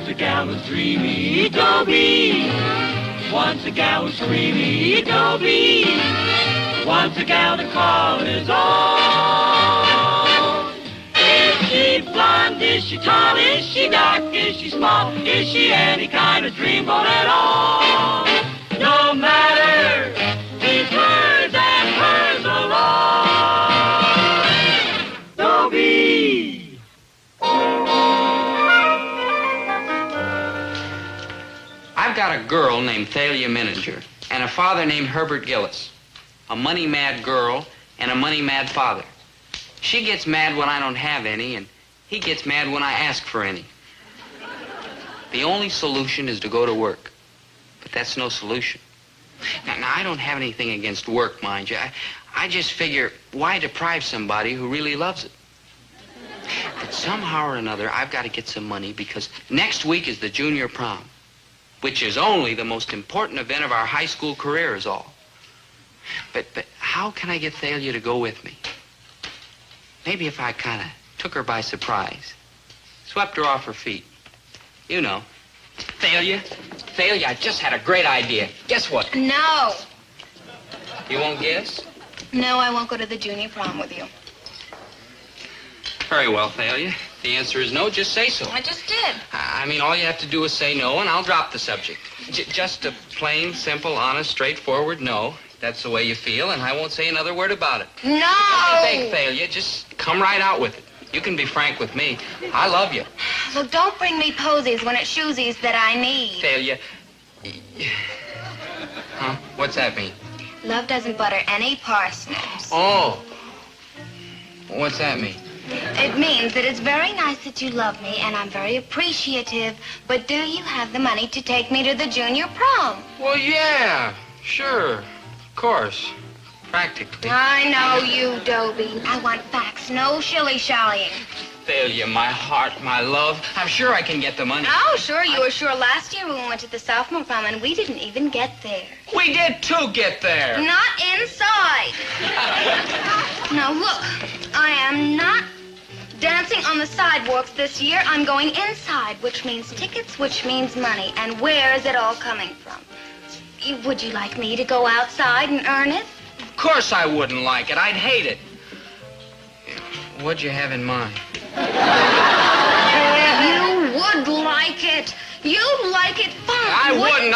Once a gal was dreamy, Dobie. Once a gal was creamy, Dobie. Once a gal to call his own. Is she blonde? Is she tall? Is she dark? Is she small? Is she any kind of dreamboat at all? No matter, he's hers and hers alone. Dobie. I've got a girl named Thalia Mininger and a father named Herbert Gillis. A money-mad girl and a money-mad father. She gets mad when I don't have any, and he gets mad when I ask for any. The only solution is to go to work. But that's no solution. Now I don't have anything against work, mind you. I just figure, why deprive somebody who really loves it? But somehow or another, I've got to get some money because next week is the junior prom, which is only the most important event of our high school career is all. But how can I get Thalia to go with me? Maybe if I kind of took her by surprise, swept her off her feet. You know. Thalia, I just had a great idea. Guess what? No. You won't guess? No, I won't go to the junior prom with you. Very well, Thalia. The answer is no, just say so. I just did. I mean, all you have to do is say no, and I'll drop the subject. Just a plain, simple, honest, straightforward no. That's the way you feel, and I won't say another word about it. No! I beg, Thalia, just come right out with it. You can be frank with me. I love you. Look, don't bring me posies when it's shoesies that I need. Thalia. Huh? What's that mean? Love doesn't butter any parsnips. Oh. What's that mean? It means that it's very nice that you love me, and I'm very appreciative, but do you have the money to take me to the junior prom? Well, yeah, sure, of course, practically. I know you, Dobie. I want facts, no shilly-shallying. Thalia, my heart, my love, I'm sure I can get the money. Oh, sure, you were sure last year when we went to the sophomore prom, and we didn't even get there. We did, too, get there. Not inside. Now, look, I am not dancing on the sidewalks this year. I'm going inside, which means tickets, which means money. And where is it all coming from? Would you like me to go outside and earn it? Of course I wouldn't like it. I'd hate it. What'd you have in mind? You would like it. You'd like it fine. I wouldn't.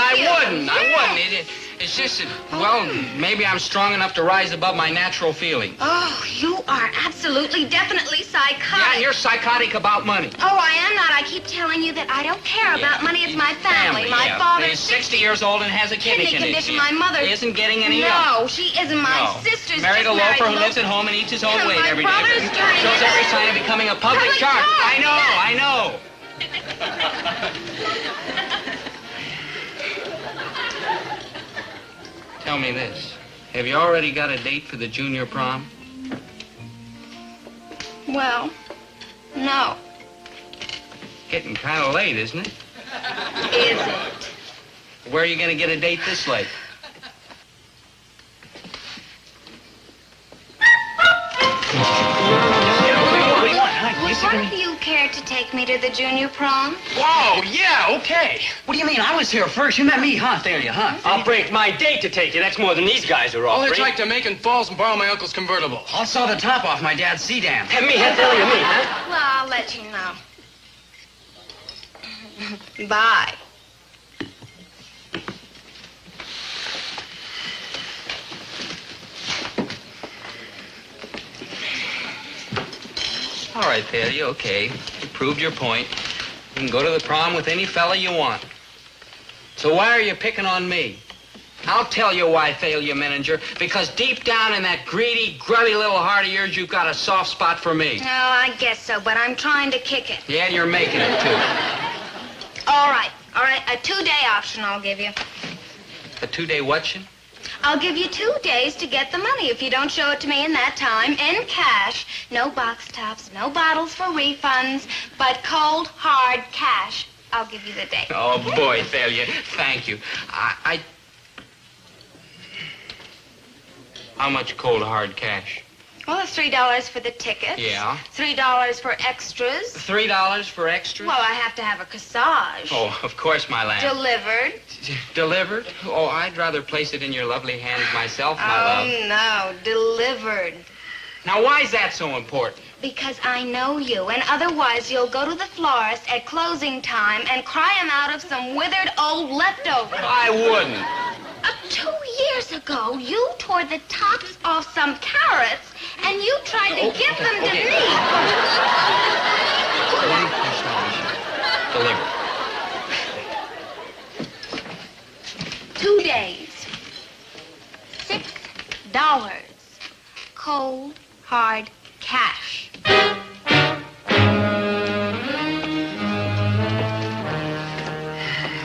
Yes. It's just that, well, maybe I'm strong enough to rise above my natural feelings. Oh, you are absolutely, definitely psychotic. Yeah, and you're psychotic about money. Oh, I am not. I keep telling you that I don't care about money. It's my family. My father is 60 years old and has a kidney condition. My mother isn't getting any No, she isn't. My sister's married just a loafer who married lives at home and eats his own And weight my every brother's day. turning Shows into- every sign of becoming a public Public shark. shark, I know. Tell me this. Have you already got a date for the junior prom? Well, no. Getting kind of late, isn't it? Is it? Where are you going to get a date this late? Would you care to take me to the junior prom? Whoa, yeah, okay. What do you mean? I was here first. You met me, huh, Thalia, huh? I'll break my date to take you. That's more than these guys are offering. I'll hitchhike to Macon Falls and borrow my uncle's convertible. I'll saw the top off my dad's sedan. Have me, Thalia, me, huh? Well, I'll let you know. Bye. All right, Thalia, okay. You proved your point. You can go to the prom with any fella you want. So why are you picking on me? I'll tell you why, Thalia Mininger. Because deep down in that greedy, grubby little heart of yours, you've got a soft spot for me. Oh, I guess so, but I'm trying to kick it. Yeah, and you're making it, too. All right. A 2-day option I'll give you. A 2-day whattion? I'll give you 2 days to get the money if you don't show it to me in that time, in cash. No box tops, no bottles for refunds, but cold, hard cash. I'll give you the day. Oh, boy, Thalia, thank you. How much cold, hard cash? Well, it's $3 for the tickets. Yeah. $3 for extras. $3 for extras? Well, I have to have a corsage. Oh, of course, my lamb. Delivered. Delivered? Oh, I'd rather place it in your lovely hands myself, my love. Oh, no, delivered. Now, why is that so important? Because I know you, and otherwise you'll go to the florist at closing time and cry him out of some withered old leftover. I wouldn't. 2 years ago, you tore the tops off some carrots, and you tried to give them to me. Delivered. 2 days. $6. Cold, hard cash. I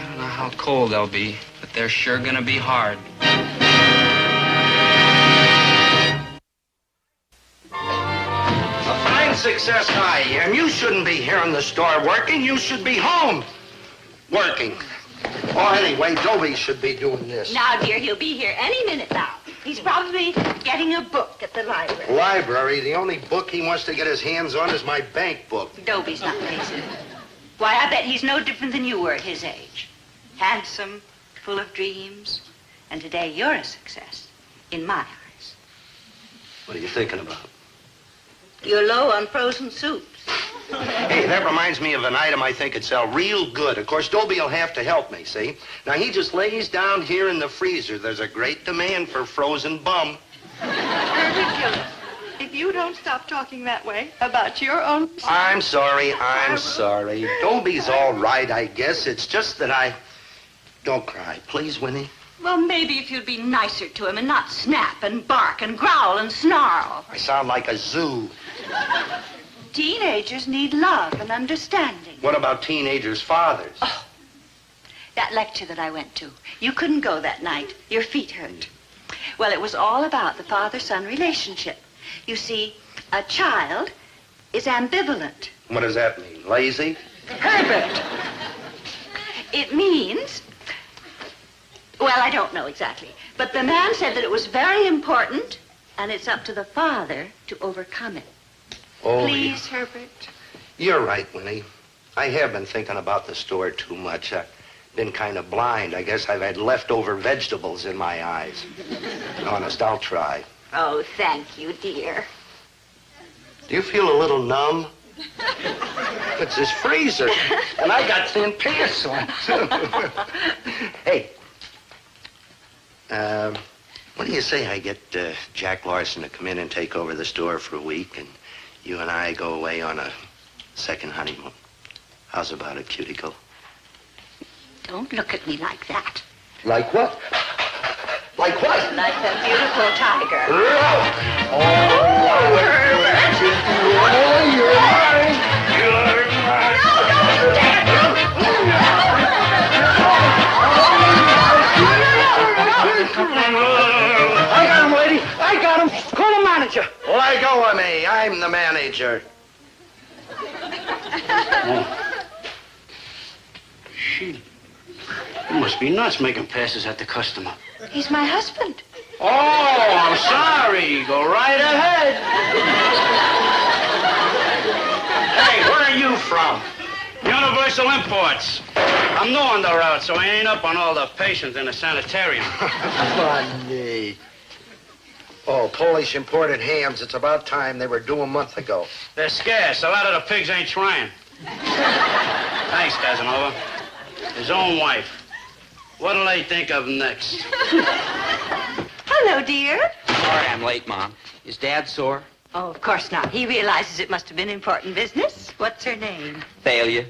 don't know how cold they'll be, but they're sure gonna be hard. A fine success high, and you shouldn't be here in the store working. You should be home working. Oh, anyway, Dobie should be doing this. Now, dear, he'll be here any minute now. He's probably getting a book at the library. Library, the only book he wants to get his hands on is my bank book. Dobie's not lazy. Why, I bet he's no different than you were at his age. Handsome, full of dreams. And today you're a success, in my eyes. What are you thinking about? You're low on frozen soups. Hey, that reminds me of an item I think would sell real good. Of course, Dobie will have to help me, see? Now, he just lays down here in the freezer. There's a great demand for frozen bum. Herbert Gillis, if you don't stop talking that way about your own... I'm sorry. Dobie's all right, I guess. It's just that I... Don't cry, please, Winnie. Well, maybe if you'd be nicer to him and not snap and bark and growl and snarl. I sound like a zoo. Teenagers need love and understanding. What about teenagers' fathers? Oh, that lecture that I went to. You couldn't go that night. Your feet hurt. Well, it was all about the father-son relationship. You see, a child is ambivalent. What does that mean? Lazy? Herbert. It means... Well, I don't know exactly. But the man said that it was very important, and it's up to the father to overcome it. Oh, Please, Herbert. You're right, Winnie. I have been thinking about the store too much. I've been kind of blind. I guess I've had leftover vegetables in my eyes. Honest, I'll try. Oh, thank you, dear. Do you feel a little numb? It's this freezer, and I got thin pants on. Hey, what do you say I get Jack Larson to come in and take over the store for a week, and you and I go away on a second honeymoon? How's about it, cuticle? Don't look at me like that. Like what? Like what? Like the beautiful tiger. Oh, Herbert! You're mine! You're mine! I got him, lady. I got him. Call the manager. Let go of me. I'm the manager. She. You must be nuts making passes at the customer. He's my husband. Oh, I'm sorry. Go right ahead. Hey, where are you from? Universal Imports. I'm new on the route, so I ain't up on all the patients in the sanitarium. Funny. Oh, Polish imported hams. It's about time. They were due a month ago. They're scarce. A lot of the pigs ain't trying. Thanks, Casanova. His own wife. What'll they think of next? Hello, dear. Sorry I'm late, Mom. Is Dad sore? Oh, of course not. He realizes it must have been important business. What's her name? Thalia.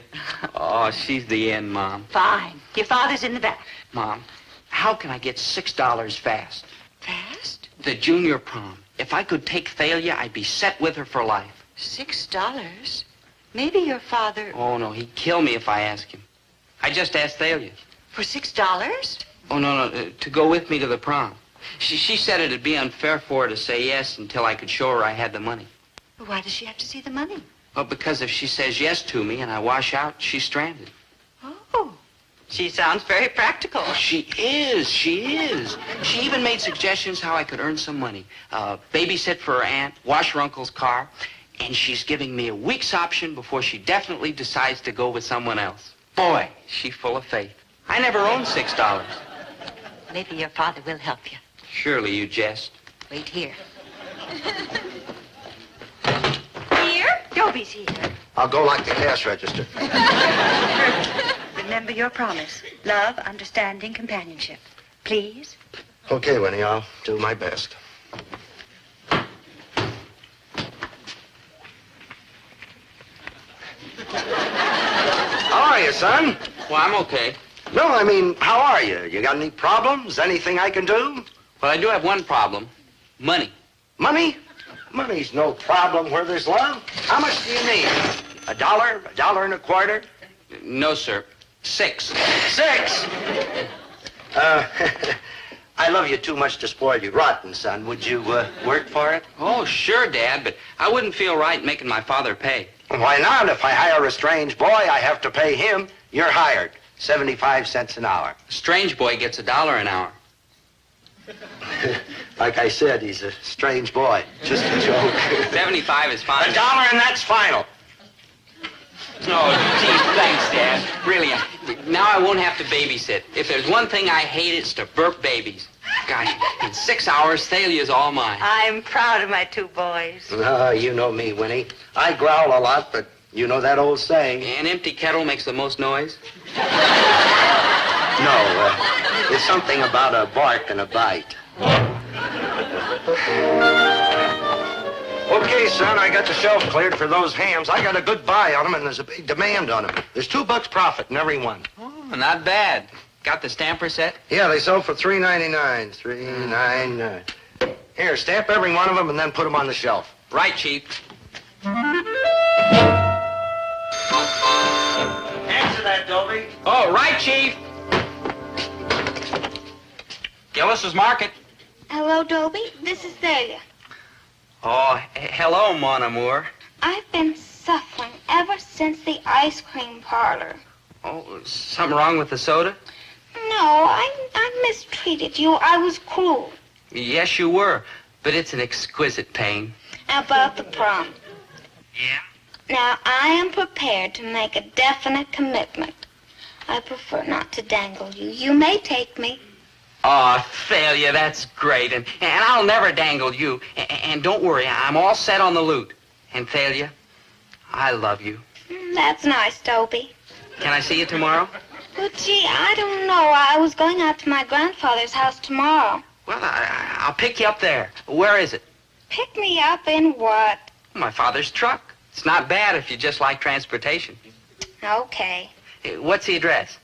Oh, she's the end, Mom. Fine. Your father's in the back. Mom, how can I get $6 fast? Fast? The junior prom. If I could take Thalia, I'd be set with her for life. $6? Maybe your father... Oh, no, he'd kill me if I asked him. I just asked Thalia. For $6? Oh, no, to go with me to the prom. She said it'd be unfair for her to say yes until I could show her I had the money. Why does she have to see the money? Well, because if she says yes to me and I wash out, she's stranded. Oh. She sounds very practical. Oh, she is. She is. She even made suggestions how I could earn some money. Babysit for her aunt, wash her uncle's car, and she's giving me a week's option before she definitely decides to go with someone else. Boy, she's full of faith. I never owned $6. Maybe your father will help you. Surely you jest. Wait here. Here? Dobie's here. I'll go like the cash register. Remember your promise. Love, understanding, companionship. Please? Okay, Winnie, I'll do my best. How are you, son? Well, I'm okay. No, I mean, how are you? You got any problems? Anything I can do? Well, I do have one problem. Money. Money? Money's no problem where there's love. How much do you need? $1? $1.25? No, sir. 6. 6? I love you too much to spoil you rotten, son. Would you work for it? Oh, sure, Dad, but I wouldn't feel right making my father pay. Why not? If I hire a strange boy, I have to pay him. You're hired. 75 cents an hour. A strange boy gets $1 an hour. Like I said, he's a strange boy. Just a joke. 75 is fine. $1 and that's final. Oh, geez, thanks, Dad. Really, now I won't have to babysit. If there's one thing I hate, it's to burp babies. Gosh, in 6 hours, Thalia's all mine. I'm proud of my 2 boys. You know me, Winnie. I growl a lot, but you know that old saying. An empty kettle makes the most noise. No, it's something about a bark and a bite. Okay, son, I got the shelf cleared for those hams. I got a good buy on them, and there's a big demand on them. There's $2 profit in every one. Oh, not bad. Got the stamper set? Yeah, they sold for $3.99. $3.99. Here, stamp every one of them and then put them on the shelf. Right, Chief. Answer that, Dobie. Oh, right, Chief. Gillis's Market. Hello, Dobie. This is Thalia. Oh, hello, mon amour. I've been suffering ever since the ice cream parlor. Oh, something wrong with the soda? No, I mistreated you. I was cruel. Yes, you were, but it's an exquisite pain. How about the prom? Yeah? Now, I am prepared to make a definite commitment. I prefer not to dangle you. You may take me. Oh, Thalia, that's great, and I'll never dangle you. And don't worry, I'm all set on the loot. And Thalia, I love you. That's nice, Dobie. Can I see you tomorrow? Well, gee, I don't know. I was going out to my grandfather's house tomorrow. Well, I'll pick you up there. Where is it? Pick me up in what? My father's truck. It's not bad if you just like transportation. Okay. What's the address?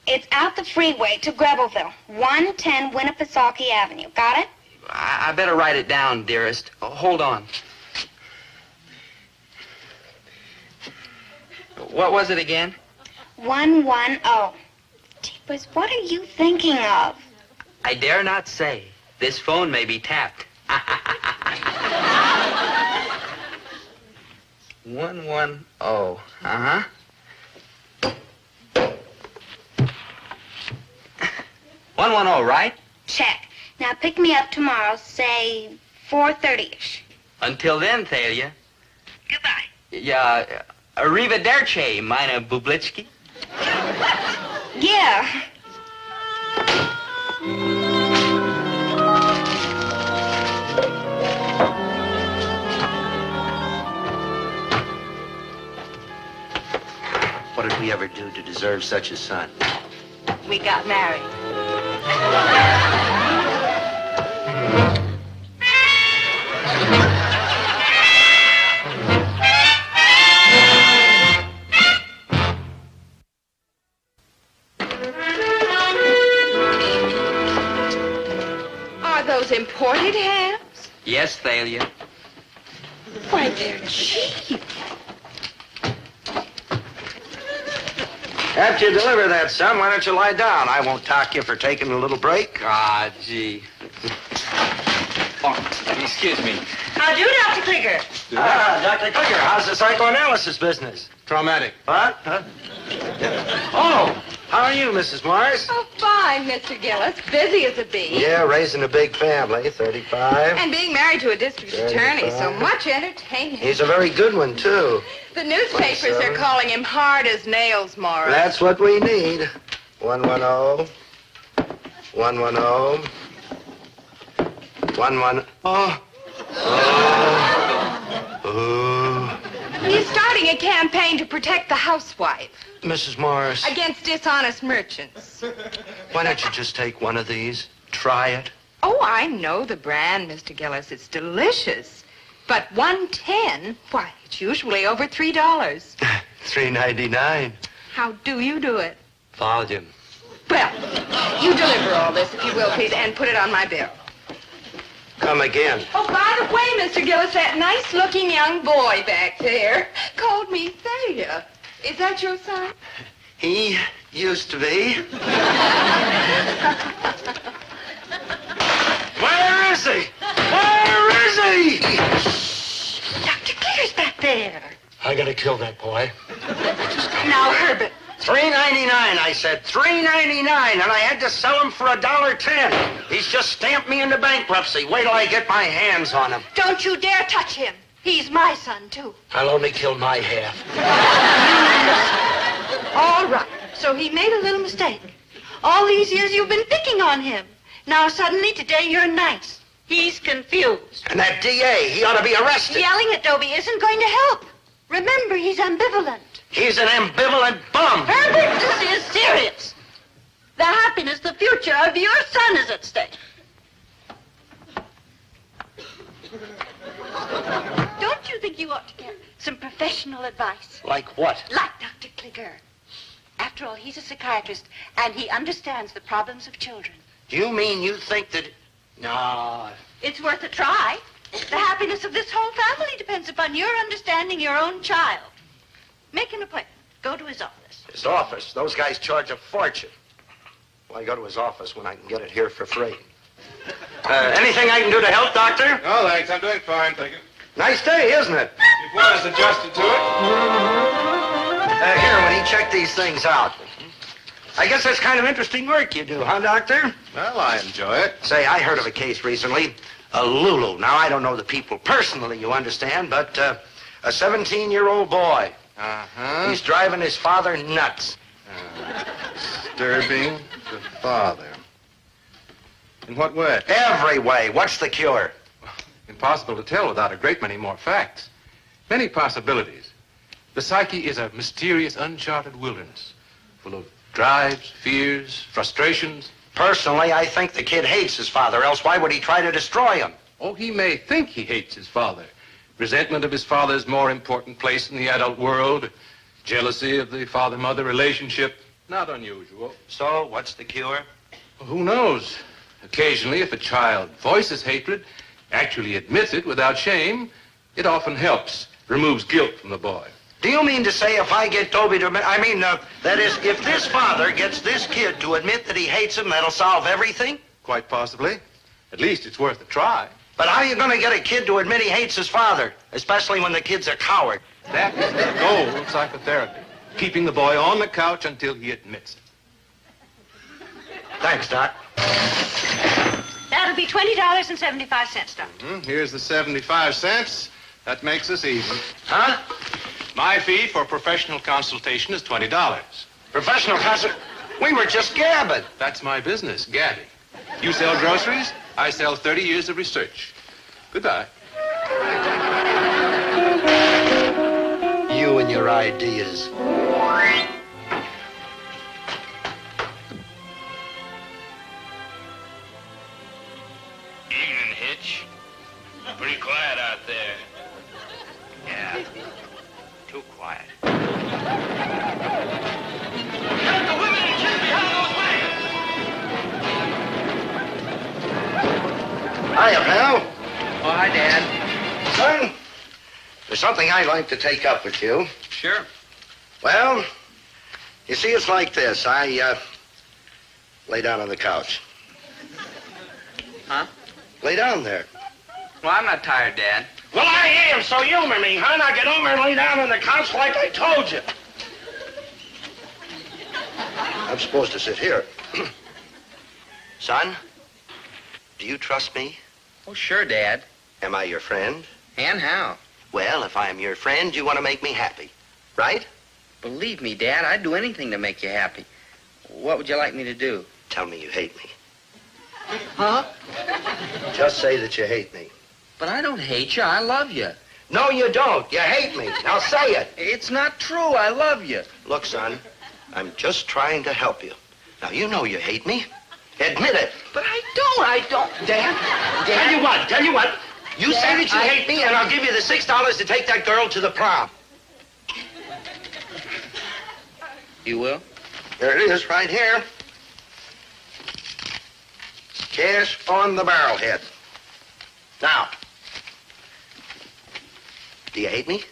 It's out the freeway to Grebelville, 110 Winnipesaukee Avenue. Got it? I better write it down, dearest. Oh, hold on. What was it again? 110. Jeepers, what are you thinking of? I dare not say. This phone may be tapped. 110. Uh-huh. 110, right? Check. Now pick me up tomorrow, say 4:30-ish. Until then, Thalia. Goodbye. Yeah, arrivederci, meine Bublitsky. Yeah. What did we ever do to deserve such a son? We got married. Are those imported hams? Yes, Thalia. Why, they're cheap. After you deliver that, son, why don't you lie down? I won't talk you for taking a little break. Ah, gee. Oh, excuse me. How do, Dr. Kliger? Dr. Clicker, how's the psychoanalysis business? Traumatic. What? Huh? Oh, How are you, Mrs. Morris? Oh, fine, Mr. Gillis. Busy as a bee. Yeah, raising a big family, 35. And being married to a district attorney, so 35. much entertainment. He's a very good one, too. The newspapers are 27. calling him hard as nails, Morris. That's what we need. 110. 110. 110. Oh. Oh. He's starting a campaign to protect the housewife Mrs. Morris, against dishonest merchants. why don't you just take one of these? Try it. Oh, I know the brand, Mr. Gillis. It's delicious. But 110, why, it's usually over $3. $3.99. How do you do it? Volume. Well, you deliver all this, if you will, please, and put it on my bill. Come again. Oh, by the way, Mr. Gillis, that nice-looking young boy back there called me Thalia. Is that your son? He used to be. Where is he? Where is he? Dr. Clear's back there. I gotta kill that boy. Now, Herbert. $3.99, I said. $3.99, and I had to sell him for $1.10. He's just stamped me into bankruptcy. Wait till I get my hands on him. Don't you dare touch him. He's my son, too. I'll only kill my half. All right. So he made a little mistake. All these years you've been picking on him. Now suddenly today you're nice. He's confused. And that DA, he ought to be arrested. Yelling at Dobie isn't going to help. Remember, he's ambivalent. He's an ambivalent bum. Herbert, this is serious. The happiness, the future of your son is at stake. Don't you think you ought to get some professional advice? Like what? Like Dr. Kliger. After all, he's a psychiatrist, and he understands the problems of children. Do you mean you think that... No. It's worth a try. The happiness of this whole family depends upon your understanding your own child. Make an appointment. Go to his office. His office? Those guys charge a fortune. Why go to his office when I can get it here for free? Anything I can do to help, Doctor? No, thanks. I'm doing fine, thank you. Nice day, isn't it? You've got us adjusted to it. Here, when he checked these things out. I guess that's kind of interesting work you do, huh, Doctor? Well, I enjoy it. Say, I heard of a case recently. A Lulu. Now, I don't know the people personally, you understand, but a 17-year-old boy. Uh-huh. He's driving his father nuts. Disturbing the father. In what way? Every way. What's the cure? Impossible to tell without a great many more facts. Many possibilities. The psyche is a mysterious, uncharted wilderness, full of drives, fears, frustrations. Personally, I think the kid hates his father, else why would he try to destroy him? Oh, he may think he hates his father. Resentment of his father's more important place in the adult world. Jealousy of the father-mother relationship. Not unusual. So, what's the cure? Well, who knows? Occasionally, if a child voices hatred, actually admits it without shame, it often helps, removes guilt from the boy. Do you mean to say if I get Dobie to admit... that is, if this father gets this kid to admit that he hates him, that'll solve everything? Quite possibly. At least it's worth a try. But how are you going to get a kid to admit he hates his father, especially when the kid's a coward? That is the goal of psychotherapy. Keeping the boy on the couch until he admits it. Thanks, Doc. That'll be $20.75, Doctor. Here's the 75 cents. That makes us even. Huh? My fee for professional consultation is $20. Professional concert? We were just gabbing. That's my business, gabbing. You sell groceries, I sell 30 years of research. Goodbye. You and your ideas. Evening, Hitch. Pretty quiet out there. Yeah. Too quiet. Hiya, pal. Oh, hi, Dad. Son, there's something I'd like to take up with you. Sure. Well, you see, it's like this. I, lay down on the couch. Huh? Lay down there. Well, I'm not tired, Dad. Well, I am, so humor me, huh? Now get over and lay down on the couch like I told you. I'm supposed to sit here. Son, do you trust me? Oh, sure, Dad. Am I your friend? And how? Well, if I am your friend, you want to make me happy, right? Believe me, Dad, I'd do anything to make you happy. What would you like me to do? Tell me you hate me. Huh? Just say that you hate me. But I don't hate you. I love you. No, you don't. You hate me. Now say it. It's not true. I love you. Look, son, I'm just trying to help you. Now, you know you hate me. Admit it. But I don't. Dad? Tell you what. You Dad, say that you hate me, and I'll give you the $6 to take that girl to the prom. You will? There it is, right here. Cash on the barrelhead. Now, do you hate me?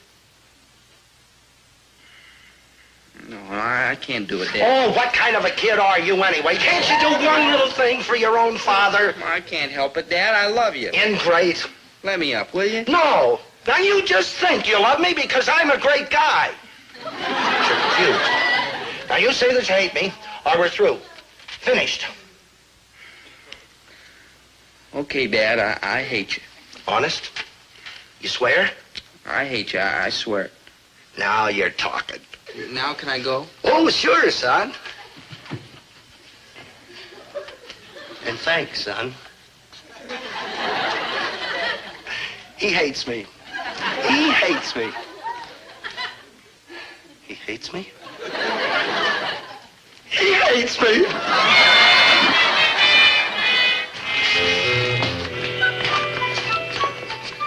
No, I can't do it, Dad. Oh, what kind of a kid are you anyway? Can't you do one little thing for your own father? I can't help it, Dad. I love you. Ingrate. Let me up, will you? No. Now, you just think you love me because I'm a great guy. You're confused. Now, you say that you hate me, or we're through. Finished. Okay, Dad, I hate you. Honest? You swear? I hate you. I swear. Now you're talking. Now can I go? Oh, sure, son. And thanks, son. He hates me. He hates me. He hates me? He hates me.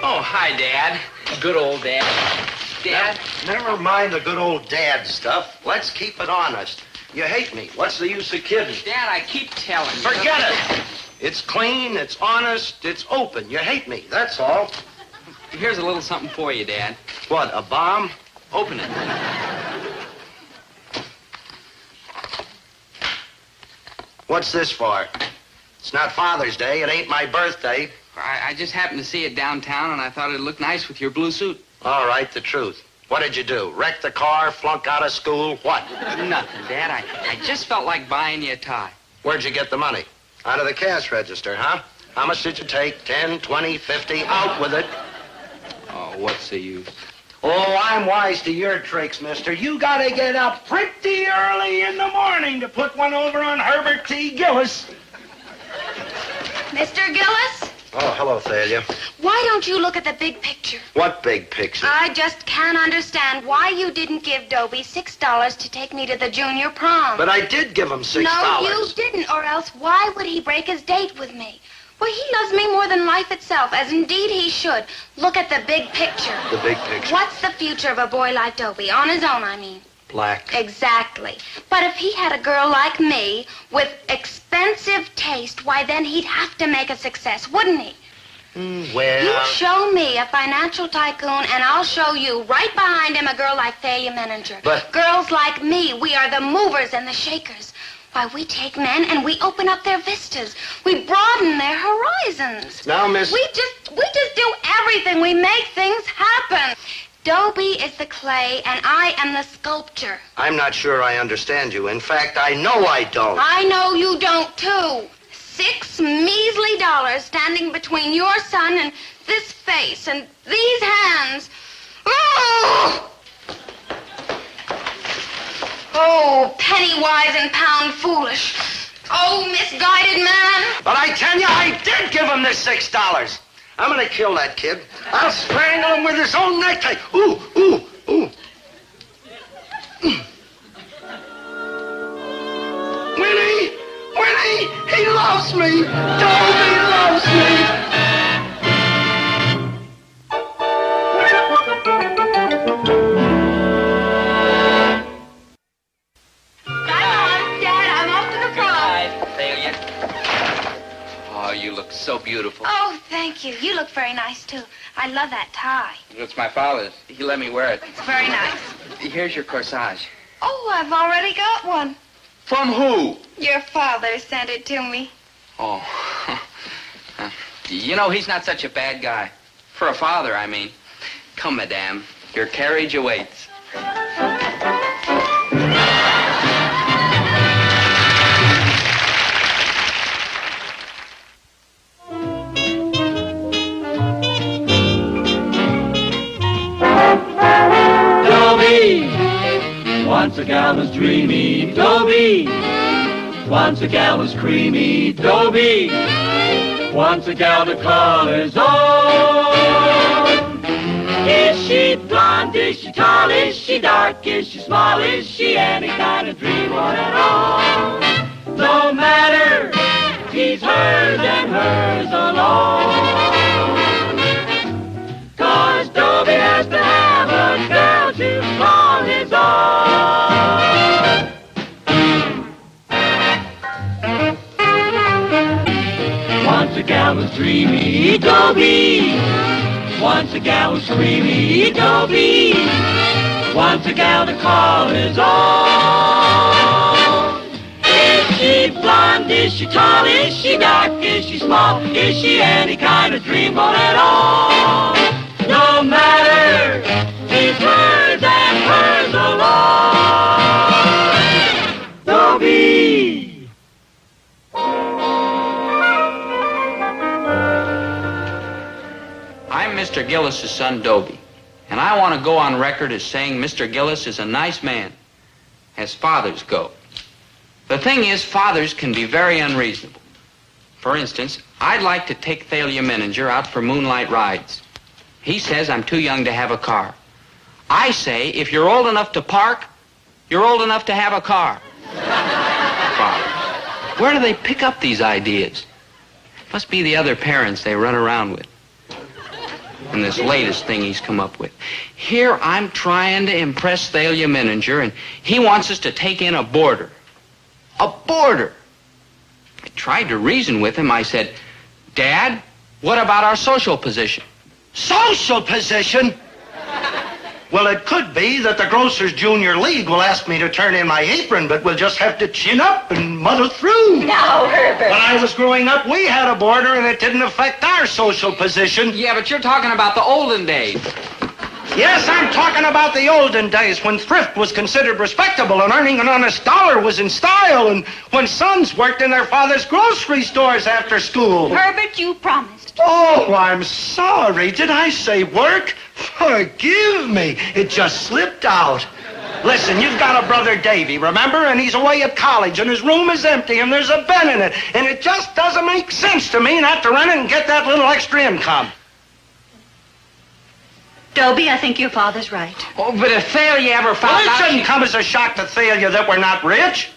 Oh, hi, Dad. Good old Dad. Dad? Never mind the good old dad stuff. Let's keep it honest. You hate me. What's the use of kidding? Dad, I keep telling you. Forget it. It's clean, it's honest, it's open. You hate me, that's all. Here's a little something for you, Dad. What, a bomb? Open it. What's this for? It's not Father's Day. It ain't my birthday. I just happened to see it downtown, and I thought it'd look nice with your blue suit. All right, the truth. What did you do? Wreck the car, flunk out of school, what? Nothing, Dad. I just felt like buying you a tie. Where'd you get the money? Out of the cash register, huh? How much did you take? 10, 20, 50? Out with it. Oh, what's the use? Oh, I'm wise to your tricks, mister. You gotta get up pretty early in the morning to put one over on Herbert T. Gillis. Mr. Gillis, Oh, hello, Thalia. why don't you look at the big picture? What big picture? I just can't understand why you didn't give Dobie $6 to take me to the junior prom. But I did give him $6. No, you didn't, or else why would he break his date with me? Well, he loves me more than life itself, as indeed he should. Look at the big picture. The big picture. What's the future of a boy like Dobie? On his own, I mean. Black. Exactly. But if he had a girl like me with expensive taste, why then he'd have to make a success, wouldn't he? Well... You show me a financial tycoon, and I'll show you right behind him a girl like Thalia Menninger. But- Girls like me, we are the movers and the shakers. Why, we take men and we open up their vistas. We broaden their horizons. Now, miss... We just do everything. We make things happen. Dobie is the clay, and I am the sculptor. I'm not sure I understand you. In fact, I know I don't. I know you don't, too. $6 measly standing between your son and this face and these hands. Oh! Oh, penny wise and pound foolish. Oh, misguided man. But I tell you, I did give him this $6. I'm gonna kill that kid. I'll strangle him with his own necktie. Ooh, ooh, ooh. Winnie! Winnie! He loves me! Dobie loves me! Dad, I'm off to the prom. Hi, Thalia. Oh, you look so beautiful. Oh, thank you. You look very nice, too. I love that tie. It's my father's. He let me wear it. It's very nice. Here's your corsage. Oh, I've already got one. From who? Your father sent it to me. Oh. You know, he's not such a bad guy. For a father, I mean. Come, madame. Your carriage awaits. Once a gal was dreamy, Dobie. Once a gal was creamy, Dobie. Once a gal to call his own. Is she blonde? Is she tall? Is she dark? Is she small? Is she any kind of dreamboat at all? No matter, he's hers and hers alone. 'Cause Dobie has to have a girl to call his own. Once a gal was dreamy, Dobie. Once a gal was creamy, Dobie. Once a gal to call his own. Is she blonde? Is she tall? Is she dark? Is she small? Is she any kind of dreamboat at all? No matter, she's hers and hers alone. Dobie. I'm Mr. Gillis's son, Dobie, and I want to go on record as saying Mr. Gillis is a nice man, as fathers go. The thing is, fathers can be very unreasonable. For instance, I'd like to take Thalia Menninger out for moonlight rides. He says I'm too young to have a car. I say, if you're old enough to park, you're old enough to have a car. Fathers. Where do they pick up these ideas? Must be the other parents they run around with. And this latest thing he's come up with. Here I'm trying to impress Thalia Menninger, and he wants us to take in a boarder. A boarder! I tried to reason with him. I said, Dad, what about our social position? Social position? Well, it could be that the Grocers Junior League will ask me to turn in my apron, but we'll just have to chin up and muddle through. Now, Herbert. When I was growing up, we had a boarder, and it didn't affect our social position. Yeah, but you're talking about the olden days. Yes, I'm talking about the olden days when thrift was considered respectable and earning an honest dollar was in style, and when sons worked in their father's grocery stores after school. Herbert, you promised. Oh, I'm sorry. Did I say work? Forgive me. It just slipped out. Listen, you've got a brother, Davy, remember? And he's away at college, and his room is empty, and there's a bed in it. And it just doesn't make sense to me not to rent it and get that little extra income. Dobie, I think your father's right. Oh, but if Thalia ever Well, found it out... shouldn't come as a shock to Thalia that we're not rich.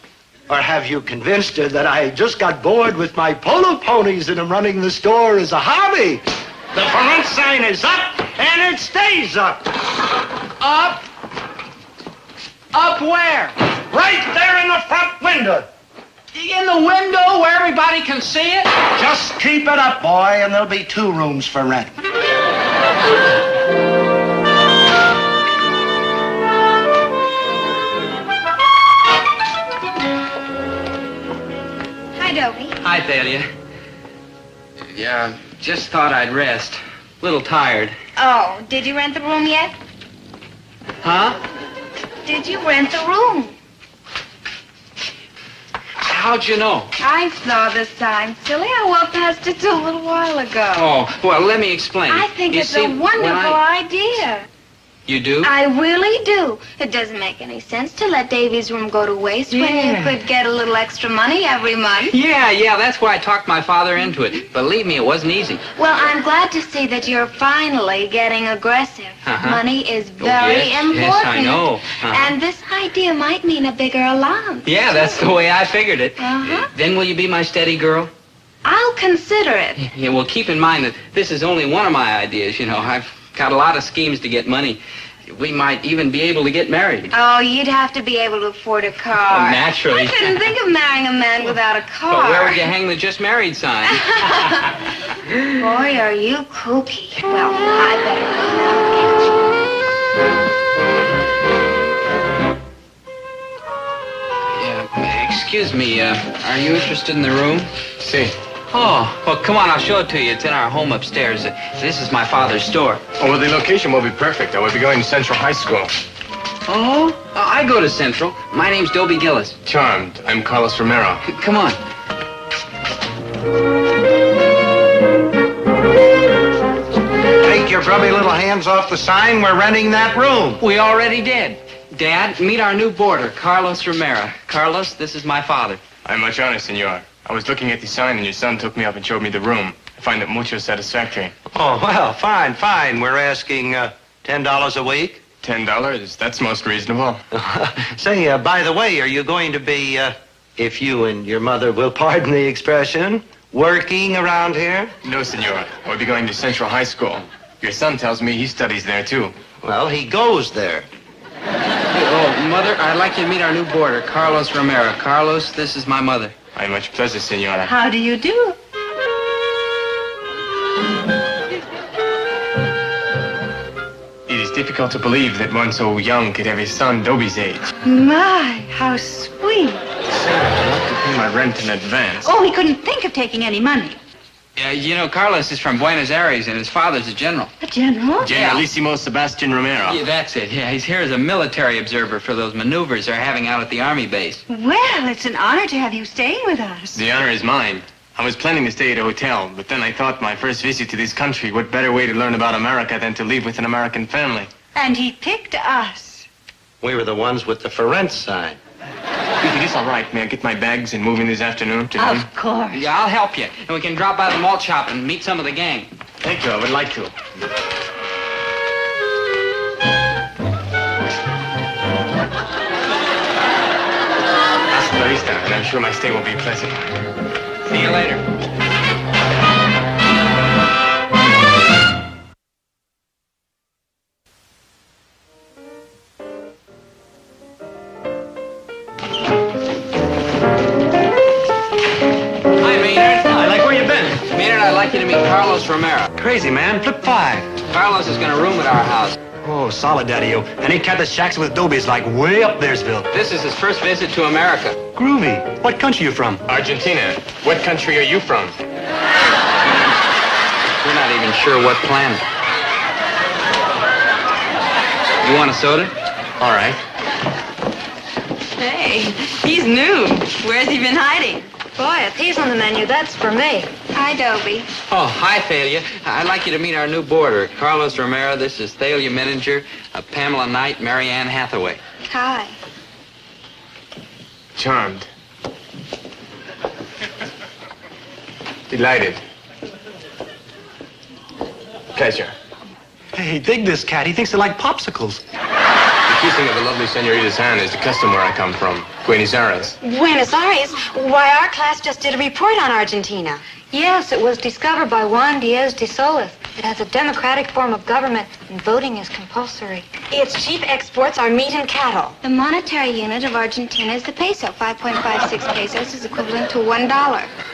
Or have you convinced her that I just got bored with my polo ponies and am running the store as a hobby? The for rent sign is up, and it stays up. Up? Up where? Right there in the front window. In the window where everybody can see it? Just keep it up, boy, and there'll be 2 rooms for rent. Hi, Dobie. Hi, Thalia. Yeah, just thought I'd rest. A little tired. Oh, did you rent the room yet? Huh? Did you rent the room? How'd you know? I saw the sign, silly. I walked past it a little while ago. Oh, well, let me explain. I think You it's see, a wonderful when idea. You do? I really do. It doesn't make any sense to let Davy's room go to waste when you could get a little extra money every month. Yeah, that's why I talked my father into it. Believe me, it wasn't easy. Well, I'm glad to see that you're finally getting aggressive. Money is very important. Yes, I know. And this idea might mean a bigger allowance. Yeah, that's the way I figured it. Then will you be my steady girl? I'll consider it. Yeah, well, keep in mind that this is only one of my ideas. You know, I've got a lot of schemes to get money. We might even be able to get married. Oh, you'd have to be able to afford a car. Oh, naturally. I couldn't think of marrying a man without a car. But where would you hang the just married sign? Boy, are you kooky. Well, I better go now. Yeah, excuse me, are you interested in the room? See. Oh, well, come on, I'll show it to you. It's in our home upstairs. This is my father's store. Oh, well, the location will be perfect. I will be going to Central High School. Oh, I go to Central. My name's Dobie Gillis. Charmed. I'm Carlos Romero. Come on. Take your grubby little hands off the sign. We're renting that room. We already did. Dad, meet our new boarder, Carlos Romero. Carlos, this is my father. I'm much honored, senor. I was looking at the sign and your son took me up and showed me the room. I find it mucho satisfactory. Oh, well, fine. We're asking $10 a week. $10? That's most reasonable. Say, by the way, are you going to be, if you and your mother will pardon the expression, working around here? No, senor. I'll be going to Central High School. Your son tells me he studies there, too. Well, he goes there. Oh, Mother, I'd like you to meet our new boarder, Carlos Romero. Carlos, this is my mother. I much pleasure, senora. How do you do? It is difficult to believe that one so young could have a son Dobie's age. My, how sweet. I'd like to pay my rent in advance. Oh, he couldn't think of taking any money. You know, Carlos is from Buenos Aires, and his father's a general. A general? Generalissimo Sebastian Romero. Yeah, that's it. Yeah, he's here as a military observer for those maneuvers they're having out at the Army base. Well, it's an honor to have you staying with us. The honor is mine. I was planning to stay at a hotel, but then I thought my first visit to this country, what better way to learn about America than to live with an American family? And he picked us. We were the ones with the for rent sign. If it is all right, may I get my bags and move in this afternoon to him? Of course. Yeah, I'll help you. And we can drop by the malt shop and meet some of the gang. Thank you, I would like to. Hasta la vista, and I'm sure my stay will be pleasant. See you later. I'd like you to meet Carlos Romero. Crazy, man. Flip 5. Carlos is going to room at our house. Oh, solid, Daddy-o. And he cut the shacks with Dobie's like way up there'sville. This is his first visit to America. Groovy. What country you from? Argentina. What country are you from? We're not even sure what planet. You want a soda? All right. Hey, he's new. Where's he been hiding? Boy, if he's on the menu, that's for me. Hi, Dobie. Oh, hi, Thalia. I'd like you to meet our new boarder, Carlos Romero. This is Thalia Mininger, Pamela Knight, Mary Ann Hathaway. Hi. Charmed. Delighted. Pleasure. Hey, dig this cat. He thinks they like popsicles. The kissing of a lovely senorita's hand is the custom where I come from, Buenos Aires. Buenos Aires? Why, our class just did a report on Argentina. Yes, it was discovered by Juan Diaz de Solis. It has a democratic form of government, and voting is compulsory. Its chief exports are meat and cattle. The monetary unit of Argentina is the peso. 5.56 pesos is equivalent to $1.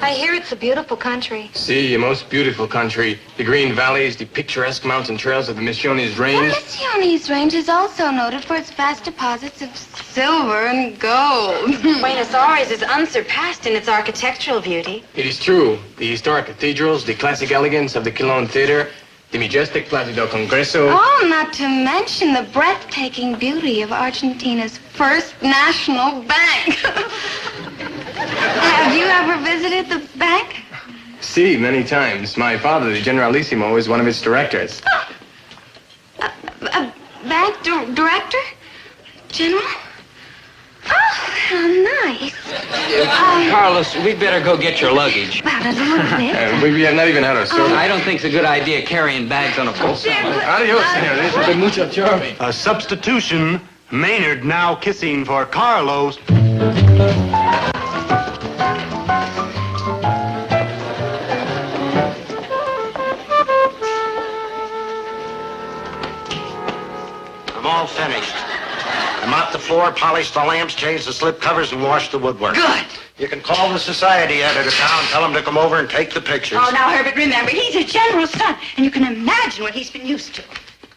I hear it's a beautiful country. See, a most beautiful country. The green valleys, the picturesque mountain trails of the Misiones Range. The Misiones Range is also noted for its vast deposits of silver and gold. Buenos Aires is unsurpassed in its architectural beauty. It is true. The historic cathedrals, the classic elegance of the Quilon Theater, the majestic Plaza del Congreso. Oh, not to mention the breathtaking beauty of Argentina's first national bank. Have you ever visited the bank? See, many times. My father, the Generalissimo, is one of its directors. A bank director? General? Oh, how nice. Carlos, we'd better go get your luggage. About a little bit. We have not even had our soda. I don't think it's a good idea carrying bags on a full stomach. Adios, senor. This has been mucho charming. A substitution. Maynard now kissing for Carlos. I'm all finished. I mopped the floor, polished the lamps, changed the slip covers, and washed the woodwork. Good. You can call the society editor town, tell him to come over and take the pictures. Oh, now, Herbert, remember, he's a general's son, and you can imagine what he's been used to.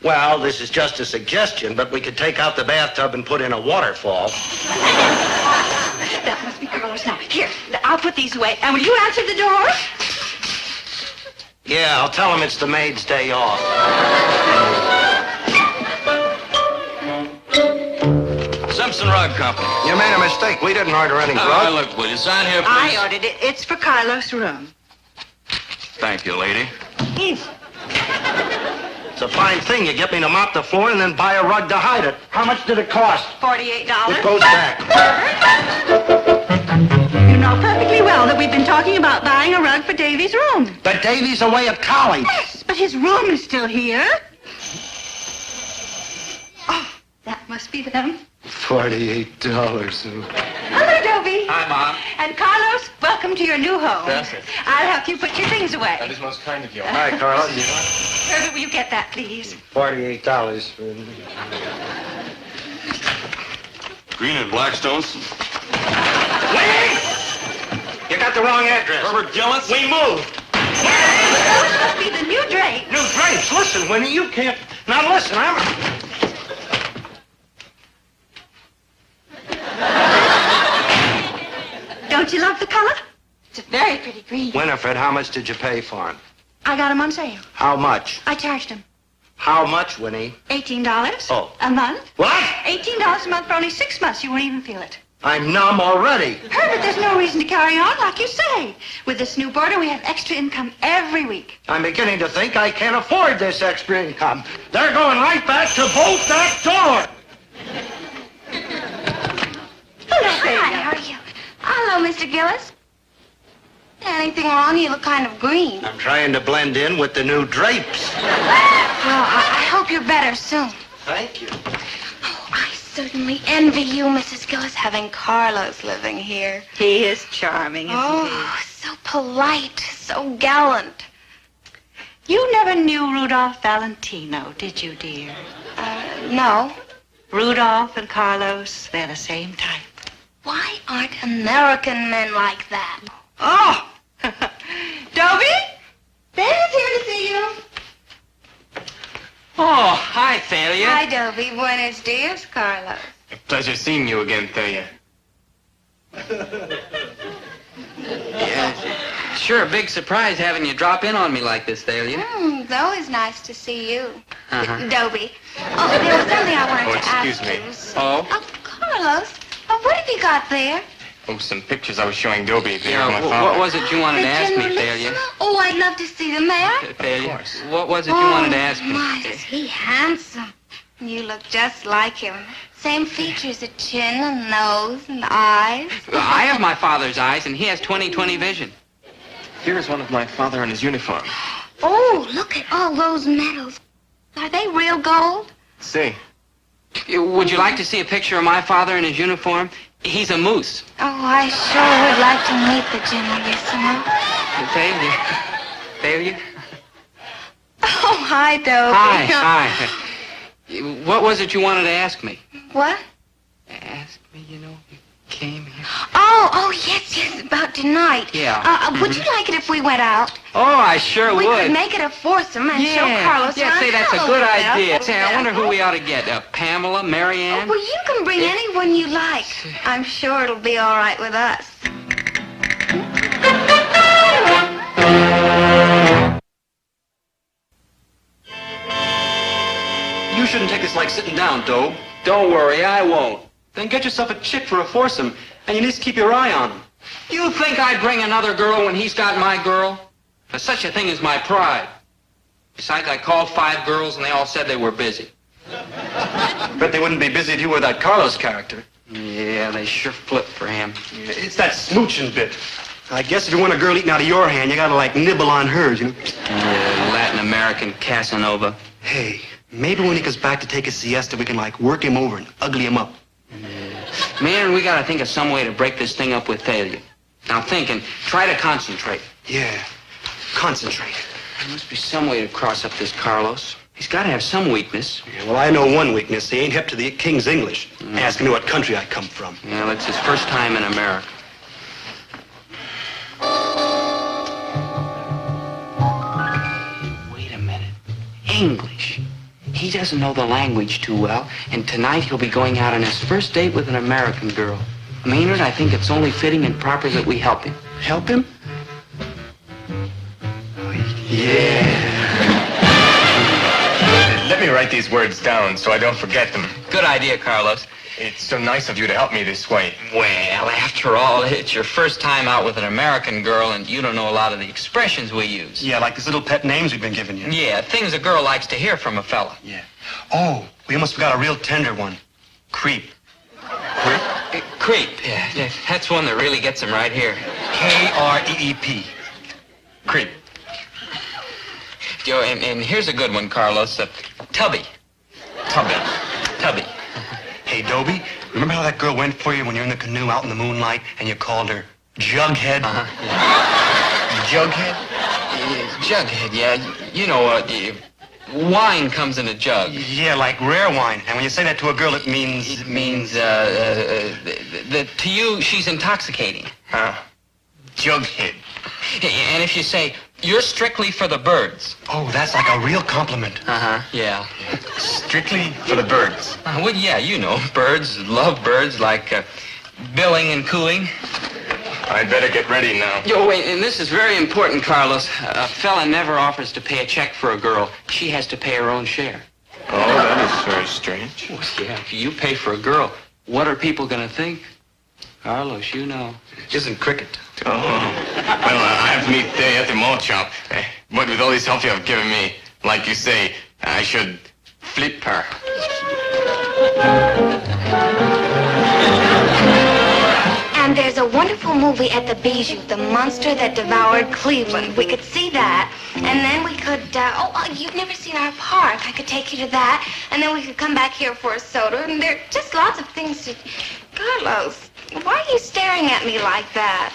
Well, this is just a suggestion, but we could take out the bathtub and put in a waterfall. That must be Carlos now. Here, I'll put these away, and will you answer the door? Yeah, I'll tell him it's the maid's day off. Simpson Rug Company. You made a mistake. We didn't order any grub. Look, will you sign here, please? I ordered it. It's for Carlos' room. Thank you, lady. It's a fine thing. You get me to mop the floor and then buy a rug to hide it. How much did it cost? $48. It goes back. You know perfectly well that we've been talking about buying a rug for Davy's room. But Davy's away at college. Yes, but his room is still here. Oh, that must be them. $48. Hello, Dobie. Hi, Mom. And Carlos, welcome to your new home. Gracias. I'll help you put your things away. That is most kind of you. Hi, Carlos. Herbert, will you get that, please? $48. Green and Blackstones. Wait! You got the wrong address. Herbert Gillis? We moved. Those must be the new drapes. New drapes. Listen, Winnie, you can't. Now listen, Don't you love the color? It's a very pretty green. Winifred, how much did you pay for him? I got them on sale. How much? I charged him How much, Winnie? $18 Oh. a month. What? $18 a month for only 6 months. You won't even feel it. I'm numb already. Herbert, there's no reason to carry on like you say. With this new boarder, we have extra income every week. I'm beginning to think I can't afford this extra income. They're going right back to bolt that door. Hello, Hi, how are you? Hello, Mr. Gillis. Anything wrong? You look kind of green. I'm trying to blend in with the new drapes. Well, I hope you're better soon. Thank you. Oh, I certainly envy you, Mrs. Gillis, having Carlos living here. He is charming, isn't Oh, so polite, so gallant. he? You never knew Rudolph Valentino, did you, dear? No. Rudolph and Carlos, they're the same type. Why aren't American men like that? Oh! Dobie? Dad's here to see you. Oh, hi, Thalia. Hi, Dobie. Buenos dias, Carlos. A pleasure seeing you again, Thalia. Yeah, sure, a big surprise having you drop in on me like this, Thalia. It's always nice to see you. Uh-huh. Dobie. Oh, there was something I wanted to ask excuse me. you. Oh? Oh, Carlos. Oh, what have you got there? Oh, some pictures I was showing Dobie there Yeah, of my what father. was it you wanted to ask me, Thalia? Oh, I'd love to see them there. Thalia, course. what was it you wanted to ask me? My, is he handsome. You look just like him. Same features, a chin, a nose, and eyes. I have my father's eyes, and he has 20/20 vision. Here's one of my father in his uniform. Oh, look at all those medals. Are they real gold? See. Would you like to see a picture of my father in his uniform? He's a moose. Oh, I sure would like to meet the Generalissimo. Thalia? Oh, hi, Dobie. Hi. What was it you wanted to ask me? What? Ask me, you came here. Oh, yes, about tonight. Yeah. Would you like it if we went out? Oh, I sure We would. could make it a foursome and show Carlos Yeah, around say that's a town good little bit. idea. Say, I wonder who we ought to get. Pamela, Marianne? Well, you can bring anyone you like. I'm sure it'll be all right with us. You shouldn't take this like sitting down, Doe. Don't worry, I won't. Then get yourself a chick for a foursome, and you need to keep your eye on him. You think I'd bring another girl when he's got my girl? There's such a thing as my pride. Besides, I called 5 girls, and they all said they were busy. Bet they wouldn't be busy if you were that Carlos character. Yeah, they sure flip for him. It's that smooching bit. I guess if you want a girl eating out of your hand, you gotta, like, nibble on hers, you know? Latin American Casanova. Hey, maybe when he comes back to take a siesta, we can, like, work him over and ugly him up. Man, we gotta think of some way to break this thing up with Thalia. Now think and try to concentrate. Yeah, concentrate. There must be some way to cross up this Carlos. He's gotta have some weakness. Yeah, well, I know one weakness. He ain't hip to the King's English. Asking me what country I come from. Yeah, it's his first time in America. Wait a minute. English. He doesn't know the language too well, and tonight he'll be going out on his first date with an American girl. Maynard, I think it's only fitting and proper that we help him. Help him? Yeah. Let me write these words down so I don't forget them. Good idea, Carlos. It's so nice of you to help me this way. Well, after all, it's your first time out with an American girl, and you don't know a lot of the expressions we use. Yeah, like these little pet names we've been giving you. Yeah, things a girl likes to hear from a fella. Yeah. Oh, we almost forgot a real tender one. Creep. Creep? Creep, yeah. That's one that really gets him right here. K-R-E-E-P. Creep. Yo, and here's a good one, Carlos. Tubby. Tubby. Hey, Dobie, remember how that girl went for you when you're in the canoe out in the moonlight and you called her Jughead? Uh-huh. Yeah. Jughead, yeah. You know, wine comes in a jug. Yeah, like rare wine. And when you say that to a girl, it means... It means, to you, she's intoxicating. Jughead. And if you say, you're strictly for the birds. Oh, that's like a real compliment. Uh-huh, yeah. Strictly for the birds. Well, yeah, you know, birds, love birds, like billing and cooing. I'd better get ready now. Yo, wait, and this is very important, Carlos. A fella never offers to pay a check for a girl. She has to pay her own share. Oh, that is very strange. Well, yeah, if you pay for a girl, what are people going to think? Carlos, you know. Isn't cricket. Oh. Well, I have to meet Day at the mall shop. But with all this help you have given me, like you say, I should flip her. And there's a wonderful movie at the Bijou, The Monster That Devoured Cleveland. We could see that, and then we could, you've never seen our park. I could take you to that, and then we could come back here for a soda, and there are just lots of things to... Carlos, why are you staring at me like that?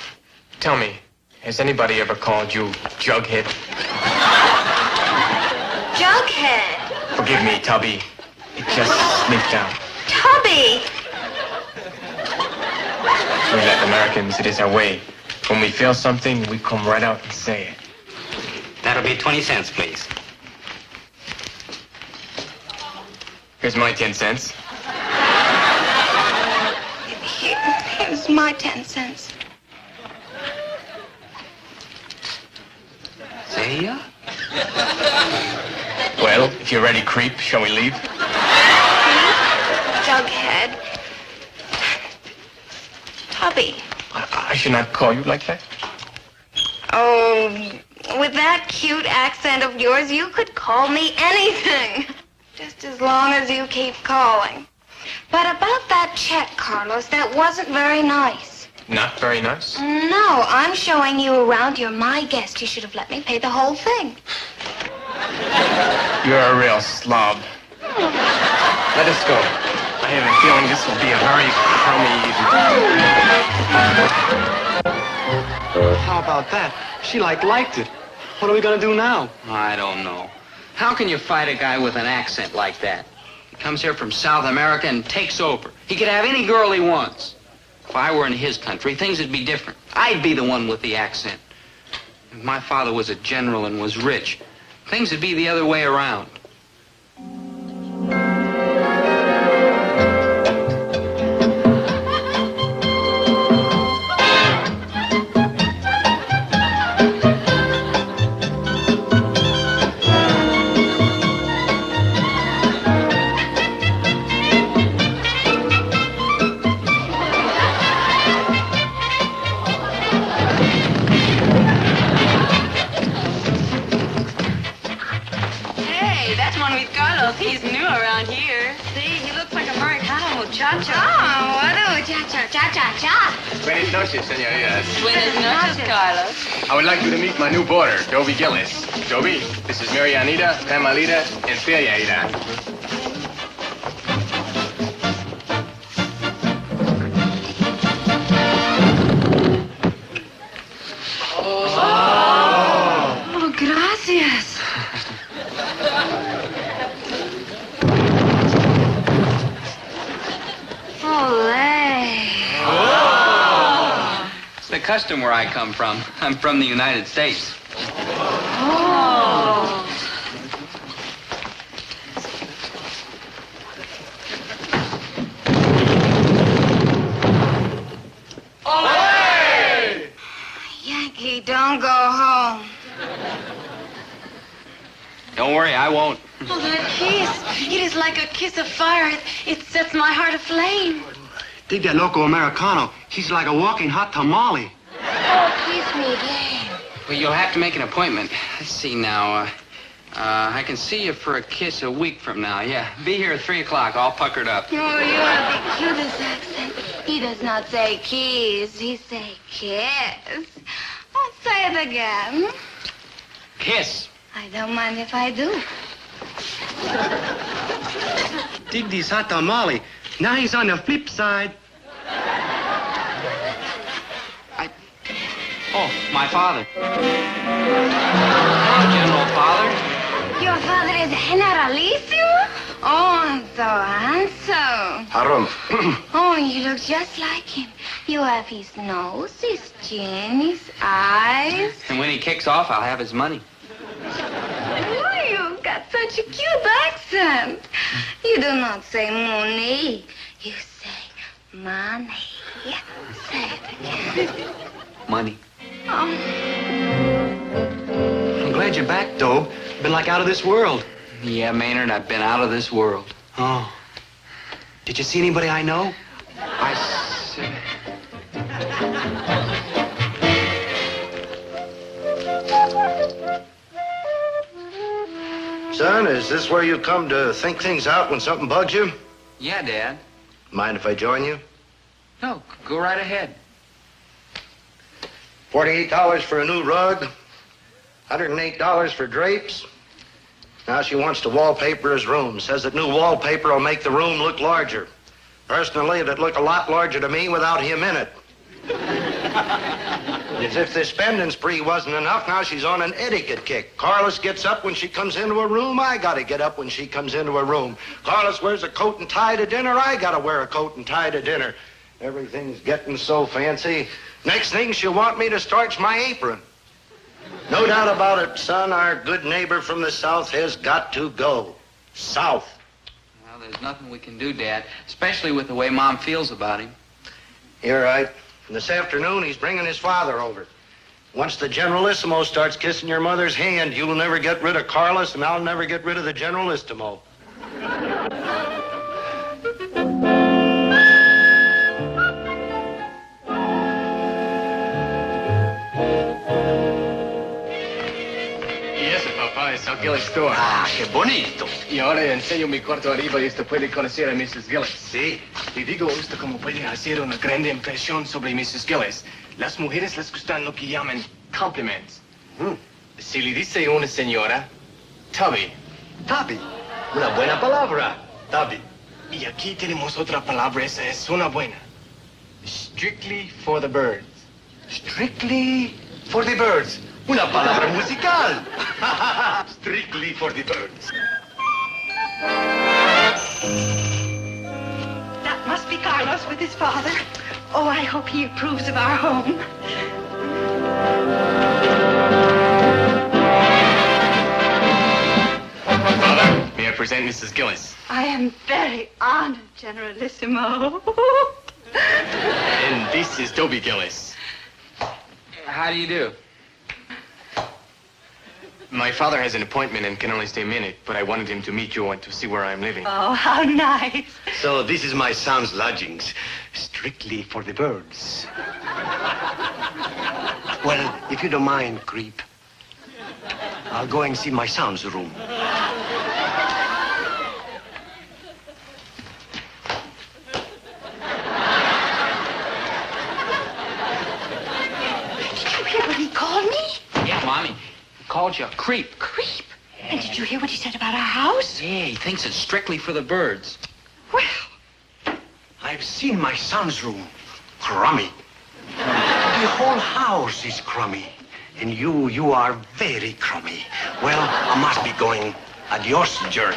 Tell me, has anybody ever called you Jughead? Jughead? Forgive me, Tubby. It just slipped out. Tubby! We Latin Americans, it is our way. When we feel something, we come right out and say it. That'll be 20 cents, please. Here's my 10 cents. Here's my 10 cents. See ya? Well, if you're ready, creep, shall we leave? Jughead. Tubby. I should not call you like that. Oh, with that cute accent of yours, you could call me anything. Just as long as you keep calling. But about that check, Carlos, that wasn't very nice. Not very nice? No, I'm showing you around. You're my guest. You should have let me pay the whole thing. You're a real slob. Let us go. I have a feeling this will be a very crummy evening. How about that? She liked it. What are we gonna do now? I don't know. How can you fight a guy with an accent like that? He comes here from South America and takes over. He could have any girl he wants. If I were in his country, things would be different. I'd be the one with the accent. If my father was a general and was rich, things would be the other way around. He's new around here. See, he looks like Americano muchacho. Oh, what a muchacho. Cha-cha-cha. Buenas noches, senoritas. Buenas noches, Carlos. I would like you to meet my new boarder, Dobie Gillis. Dobie, this is Marianita, Pamelita, and Feliaita. Oh, gracias. It's the custom where I come from. I'm from the United States. Oh. Olé! Yankee, don't go home. Don't worry, I won't. Oh, that kiss. It is like a kiss of fire. It sets my heart aflame. Dig that loco Americano. She's like a walking hot tamale. Oh, kiss me again. Well, you'll have to make an appointment. Let's see now. I can see you for a kiss a week from now. Yeah, be here at 3 o'clock, all puckered up. Oh, you have the cutest accent. He does not say kiss. He say kiss. Oh, say it again. Kiss. I don't mind if I do. Dig this hot tamale. Now he's on the flip side. Oh, my father. Hello, General Father. Your father is Generalissimo? Oh, so handsome. Harum. Oh, you look just like him. You have his nose, his chin, his eyes. And when he kicks off, I'll have his money. Oh, you've got such a cute accent. You do not say money. You say money. Say it again. Money. Oh. I'm glad you're back, Dobe. Been like out of this world. Yeah, Maynard, I've been out of this world. Oh. Did you see anybody I know? Son, is this where you come to think things out when something bugs you? Yeah, Dad. Mind if I join you? No, go right ahead. $48 for a new rug, $108 for drapes. Now she wants to wallpaper his room. Says that new wallpaper will make the room look larger. Personally, it'd look a lot larger to me without him in it. As if this spending spree wasn't enough, now she's on an etiquette kick. Carlos gets up when she comes into a room. I gotta get up when she comes into a room. Carlos wears a coat and tie to dinner. I gotta wear a coat and tie to dinner. Everything's getting so fancy. Next thing, she'll want me to starch my apron. No doubt about it, son, our good neighbor from the south has got to go. South. Well, there's nothing we can do, Dad, especially with the way Mom feels about him. You're right. And this afternoon, he's bringing his father over. Once the Generalissimo starts kissing your mother's hand, you'll never get rid of Carlos, and I'll never get rid of the Generalissimo. Al Gillis store. Ah, qué bonito. Y ahora le enseño mi cuarto arriba y usted puede conocer a Mrs. Gillis. Sí. Le digo a usted cómo puede hacer una grande impresión sobre Mrs. Gillis. Las mujeres les gustan lo que llaman compliments. Si le dice una señora, Tubby. Tubby. Una buena palabra. Tubby. Y aquí tenemos otra palabra, esa es una buena. Strictly for the birds. Strictly for the birds. Una palabra musical. Strictly for the birds. That must be Carlos with his father. Oh, I hope he approves of our home. Father, may I present Mrs. Gillis? I am very honored, Generalissimo. And this is Dobie Gillis. How do you do? My father has an appointment and can only stay a minute, but I wanted him to meet you and to see where I'm living. Oh, how nice. So this is my son's lodgings. Strictly for the birds. Well, if you don't mind, creep, I'll go and see my son's room. Did you hear what he called me? Yeah, Mommy. Called you a creep. Creep. And did you hear what he said about our house? Yeah, he thinks it's strictly for the birds. Well, I've seen my son's room. Crummy. The whole house is crummy. And you are very crummy. Well, I must be going. Adios, jerk.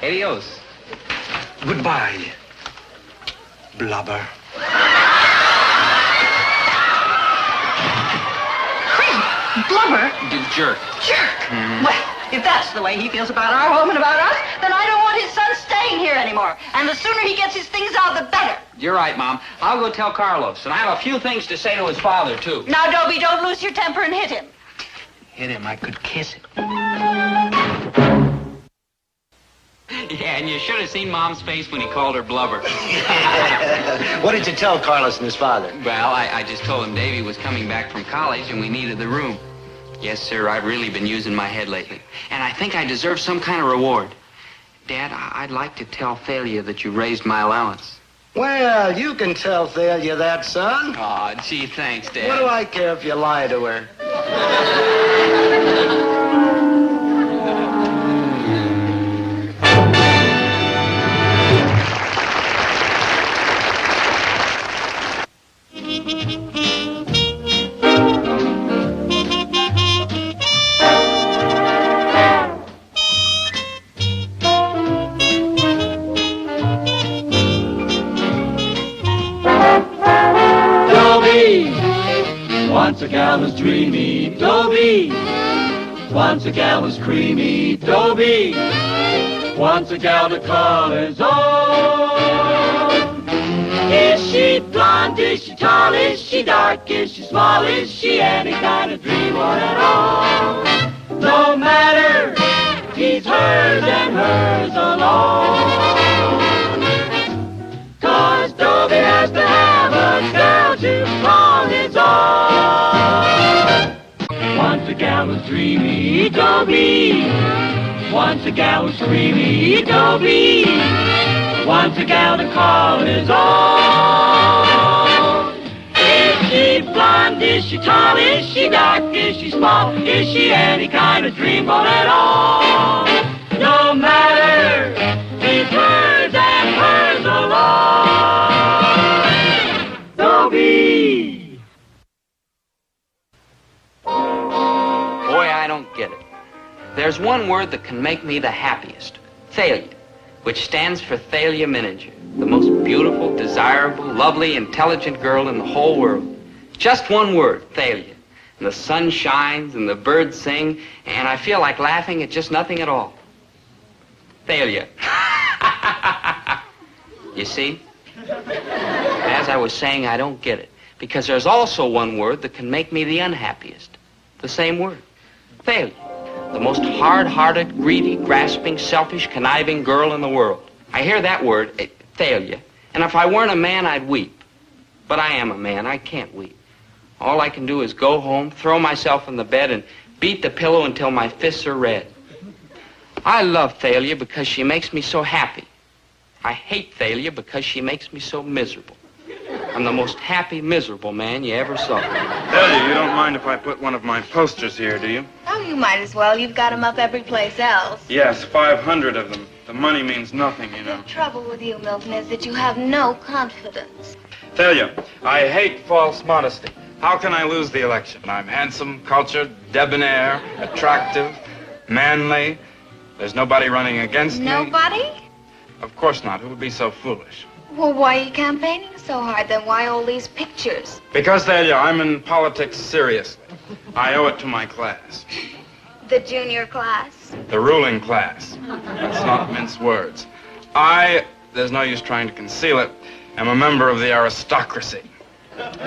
Adios. Goodbye, blubber. blubber. Jerk. Jerk. Well, if that's the way he feels about our home and about us, then I don't want his son staying here anymore. And the sooner he gets his things out, the better. You're right, Mom. I'll go tell Carlos, and I have a few things to say to his father, too. Now, Dobie, don't lose your temper and hit him. Hit him, I could kiss him. Yeah, and you should have seen Mom's face when he called her blubber. What did you tell Carlos and his father? Well, I just told him Davy was coming back from college and we needed the room. Yes, sir, I've really been using my head lately. And I think I deserve some kind of reward. Dad, I'd like to tell Thalia that you raised my allowance. Well, you can tell Thalia that, son. Aw, gee, thanks, Dad. What do I care if you lie to her? Once a gal was dreamy, Dobie. Once a gal was creamy, Dobie. Once a gal to call his own. Is she blonde? Is she tall? Is she dark? Is she small? Is she any kind of dream or at all? No matter, he's hers and hers alone. 'Cause Dobie has to have a girl to call his own. Once a gal was dreamy, Dobie. Once a gal was creamy, Dobie. Once a gal to call his own. Is she blonde? Is she tall? Is she dark? Is she small? Is she any kind of dreamboat at all? No matter, he's hers and hers alone. Dobie. Boy, I don't get it. There's one word that can make me the happiest. Thalia, which stands for Thalia Mininger, the most beautiful, desirable, lovely, intelligent girl in the whole world. Just one word, Thalia. And the sun shines and the birds sing, and I feel like laughing at just nothing at all. Thalia. You see? As I was saying, I don't get it. Because there's also one word that can make me the unhappiest. The same word. Thalia. The most hard-hearted, greedy, grasping, selfish, conniving girl in the world. I hear that word, Thalia, and if I weren't a man, I'd weep. But I am a man. I can't weep. All I can do is go home, throw myself in the bed, and beat the pillow until my fists are red. I love Thalia because she makes me so happy. I hate Thalia because she makes me so miserable. I'm the most happy, miserable man you ever saw. Thalia, you don't mind if I put one of my posters here, do you? Oh, you might as well. You've got them up every place else. Yes, 500 of them. The money means nothing, you know. The trouble with you, Milton, is that you have no confidence. Thalia, I hate false modesty. How can I lose the election? I'm handsome, cultured, debonair, attractive, manly. There's nobody running against me. Nobody? Of course not. Who would be so foolish? Well, why are you campaigning so hard, then? Why all these pictures? Because, Thalia, I'm in politics seriously. I owe it to my class. The junior class? The ruling class. Let's not mince words. There's no use trying to conceal it, am a member of the aristocracy.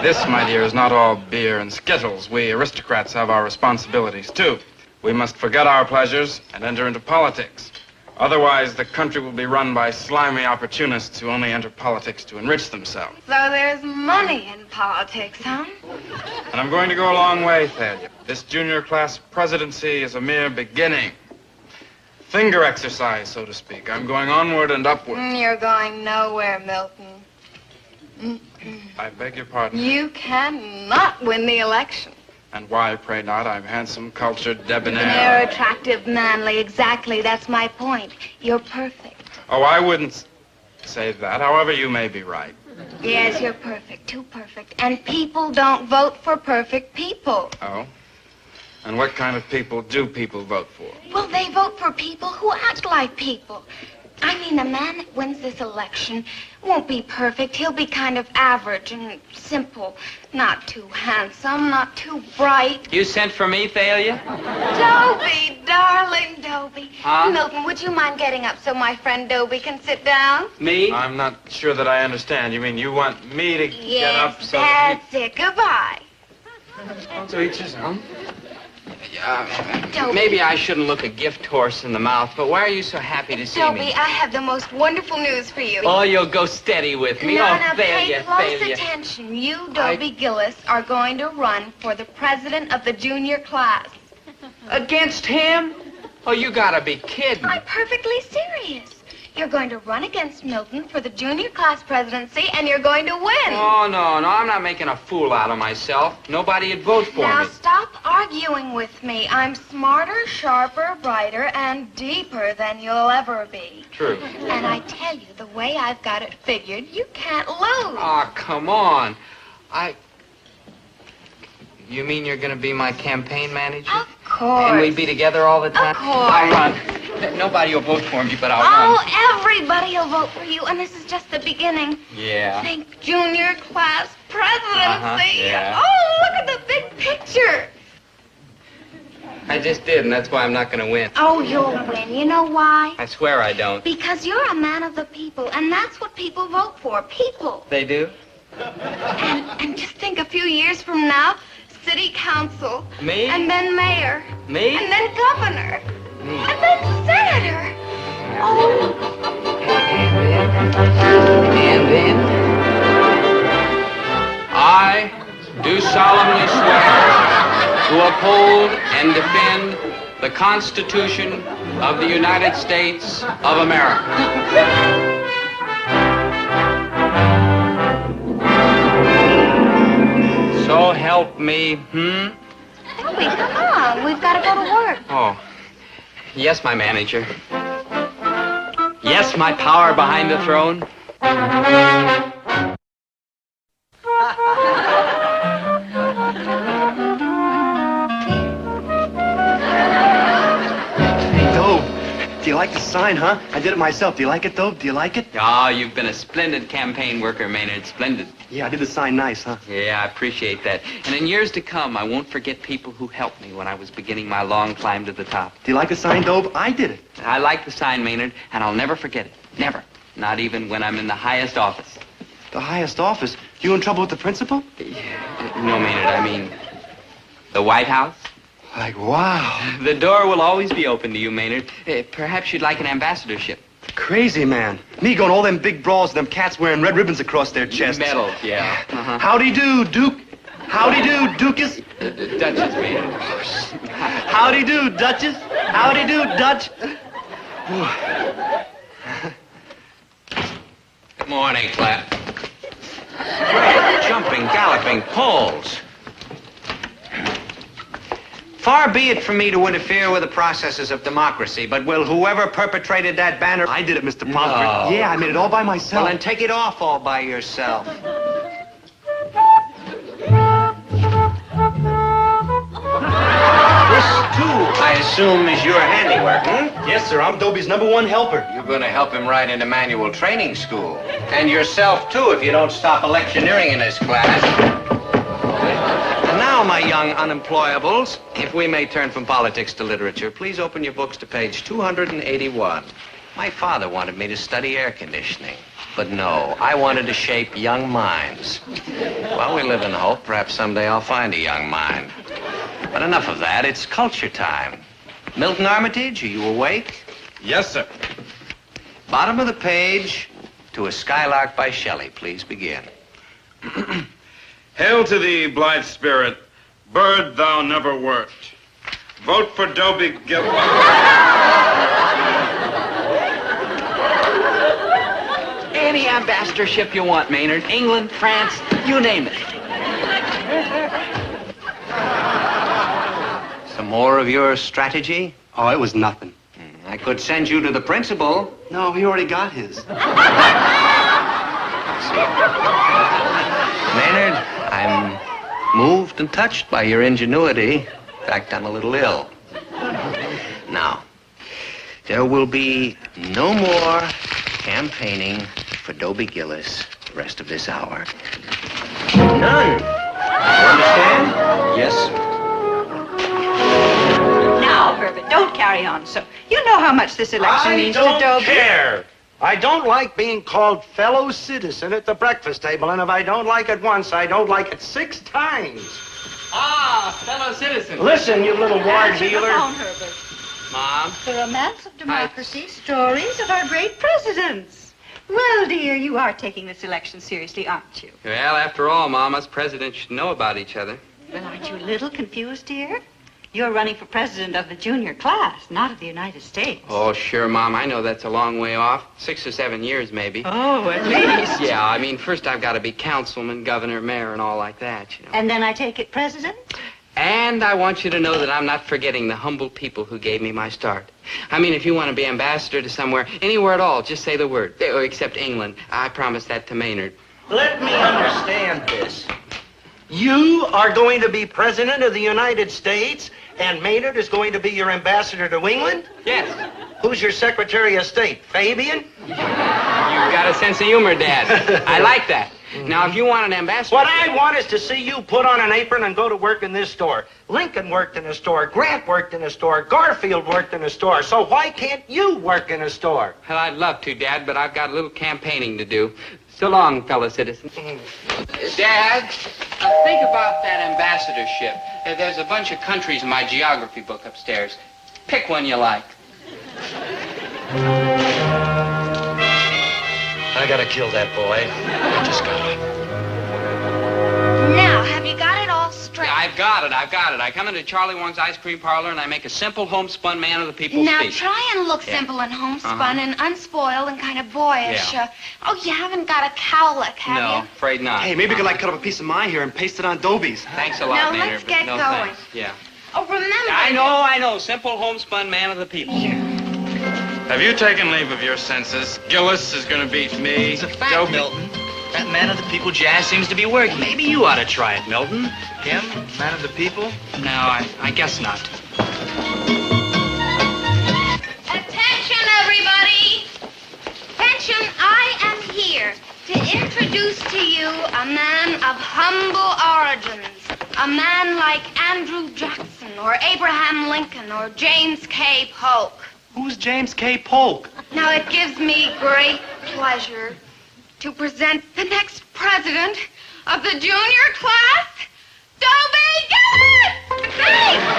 This, my dear, is not all beer and skittles. We aristocrats have our responsibilities, too. We must forget our pleasures and enter into politics. Otherwise, the country will be run by slimy opportunists who only enter politics to enrich themselves. So there's money in politics, huh? And I'm going to go a long way, Thalia. This junior class presidency is a mere beginning. Finger exercise, so to speak. I'm going onward and upward. You're going nowhere, Milton. I beg your pardon. You cannot win the election. And why, pray not? I'm handsome, cultured, debonair. You're attractive, manly. Exactly. That's my point. You're perfect. Oh, I wouldn't say that. However, you may be right. Yes, you're perfect. Too perfect. And people don't vote for perfect people. Oh? And what kind of people do people vote for? Well, they vote for people who act like people. I mean, the man that wins this election won't be perfect. He'll be kind of average and simple. Not too handsome, not too bright. You sent for me, Thalia? Dobie, darling Dobie. Huh? Milton, would you mind getting up so my friend Dobie can sit down? Me? I'm not sure that I understand. You mean you want me to get up Yes, so... that's it. Goodbye. To each his own. Maybe I shouldn't look a gift horse in the mouth, but why are you so happy to see Dobie, me? I have the most wonderful news for you. Oh, you'll go steady with me. Now, oh, pay close failure. attention. You, Dobie Gillis, are going to run for the president of the junior class. Against him? Oh, you gotta be kidding. I'm perfectly serious. You're going to run against Milton for the junior class presidency, and you're going to win. Oh, no, I'm not making a fool out of myself. Nobody'd vote for Now, me. stop arguing with me. I'm smarter, sharper, brighter, and deeper than you'll ever be. True. And I tell you, the way I've got it figured, you can't lose. Oh, come on. You mean you're gonna be my campaign manager? Of course. And we'd be together all the time? Of course. I'll run. Nobody will vote for me, but I'll Oh, run. everybody will vote for you, and this is just the beginning. Yeah. Think junior class presidency. Yeah. Oh, look at the big picture. I just did, and that's why I'm not gonna win. Oh, you'll win. You know why? I swear I don't. Because you're a man of the people, and that's what people vote for, people. They do? And just think, a few years from now, city council. Me? And then mayor. Me? And then governor. Me. And then senator. Oh. And then I do solemnly swear to uphold and defend the Constitution of the United States of America. So help me, Dobie, come on. We've got to go to work. Oh, yes, my manager. Yes, my power behind the throne. Hey, Dobe, do you like the sign, huh? I did it myself. Do you like it, Dobe? Do you like it? Oh, you've been a splendid campaign worker, Maynard. Splendid. Yeah, I did the sign nice, huh? Yeah, I appreciate that. And in years to come, I won't forget people who helped me when I was beginning my long climb to the top. Do you like the sign, Dobe? I did it. I like the sign, Maynard, and I'll never forget it. Never. Not even when I'm in the highest office. The highest office? You in trouble with the principal? No, Maynard, I mean the White House. Like, wow. The door will always be open to you, Maynard. Perhaps you'd like an ambassadorship. Crazy, man. Me going all them big brawls with them cats wearing red ribbons across their chests. Medals, yeah. Uh-huh. Howdy do, Duke. Howdy do, Duchess. Duchess, Maynard. Howdy do, Duchess. Howdy do, Dutch. Good morning, Clap. Jumping, galloping Poles. Far be it from me to interfere with the processes of democracy, but will whoever perpetrated that banner... I did it, Mr. Pomfret. Yeah, I made it all by myself. Well, then take it off all by yourself. This, too, I assume, is your handiwork, Yes, sir. I'm Dobie's #1 helper. You're going to help him right into manual training school. And yourself, too, if you don't stop electioneering in this class. And now, my young unemployables, if we may turn from politics to literature, please open your books to page 281. My father wanted me to study air conditioning. But no, I wanted to shape young minds. Well, we live in hope. Perhaps someday I'll find a young mind. But enough of that. It's culture time. Milton Armitage, are you awake? Yes, sir. Bottom of the page, To a Skylark by Shelley. Please begin. Hail to thee, blithe spirit, bird thou never wert. Vote for Dobie Gillis. Any ambassadorship you want, Maynard. England, France, you name it. Some more of your strategy? Oh, it was nothing. I could send you to the principal. No, he already got his. Maynard, I'm moved and touched by your ingenuity. In fact, I'm a little ill. Now, there will be no more campaigning for Dobie Gillis the rest of this hour. None. You understand? Yes, sir. Now, Herbert, don't carry on so. You know how much this election means to Dobie. care. I don't like being called fellow citizen at the breakfast table, and if I don't like it once, I don't like it 6 times. Ah, fellow citizen. Listen, you little ward healer. Mom. The romance of democracy, stories of our great presidents. Well, dear, you are taking this election seriously, aren't you? Well, after all, Mom, us presidents should know about each other. Well, aren't you a little confused, dear? You're running for president of the junior class, not of the United States. Oh, sure, Mom. I know that's a long way off. 6 or 7 years, maybe. Oh, at least. Yeah, I mean, first I've got to be councilman, governor, mayor, and all like that, you know. And then I take it president? And I want you to know that I'm not forgetting the humble people who gave me my start. I mean, if you want to be ambassador to somewhere, anywhere at all, just say the word. Except England. I promised that to Maynard. Let me understand this. You are going to be president of the United States, and Maynard is going to be your ambassador to England? Yes. Who's your Secretary of State, Fabian? You've got a sense of humor, Dad. I like that. Now, if you want an ambassador... What I want is to see you put on an apron and go to work in this store. Lincoln worked in a store. Grant worked in a store. Garfield worked in a store. So why can't you work in a store? Well, I'd love to, Dad, but I've got a little campaigning to do. So long, fellow citizens. Dad, think about that ambassadorship. There's a bunch of countries in my geography book upstairs. Pick one you like. I gotta kill that boy. I just gotta. Now, have you got it all straight? Yeah, I've got it. I come into Charlie Wong's ice cream parlor and I make a simple homespun man of the people Now, speak. try and look simple and homespun and unspoiled and kind of boyish. Yeah. Oh, you haven't got a cowlick, have No, you? afraid not. Hey, maybe we could, like, cut up a piece of my hair and paste it on Dobie's. Thanks a lot, Now, Maynard, let's but get no going. thanks. Yeah. Oh, remember... I know. Simple homespun man of the people. Have you taken leave of your senses? Gillis is going to beat me. It's a fact, Milton. That man of the people jazz seems to be working. Maybe you ought to try it, Milton. Him, man of the people? No, I guess not. Attention, everybody! Attention, I am here to introduce to you a man of humble origins. A man like Andrew Jackson or Abraham Lincoln or James K. Polk. Who's James K. Polk? Now, it gives me great pleasure to present the next president of the junior class, Dobie Gillis!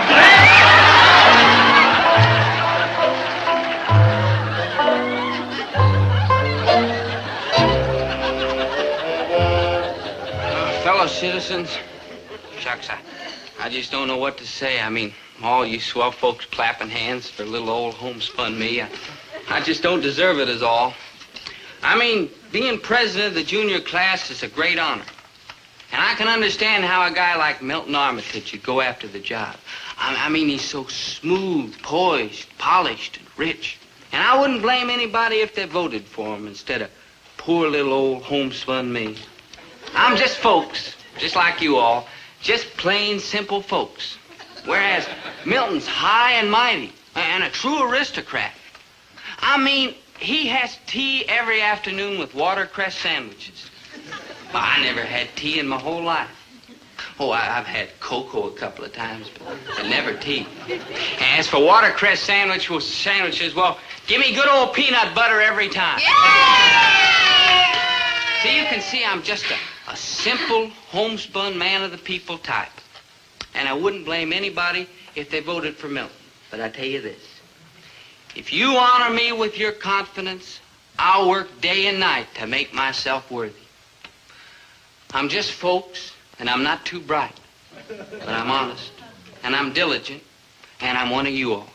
Fellow citizens, shucks, I just don't know what to say. I mean, all you swell folks clapping hands for little old homespun me. I just don't deserve it is all. I mean, being president of the junior class is a great honor. And I can understand how a guy like Milton Armitage would go after the job. I mean, he's so smooth, poised, polished, and rich. And I wouldn't blame anybody if they voted for him instead of poor little old homespun me. I'm just folks, just like you all, just plain simple folks. Whereas Milton's high and mighty and a true aristocrat. I mean, he has tea every afternoon with watercress sandwiches. Well, I never had tea in my whole life. Oh, I've had cocoa a couple of times, but never tea. And as for watercress sandwiches, well, give me good old peanut butter every time. Yay! See, you can see I'm just a simple, homespun man of the people type. And I wouldn't blame anybody if they voted for Milton. But I tell you this. If you honor me with your confidence, I'll work day and night to make myself worthy. I'm just folks, and I'm not too bright. But I'm honest, and I'm diligent, and I'm one of you all.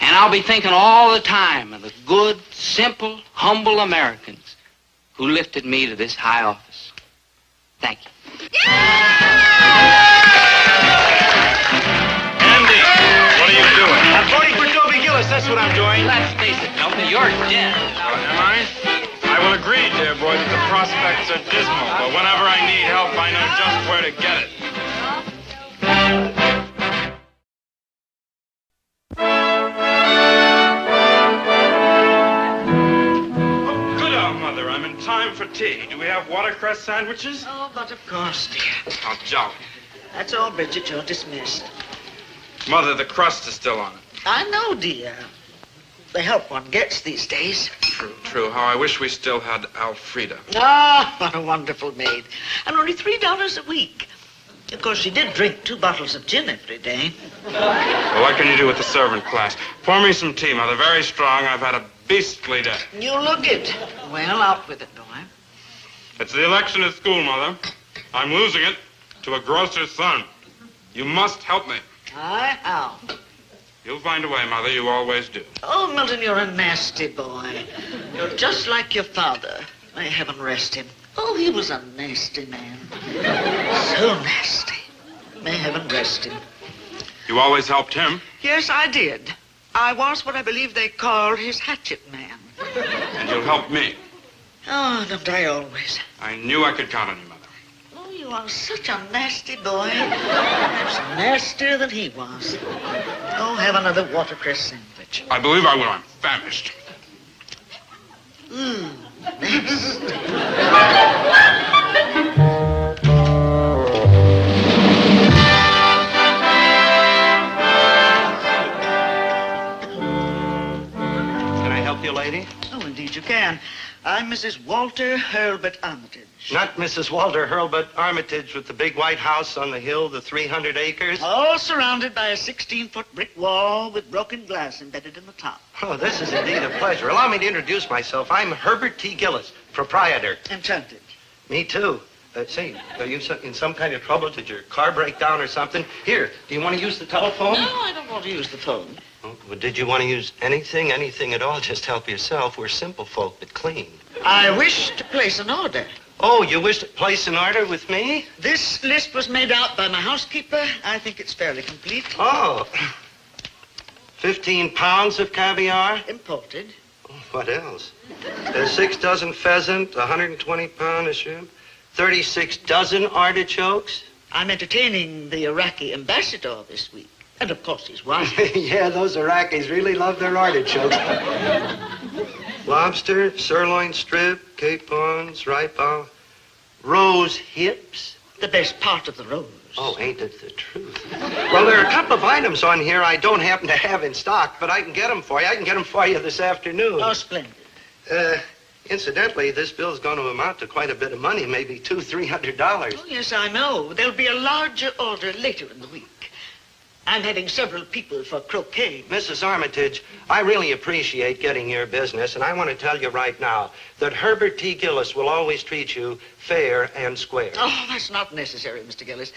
And I'll be thinking all the time of the good, simple, humble Americans who lifted me to this high office. Thank you. Andy, what are you doing? I'm voting for Dobie Gillis, that's what I'm doing. Let's face it, Milton, you're dead. Am I? I will agree, dear boy, that the prospects are dismal, but whenever I need help, I know just where to get it. Good old mother, I'm in time for tea. Do we have watercress sandwiches? Oh, but of course, dear. Oh, jolly. That's all, Bridget. You're dismissed. Mother, the crust is still on it. I know, dear. The help one gets these days. True. How I wish we still had Alfreda. Ah, what a wonderful maid. And only $3 a week. Of course, she did drink 2 bottles of gin every day. Well, what can you do with the servant class? Pour me some tea, Mother. Very strong. I've had a beastly day. You look it. Well, out with it, boy. It's the election at school, Mother. I'm losing it to a grocer's son. You must help me. How? You'll find a way, Mother. You always do. Oh, Milton, you're a nasty boy. You're just like your father. May heaven rest him. Oh, he was a nasty man. So nasty. May heaven rest him. You always helped him. Yes, I did. I was what I believe they call his hatchet man. And you'll help me. Oh, don't I always? I knew I could count on you, Mother. Oh, you are such a nasty boy. Perhaps nastier than he was. Oh, have another watercress sandwich. I believe I will. I'm famished. Nasty. Can I help you, lady? Oh, indeed you can. I'm Mrs. Walter Hurlbut Armitage. Not Mrs. Walter Hurlbut Armitage with the big white house on the hill, the 300 acres? All surrounded by a 16-foot brick wall with broken glass embedded in the top. Oh, this is indeed a pleasure. Allow me to introduce myself. I'm Herbert T. Gillis, proprietor. Enchanted. Me too. Say, are you in some kind of trouble? Did your car break down or something? Here, do you want to use the telephone? No, I don't want to use the phone. Oh, well, did you want to use anything at all? Just help yourself. We're simple folk, but clean. I wish to place an order. Oh, you wish to place an order with me? This list was made out by my housekeeper. I think it's fairly complete. Oh. 15 pounds of caviar? Imported. Oh, what else? 6 dozen pheasant, 120 pounds of shrimp, 36 dozen artichokes. I'm entertaining the Iraqi ambassador this week. And, of course, his wife. Yeah, those Iraqis really love their artichokes. Lobster, sirloin strip, capons, ripe olive, rose hips. The best part of the rose. Oh, ain't it the truth? Well, there are a couple of items on here I don't happen to have in stock, but I can get them for you. I can get them for you this afternoon. Oh, splendid. Incidentally, this bill's going to amount to quite a bit of money, maybe $200-300. Oh, yes, I know. There'll be a larger order later in the week. I'm having several people for croquet. Mrs. Armitage, I really appreciate getting your business, and I want to tell you right now that Herbert T. Gillis will always treat you fair and square. Oh, that's not necessary, Mr. Gillis.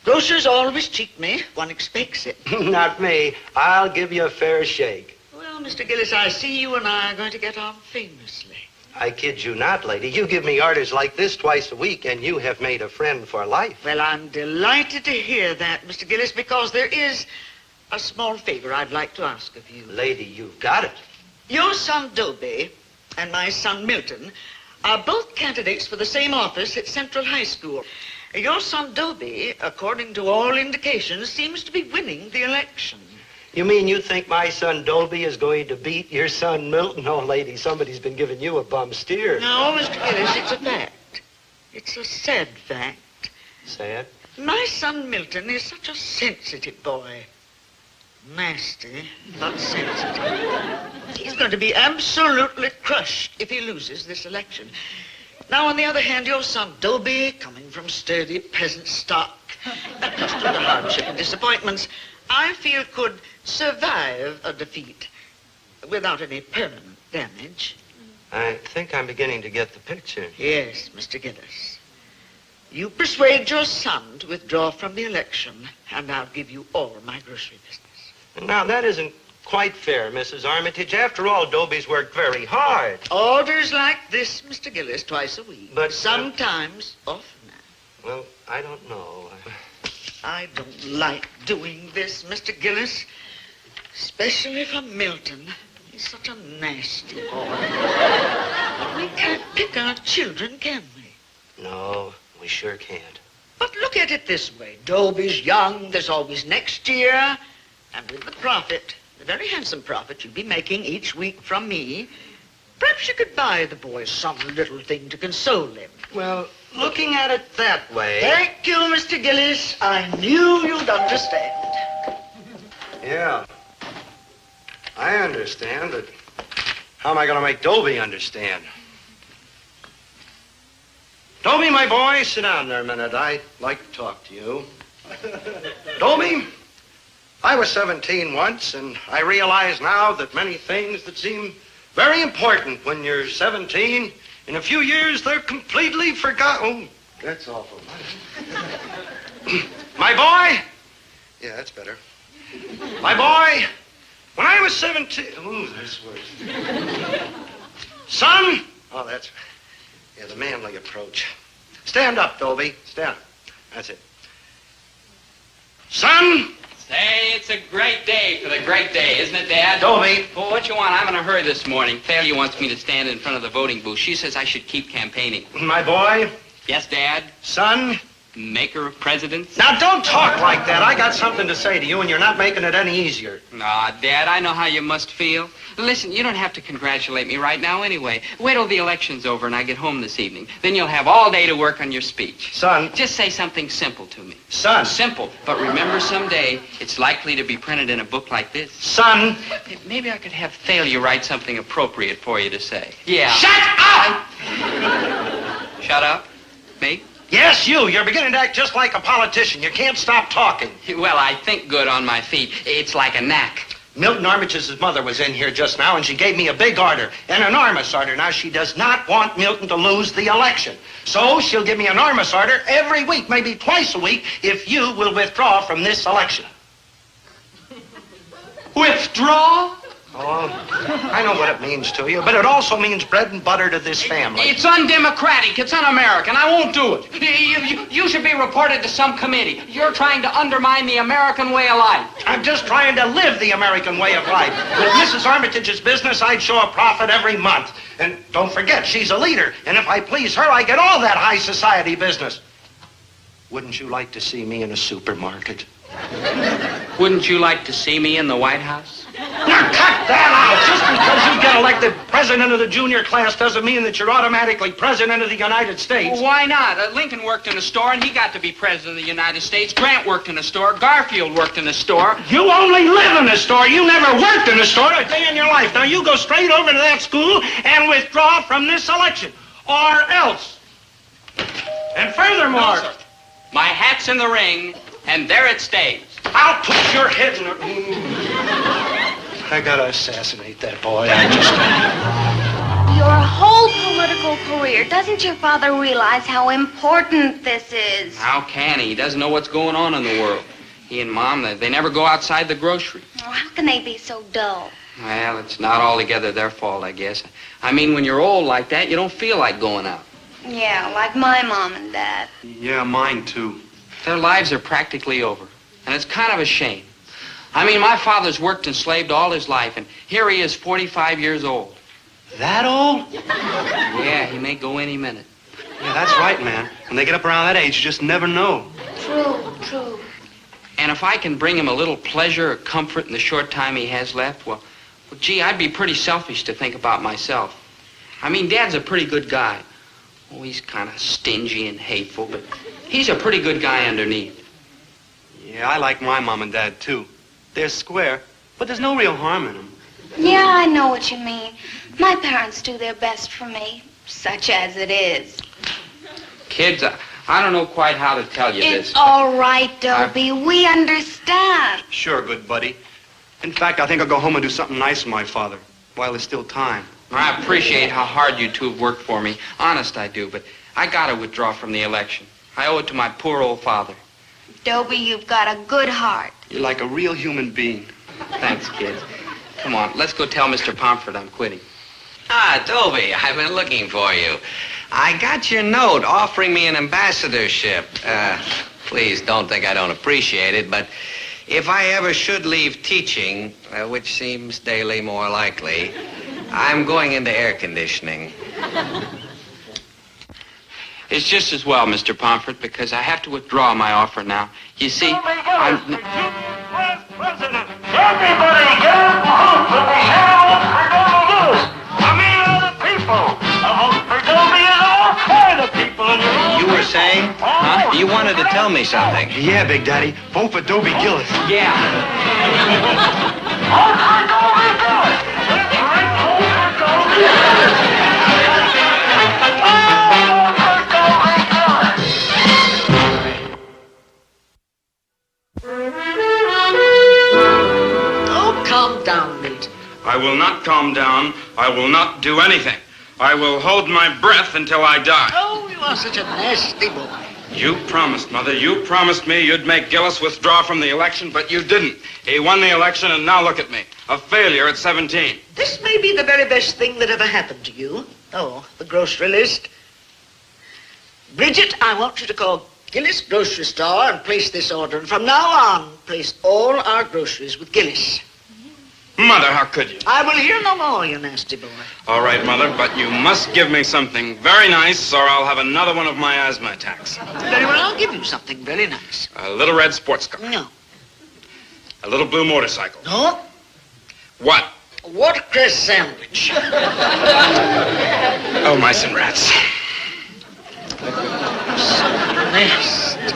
Grocers always cheat me. One expects it. Not me. I'll give you a fair shake. Well, Mr. Gillis, I see you and I are going to get on famously. I kid you not, lady. You give me orders like this twice a week, and you have made a friend for life. Well, I'm delighted to hear that, Mr. Gillis, because there is a small favor I'd like to ask of you. Lady, you've got it. Your son, Dobie, and my son, Milton, are both candidates for the same office at Central High School. Your son, Dobie, according to all indications, seems to be winning the election. You mean you think my son Dobie is going to beat your son Milton? Oh, lady, somebody's been giving you a bum steer. No, Mr. Gillis, it's a fact. It's a sad fact. Sad? My son Milton is such a sensitive boy. Nasty, but sensitive. He's going to be absolutely crushed if he loses this election. Now, on the other hand, your son Dobie, coming from sturdy peasant stock, accustomed to hardship and disappointments, I feel could survive a defeat without any permanent damage. I think I'm beginning to get the picture. Yes, Mr. Gillis. You persuade your son to withdraw from the election, and I'll give you all my grocery business. Now, that isn't quite fair, Mrs. Armitage. After all, Dobie's worked very hard. Orders like this, Mr. Gillis, twice a week. But sometimes oftener. Well, I don't know. I don't like doing this, Mr. Gillis. Especially for Milton. He's such a nasty boy. We can't pick our children, can we? No, we sure can't. But look at it this way. Dobie's young. There's always next year. And with the profit, the very handsome profit you'd be making each week from me, perhaps you could buy the boy some little thing to console him. Well, looking at it that way... Thank you, Mr. Gillis. I knew you'd understand. Yeah. I understand, but How am I going to make Dobie understand? Dobie, my boy, sit down there a minute. I'd like to talk to you. Dobie, I was 17 once, and I realize now that many things that seem very important when you're 17, in a few years, they're completely forgotten. Oh, that's awful. My boy, yeah, that's better. My boy, when I was 17, ooh, that's worse. Son, oh, that's, yeah, the manly approach. Stand up, Dobie, stand up. That's it. Son! Say, it's a great day for the great day, isn't it, Dad? Dobie! Well, what you want? I'm in a hurry this morning. Thalia wants me to stand in front of the voting booth. She says I should keep campaigning. My boy? Yes, Dad? Son? Maker of presidents? Now, don't talk like that. I got something to say to you, and you're not making it any easier. Aw, Dad, I know how you must feel. Listen, you don't have to congratulate me right now anyway. Wait till the election's over and I get home this evening. Then you'll have all day to work on your speech. Son. Just say something simple to me. Son. Simple. But remember, someday it's likely to be printed in a book like this. Son. Maybe I could have Thalia write something appropriate for you to say. Yeah. Shut up! Shut up? Me? Yes, you. You're beginning to act just like a politician. You can't stop talking. Well, I think good on my feet. It's like a knack. Milton Armitage's mother was in here just now, and she gave me a big order, an enormous order. Now, she does not want Milton to lose the election. So she'll give me an enormous order every week, maybe twice a week, if you will withdraw from this election. Withdraw? Oh, I know what it means to you, but it also means bread and butter to this family. It's undemocratic. It's un-American. I won't do it. You should be reported to some committee. You're trying to undermine the American way of life. I'm just trying to live the American way of life. With Mrs. Armitage's business, I'd show a profit every month. And don't forget, she's a leader. And if I please her, I get all that high society business. Wouldn't you like to see me in a supermarket? Wouldn't you like to see me in the White House? Now, cut that out! Just because you get elected president of the junior class doesn't mean that you're automatically president of the United States. Well, why not? Lincoln worked in a store, and he got to be president of the United States. Grant worked in a store. Garfield worked in a store. You only live in a store. You never worked in a store a day in your life. Now, you go straight over to that school and withdraw from this election. Or else. And furthermore... No, sir. My hat's in the ring, and there it stays. I'll put your head in a... I gotta assassinate that boy. Your whole political career, doesn't your father realize how important this is? How can he? He doesn't know what's going on in the world. He and Mom, they never go outside the grocery. Oh, how can they be so dull? Well, it's not altogether their fault, I guess. I mean, when you're old like that, you don't feel like going out. Yeah, like my mom and dad. Yeah, mine too. Their lives are practically over, and it's kind of a shame. I mean, my father's worked and slaved all his life, and here he is, 45 years old. That old? Yeah, he may go any minute. Yeah, that's right, man. When they get up around that age, you just never know. True. And if I can bring him a little pleasure or comfort in the short time he has left, well, gee, I'd be pretty selfish to think about myself. I mean, Dad's a pretty good guy. Oh, he's kind of stingy and hateful, but he's a pretty good guy underneath. Yeah, I like my mom and dad, too. They're square, but there's no real harm in them. Yeah, I know what you mean. My parents do their best for me, such as it is. Kids, I don't know quite how to tell you this. It's all right, Dobie. We understand. Sure, good buddy. In fact, I think I'll go home and do something nice for my father, while there's still time. I appreciate how hard you two have worked for me. Honest, I do, but I gotta withdraw from the election. I owe it to my poor old father. Dobie, you've got a good heart. You're like a real human being. Thanks, kids. Come on, let's go tell Mr. Pomfret I'm quitting. Ah, Dobie, I've been looking for you. I got your note offering me an ambassadorship. Please don't think I don't appreciate it, but if I ever should leave teaching, which seems daily more likely, I'm going into air conditioning. It's just as well, Mr. Pomfret, because I have to withdraw my offer now. You see, I'm... President, everybody get up and vote for the hell for Dobie Gillis. I mean, all the people. A vote for Dobie is all kind of people in the room. You were saying? Huh? You wanted to tell me something. Yeah, Big Daddy. Vote for Dobie Gillis. Yeah. Vote for Dobie Gillis. That's right, vote for Dobie. Oh, calm down, Milton. I will not calm down. I will not do anything. I will hold my breath until I die. Oh, you are such a nasty boy. You promised, Mother. You promised me you'd make Gillis withdraw from the election, but you didn't. He won the election, and now look at me. A failure at 17. This may be the very best thing that ever happened to you. Oh, the grocery list. Bridget, I want you to call Gillis Grocery Store and place this order. And from now on, place all our groceries with Gillis. Mother, how could you? I will hear no more, you nasty boy. All right, Mother, but you must give me something very nice, or I'll have another one of my asthma attacks. Very well, I'll give you something very nice. A little red sports car. No. A little blue motorcycle. No? What? A watercress sandwich. Oh, mice and rats. Nasty.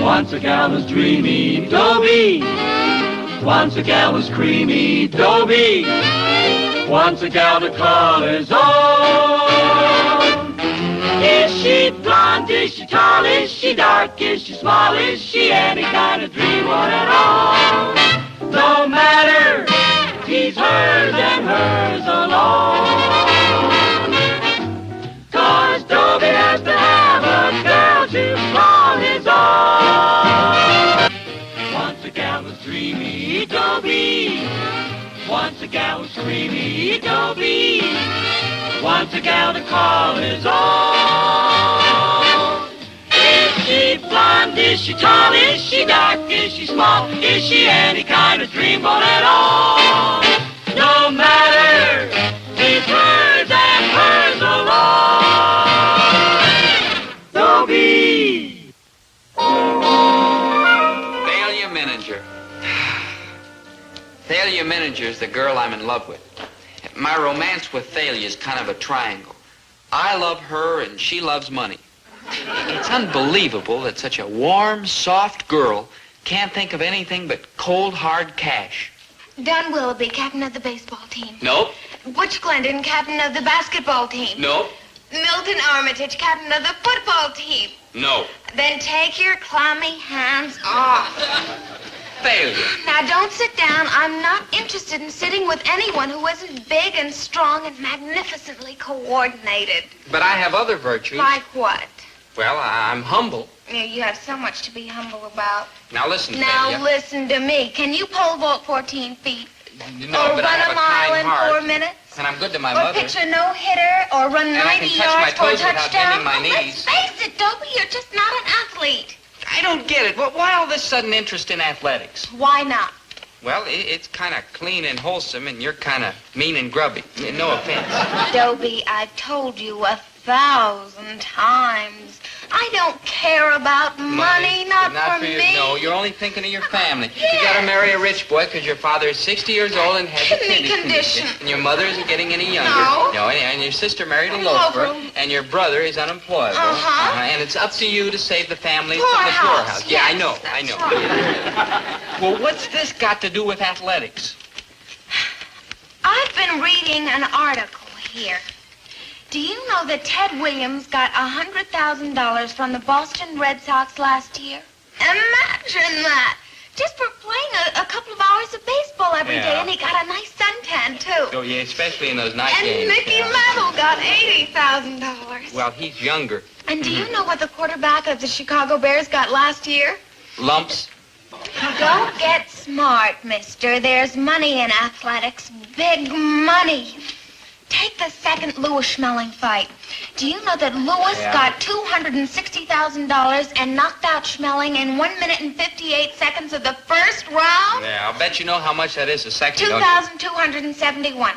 Once a gal was dreamy, Dobie. Once a gal was creamy, Dobie. Once a gal to call his own. Is she blonde? Is she tall? Is she dark? Is she small? Is she any kind of dream one at all? No matter, he's hers and hers alone. 'Cause Dobie has to have a girl to call his own. Once a gal was dreamy, Dobie. Once a gal was creamy, Dobie. Once a gal to call his own. Is she blonde? Is she tall? Is she dark? Is she small? Is she any kind of dreamboat at all? No matter, he's hers and hers alone. Dobie. Thalia Miniger. Thalia Miniger is the girl I'm in love with. My romance with Thalia is kind of a triangle. I love her and she loves money. It's unbelievable that such a warm, soft girl can't think of anything but cold, hard cash. Don Willoughby, captain of the baseball team. Nope. Butch Glendon, captain of the basketball team. Nope. Milton Armitage, captain of the football team. No. Then take your clammy hands off. Failure. Now, don't sit down. I'm not interested in sitting with anyone who isn't big and strong and magnificently coordinated. But I have other virtues. Like what? Well, I'm humble. You have so much to be humble about. Now listen, Now, Thalia. listen to me. Can you pole vault 14 feet? No, or but run I have a mile kind in heart. 4 minutes? And I'm good to my Or mother. pitch a no-hitter? Or run And I 90 can touch my yards for a toes without touchdown? bending my Oh, knees. let's face it, Dobie, you're just not an athlete. I don't get it. Why all this sudden interest in athletics? Why not? Well, it's kind of clean and wholesome, and you're kind of mean and grubby. No offense. Dobie, I've told you 1,000 times. I don't care about money, not for you. me. No, you're only thinking of your family. You got to marry a rich boy because your father is 60 years old and has a Kidney condition. And your mother isn't getting any younger. No. And your sister married a Loafer. loafer. And your brother is unemployable. And it's up to you to save the family from the Poorhouse. poorhouse. Yeah, I Yes, know. that's right. Well, what's this got to do with athletics? I've been reading an article here. Do you know that Ted Williams got $100,000 from the Boston Red Sox last year? Imagine that! Just for playing a couple of hours of baseball every day, Yeah. and he got a nice suntan, too. Oh, yeah, especially in those night And games. Mickey yeah. Mantle got $80,000. Well, he's younger. And do you know what the quarterback of the Chicago Bears got last year? Lumps. Go get smart, mister. There's money in athletics. Big money. Take the second Lewis Schmeling fight. Do you know that Lewis got $260,000 and knocked out Schmeling in 1 minute and 58 seconds of the first round? Yeah, I'll bet you know how much that is a second, don't you? 2,271.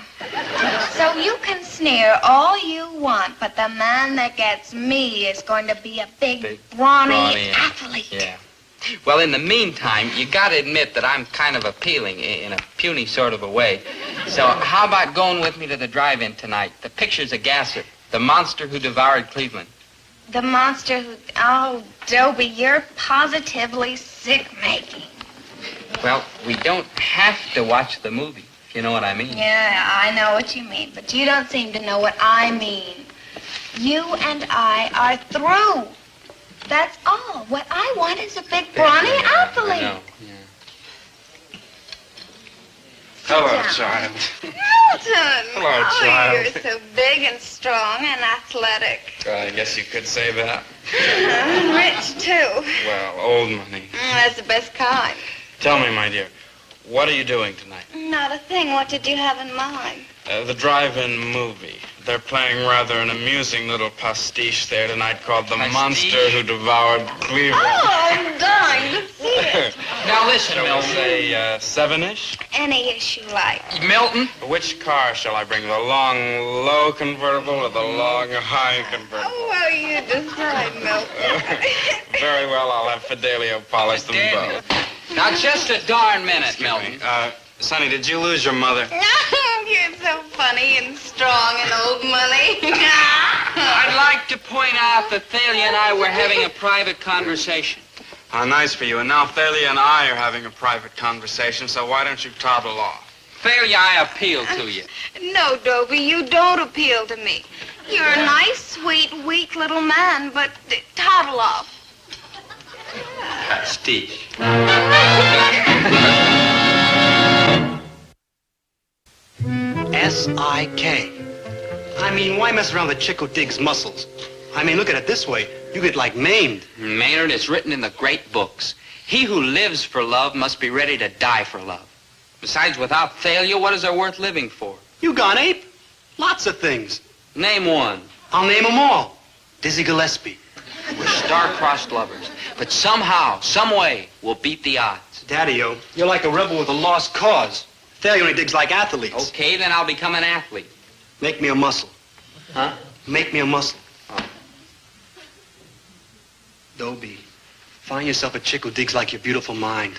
So you can sneer all you want, but the man that gets me is going to be a big brawny athlete. Yeah. Well, in the meantime, you got to admit that I'm kind of appealing in a puny sort of a way. So how about going with me to the drive-in tonight? The picture's a gasser. The monster who devoured Cleveland. The monster who... Oh, Dobie, you're positively sick-making. Well, we don't have to watch the movie, if you know what I mean. Yeah, I know what you mean, but you don't seem to know what I mean. You and I are through. That's all. What I want is a big, brawny athlete. I know, yeah. Hello, child. Milton! Hello, Oh, child. you're so big and strong and athletic. I guess you could say that. Rich, too. Well, old money. That's the best kind. Tell me, my dear, what are you doing tonight? Not a thing. What did you have in mind? The drive-in movie. They're playing rather an amusing little pastiche there tonight called The Monster Who Devoured Cleveland. Oh, I'm dying to see it. Now listen, Shall we Milton. say 7-ish? Any issue like. Milton? Which car shall I bring? The long, low convertible or the long, high convertible? Oh, well, you decide, Milton. Very well, I'll have Fidelio polish them both. Now, just a darn minute, Milton. Sonny, did you lose your mother? You're so funny and strong and old money. I'd like to point out that Thalia and I were having a private conversation. How nice for you. And now Thalia and I are having a private conversation, so why don't you toddle off? Thalia, I appeal to you. No, Dobie, you don't appeal to me. You're a nice, sweet, weak little man, but toddle off. Pastiche. S-I-K. I mean, why mess around with a chick who digs muscles? I mean, look at it this way. You get, like, maimed. Maynard, it's written in the great books. He who lives for love must be ready to die for love. Besides, without Thalia, what is there worth living for? You gone ape? Lots of things. Name one. I'll name them all. Dizzy Gillespie. We're star-crossed lovers. But somehow, some way, we'll beat the odds. Daddy-o, you're like a rebel with a lost cause. Thalia only digs like athletes. Okay, then I'll become an athlete. Make me a muscle. Huh? Make me a muscle. Oh. Dobie, find yourself a chick who digs like your beautiful mind.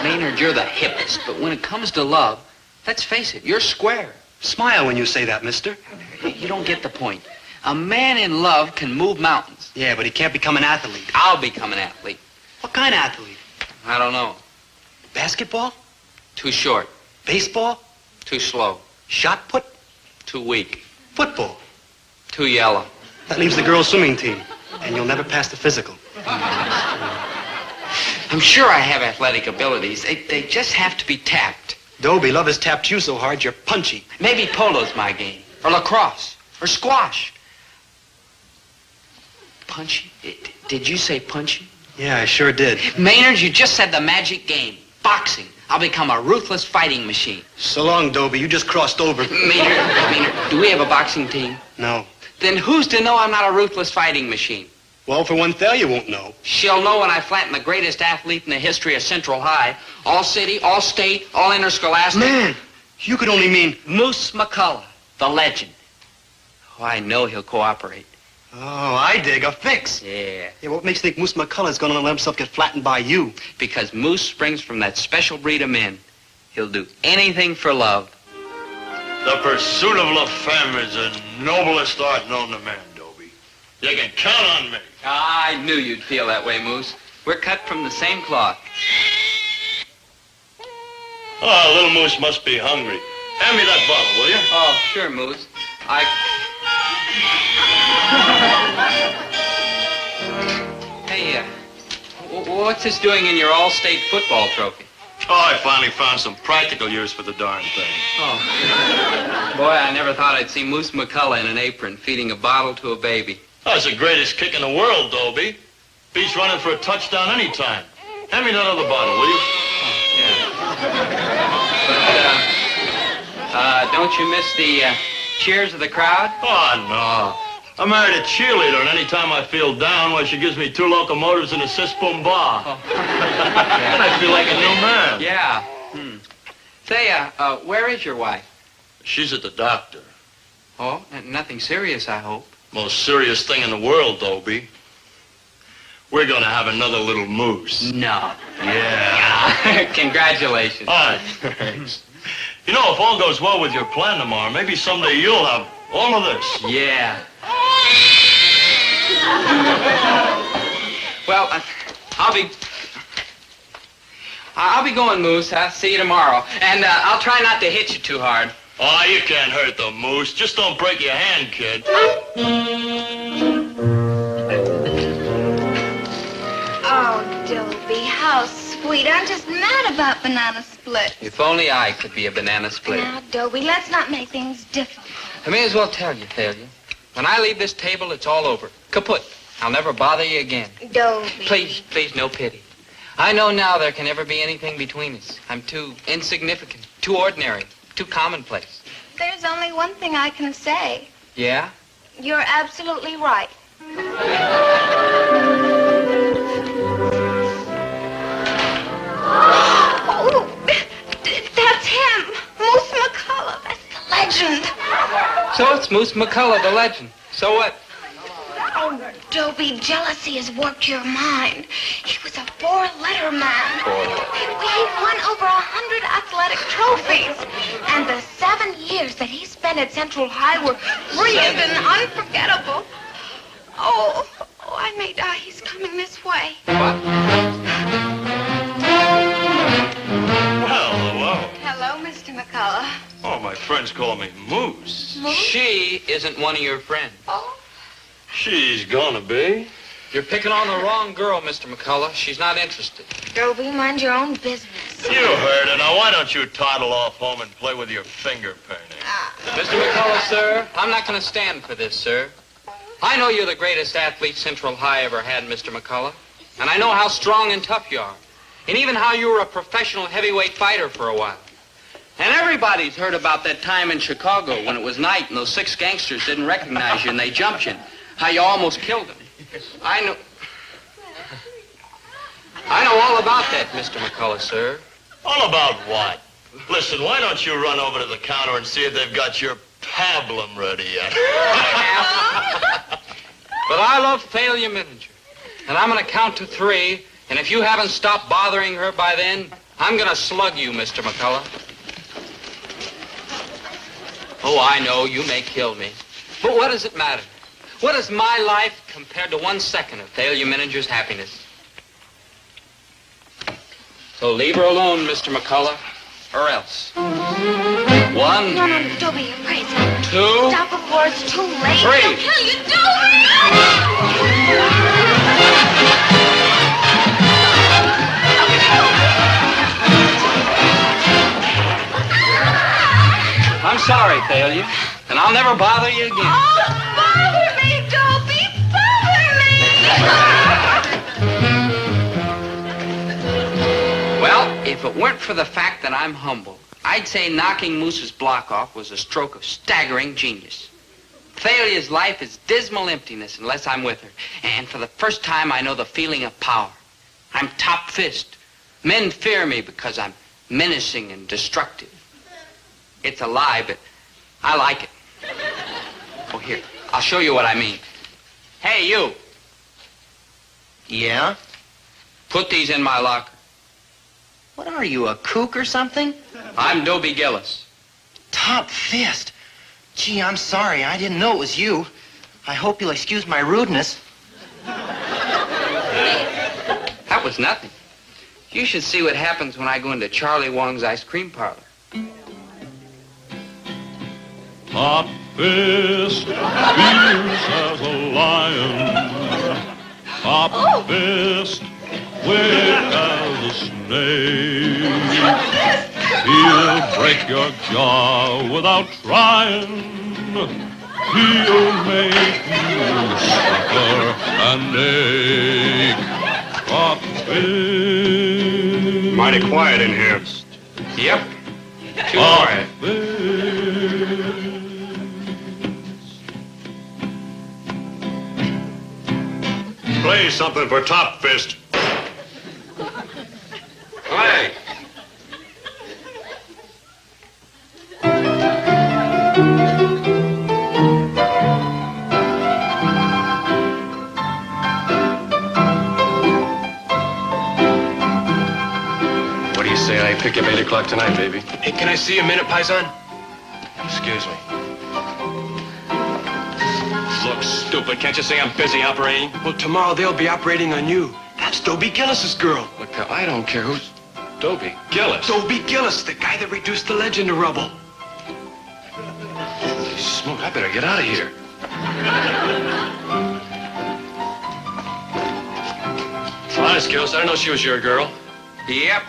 Maynard, you're the hippest, but when it comes to love, let's face it, you're square. Smile when you say that, mister. You don't get the point. A man in love can move mountains. Yeah, but he can't become an athlete. I'll become an athlete. What kind of athlete? I don't know. Basketball? Too short. Baseball? Too slow. Shot put? Too weak. Football? Too yellow. That leaves the girls' swimming team, and you'll never pass the physical. I'm sure I have athletic abilities. They just have to be tapped. Dobie, love has tapped you so hard you're punchy. Maybe polo's my game. Or lacrosse. Or squash. Punchy? Did you say punchy? Yeah, I sure did. Maynard, you just said the magic game. Boxing. I'll become a ruthless fighting machine. So long, Dobie. You just crossed over. Maynard, do we have a boxing team? No. Then who's to know I'm not a ruthless fighting machine? Well, for one, Thalia won't know. She'll know when I flatten the greatest athlete in the history of Central High. All city, all state, all interscholastic. Man, you could only mean... Moose McCullough, the legend. Oh, I know he'll cooperate. Oh, I dig. A fix. Yeah. Yeah, what makes you think Moose McCullough's gonna let himself get flattened by you? Because Moose springs from that special breed of men. He'll do anything for love. The pursuit of La Femme is the noblest art known to man, Dobie. You can count on me. I knew you'd feel that way, Moose. We're cut from the same cloth. Oh, little Moose must be hungry. Hand me that bottle, will you? Oh, sure, Moose. Hey, what's this doing in your all-state football trophy? Oh, I finally found some practical use for the darn thing. Oh. Boy, I never thought I'd see Moose McCullough in an apron feeding a bottle to a baby. That's the greatest kick in the world, Dobie. Beats running for a touchdown anytime. Hand me that other bottle, will you? Yeah. But, don't you miss cheers of the crowd? Oh, no. I married a cheerleader, and any time I feel down, why, she gives me 2 locomotives and a sis-boom bar. And I feel like a new man. Yeah. Thea, where is your wife? She's at the doctor. Oh, nothing serious, I hope. Most serious thing in the world, Dobie. We're gonna have another little moose. No. Yeah. Congratulations. All right, thanks. You know, if all goes well with your plan tomorrow, maybe someday you'll have all of this. Yeah. Well, I'll be going, Moose. I'll see you tomorrow. And I'll try not to hit you too hard. Oh, you can't hurt the moose. Just don't break your hand, kid. Oh, Dobie, how sweet. I'm just mad about banana split. If only I could be a banana split. Now, Dobie, let's not make things difficult. I may as well tell you, Thalia. When I leave this table, it's all over. Kaput. I'll never bother you again. Dobie. Please, no pity. I know now there can never be anything between us. I'm too insignificant, too ordinary, too commonplace. There's only one thing I can say. Yeah? You're absolutely right. Oh, that's him. Moose McCullough. That's the legend. So it's Moose McCullough, the legend. So what? Oh, Dobie, jealousy has warped your mind. He was a 4-letter man. He won over 100 athletic trophies. And the 7 years that he spent at Central High were brilliant and unforgettable. Oh, I may die. He's coming this way. What? Well, hello. Hello, Mr. McCullough. Oh, my friends call me Moose. She isn't one of your friends. Oh. She's gonna be. You're picking on the wrong girl, Mr. McCullough. She's not interested. Dobie, mind your own business. You heard her. Now, why don't you toddle off home and play with your finger painting? Mr. McCullough, sir, I'm not going to stand for this, sir. I know you're the greatest athlete Central High ever had, Mr. McCullough. And I know how strong and tough you are. And even how you were a professional heavyweight fighter for a while. And everybody's heard about that time in Chicago when it was night and those 6 gangsters didn't recognize you and they jumped you. How you almost killed them. I know all about that, Mr. McCullough, sir. All about what? Listen, why don't you run over to the counter and see if they've got your pablum ready yet? But I love Thalia Mininger. And I'm going to count to 3, and if you haven't stopped bothering her by then, I'm going to slug you, Mr. McCullough. Oh, I know, you may kill me. But what does it matter? What is my life compared to 1 second of Thalia Mininger's happiness? So leave her alone, Mr. McCullough, or else. 1. No, Dobie, you're crazy. 2. Stop before it's too late. 3. He'll kill you, Dobie! I'm sorry, Thalia, and I'll never bother you again. Oh, bother me, Dobie! Bother me! Well, if it weren't for the fact that I'm humble, I'd say knocking Moose's block off was a stroke of staggering genius. Thalia's life is dismal emptiness unless I'm with her. And for the first time, I know the feeling of power. I'm top fist. Men fear me because I'm menacing and destructive. It's a lie, but I like it. Oh, here, I'll show you what I mean. Hey, you. Yeah? Put these in my locker. What are you, a kook or something? I'm Dobie Gillis. Top fist. Gee, I'm sorry. I didn't know it was you. I hope you'll excuse my rudeness. That was nothing. You should see what happens when I go into Charlie Wong's ice cream parlor. Top fist, fierce as a lion. Top fist, quick as a snake. He'll break your jaw without trying. He'll make you suffer and ache. Top fist. Mighty quiet in here. Yep. Too quiet. pay something for Top Fist. Clay. What do you say I pick you up 8 o'clock tonight, baby? Hey, can I see a minute, Paisan? Excuse me. Look, stupid, can't you say I'm busy operating? Well, tomorrow they'll be operating on you. That's Dobie Gillis's girl. Look, I don't care who's... Dobie Gillis. Dobie Gillis, the guy that reduced the legend to rubble. Holy smoke, I better get out of here. Honest, Gillis, I didn't know she was your girl. Yep.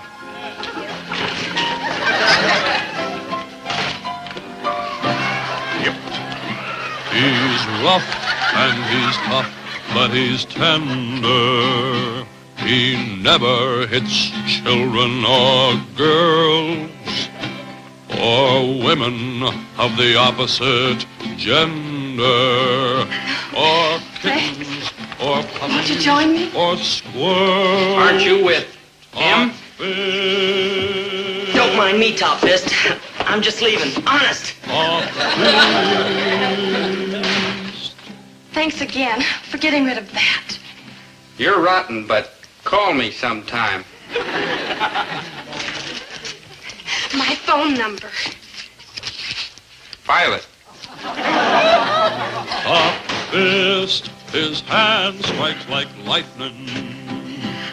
He's rough and he's tough, but he's tender. He never hits children or girls or women of the opposite gender or kittens or puppies. Won't you join me? Or squirrels. Aren't you with him? Don't mind me, Top Fist. I'm just leaving. Honest. Thanks again for getting rid of that. You're rotten, but call me sometime. My phone number. Violet. Top Fist, his hand strikes like lightning.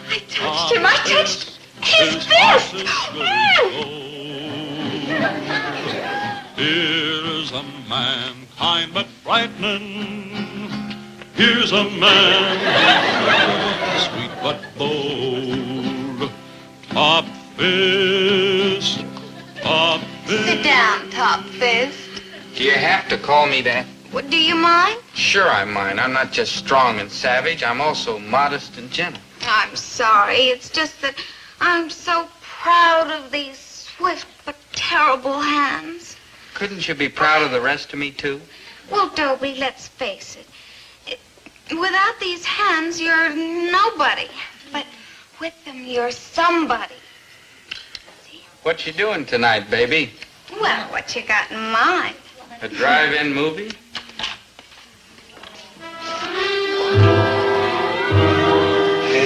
I touched him. I touched his fist. Here's a man, kind but frightening. Here's a man, sweet but bold. Top Fist, Top Fist. Sit down, Top Fist. Do you have to call me that? What, do you mind? Sure I mind. I'm not just strong and savage. I'm also modest and gentle. I'm sorry. It's just that I'm so proud of these swift but terrible hands. Couldn't you be proud of the rest of me, too? Well, Dobie, let's face it. Without these hands, you're nobody. But with them, you're somebody. What you doing tonight, baby? Well, what you got in mind? A drive-in movie?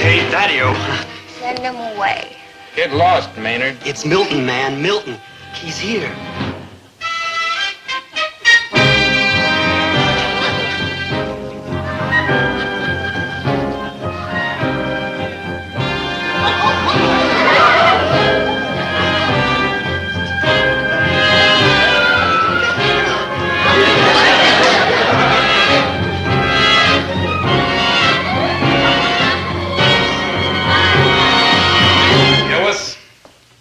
Hey, Daddy-o. Send him away. Get lost, Maynard. It's Milton, man. Milton. He's here.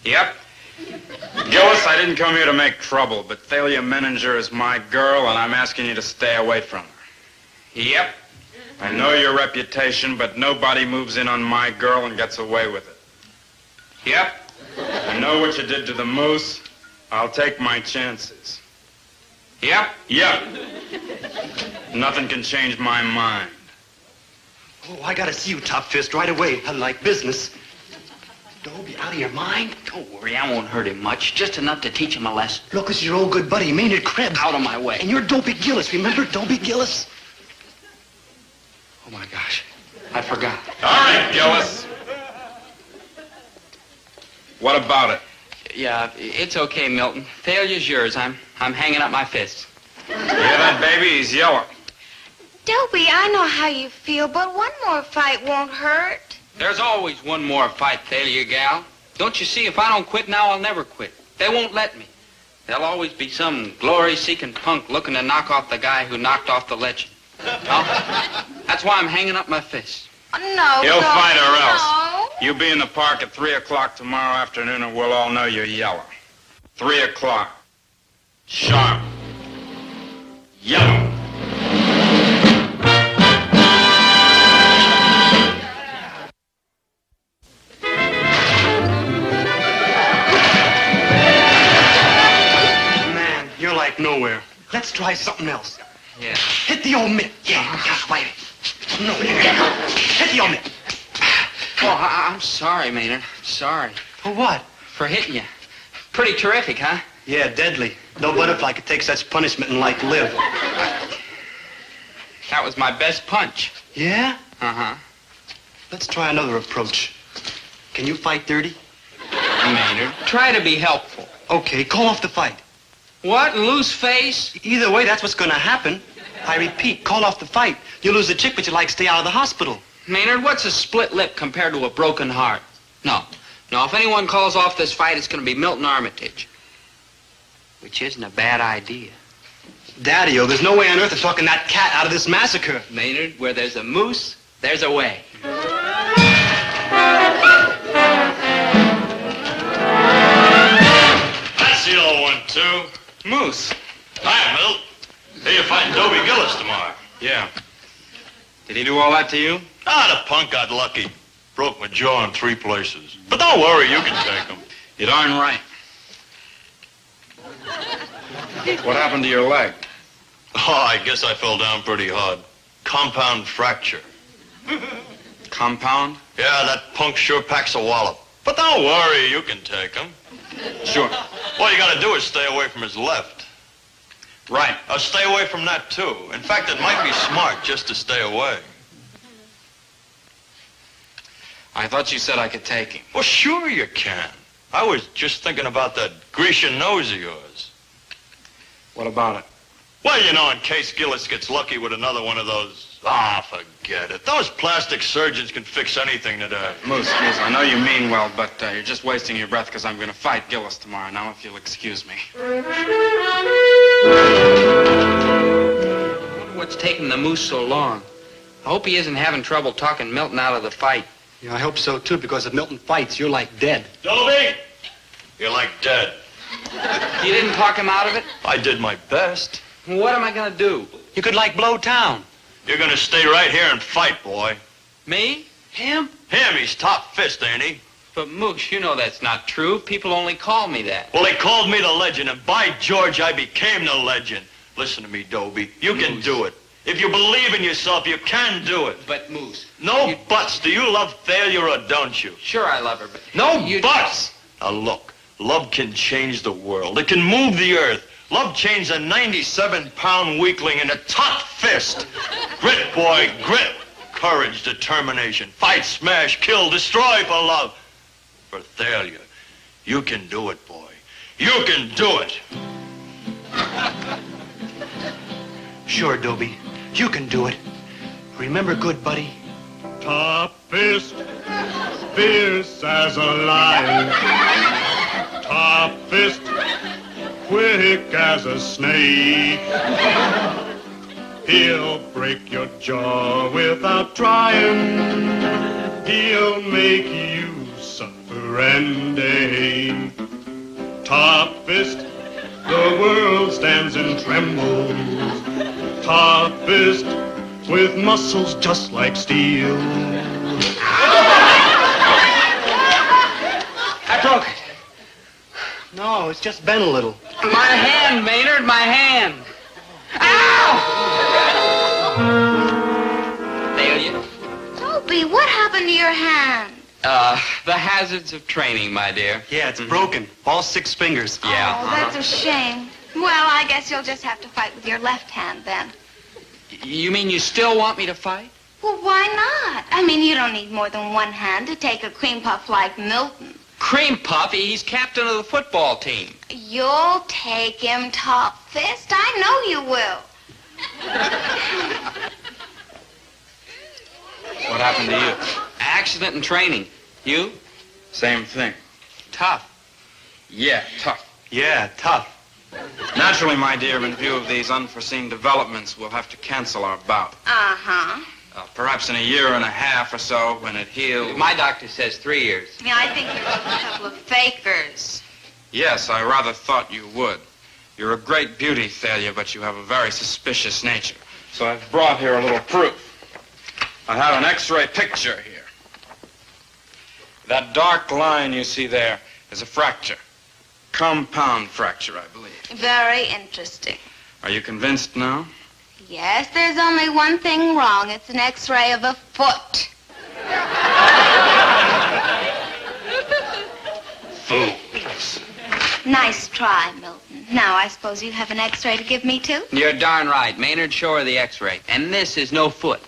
Yep. Gillis, I didn't come here to make trouble, but Thalia Menninger is my girl, and I'm asking you to stay away from her. Yep. I know your reputation, but nobody moves in on my girl and gets away with it. Yep. I know what you did to the moose. I'll take my chances. Yep. Yep. Nothing can change my mind. Oh, I gotta see you, Top Fist, right away. I like business. Dobie, out of your mind? Don't worry, I won't hurt him much. Just enough to teach him a lesson. Look, it's your old good buddy, Maynard Krebs. Out of my way. And you're Dobie Gillis, remember Dobie Gillis? Oh, my gosh. I forgot. All right, Gillis. What about it? Yeah, it's okay, Milton. Thalia's yours. I'm hanging up my fists. Yeah, that baby, he's yellow. Dobie, I know how you feel, but one more fight won't hurt. There's always one more fight, Thalia, gal. Don't you see, if I don't quit now, I'll never quit. They won't let me. There'll always be some glory-seeking punk looking to knock off the guy who knocked off the legend. Well, that's why I'm hanging up my fists. No, You'll fight or else. No. You be in the park at 3 o'clock tomorrow afternoon and we'll all know you're yellow. 3 o'clock. Sharp. Yellow. Man, you're like nowhere. Let's try something else. Yeah. Hit the old mitt. Yeah, just wait. No, hit the hombre. Oh, I'm sorry, Maynard. Sorry. For what? For hitting you. Pretty terrific, huh? Yeah, deadly. No butterfly could take such punishment and like live. That was my best punch. Yeah? Uh-huh. Let's try another approach. Can you fight dirty? Maynard, try to be helpful. Okay, call off the fight. What? Lose face? Either way, that's what's gonna happen. I repeat, call off the fight. You lose the chick, but you like stay out of the hospital. Maynard, what's a split lip compared to a broken heart? No. No, if anyone calls off this fight, it's gonna be Milton Armitage. Which isn't a bad idea. Daddy-o, there's no way on earth of talking that cat out of this massacre. Maynard, where there's a moose, there's a way. That's the old one, too. Moose. Hi, Milt. Hey, you're fighting Dobie Gillis tomorrow. Yeah. Did he do all that to you? Ah, the punk got lucky. Broke my jaw in 3 places. But don't worry, you can take him. You're darn right. What happened to your leg? Oh, I guess I fell down pretty hard. Compound fracture. Compound? Yeah, that punk sure packs a wallop. But don't worry, you can take him. Sure. All you gotta do is stay away from his left. Right. I'll stay away from that, too. In fact, it might be smart just to stay away. I thought you said I could take him. Well, sure you can. I was just thinking about that Grecian nose of yours. What about it? Well, you know, in case Gillis gets lucky with another one of those... Ah, forget it. Those plastic surgeons can fix anything today. Moose, I know you mean well, but you're just wasting your breath because I'm going to fight Gillis tomorrow. Now, if you'll excuse me. What's taking the moose so long? I hope he isn't having trouble talking Milton out of the fight. Yeah, I hope so, too, because if Milton fights, you're like dead. Dobie! You're like dead. You didn't talk him out of it? I did my best. What am I going to do? You could like blow town. You're gonna stay right here and fight, boy. Me? Him? Him, he's top fist, ain't he? But, Moose, you know that's not true. People only call me that. Well, they called me the legend, and by George, I became the legend. Listen to me, Dobie. You can do it. If you believe in yourself, you can do it. But, Moose... No buts. Do you love failure or don't you? Sure I love her, but... No buts! Now, look. Love can change the world. It can move the earth. Love changed a 97-pound weakling into top fist. Grit, boy, grit. Courage, determination. Fight, smash, kill, destroy for love. For failure. You can do it, boy. You can do it. Sure, Dobie. You can do it. Remember good, buddy? Top fist, fierce as a lion. Top fist, quick as a snake. He'll break your jaw without trying. He'll make you suffer and ache. Top fist, the world stands and trembles. Top fist, with muscles just like steel. I broke it. No, it's just bent a little. My hand, Maynard, my hand. Ow! Thalia? Dobie, what happened to your hand? The hazards of training, my dear. Yeah, it's broken. All 6 fingers. Yeah. Oh, that's a shame. Well, I guess you'll just have to fight with your left hand then. You mean you still want me to fight? Well, why not? I mean, you don't need more than one hand to take a cream puff like Milton. Cream Puff? He's captain of the football team. You'll take him top fist. I know you will. What happened to you? Accident in training. You? Same thing. Tough. Yeah, tough. Yeah, tough. Naturally, my dear, in view of these unforeseen developments, we'll have to cancel our bout. Uh-huh. Perhaps in a year and a half or so, when it heals. My doctor says 3 years. Yeah, I think you're just a couple of fakers. Yes, I rather thought you would. You're a great beauty, Thalia, but you have a very suspicious nature. So I've brought here a little proof. I have an X-ray picture here. That dark line you see there is a fracture. Compound fracture, I believe. Very interesting. Are you convinced now? Yes, there's only one thing wrong. It's an X-ray of a foot. Fools. Nice try, Milton. Now, I suppose you have an X-ray to give me, too? You're darn right. Maynard, show her the X-ray. And this is no foot.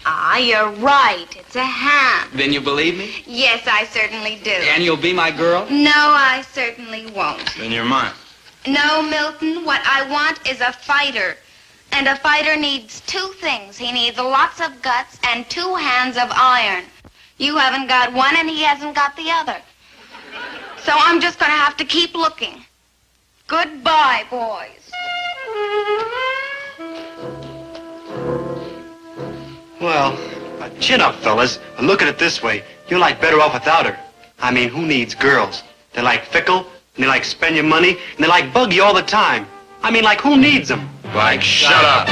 Ah, you're right. It's a hand. Then you believe me? Yes, I certainly do. And you'll be my girl? No, I certainly won't. Then you're mine. No, Milton, what I want is a fighter. And a fighter needs two things. He needs lots of guts and 2 hands of iron. You haven't got one and he hasn't got the other. So I'm just going to have to keep looking. Goodbye, boys. Well, chin up, fellas. Look at it this way. You're like better off without her. I mean, who needs girls? They're like fickle, and they like spend your money, and they like bug you all the time. I mean, like, who needs them? Like, shut up.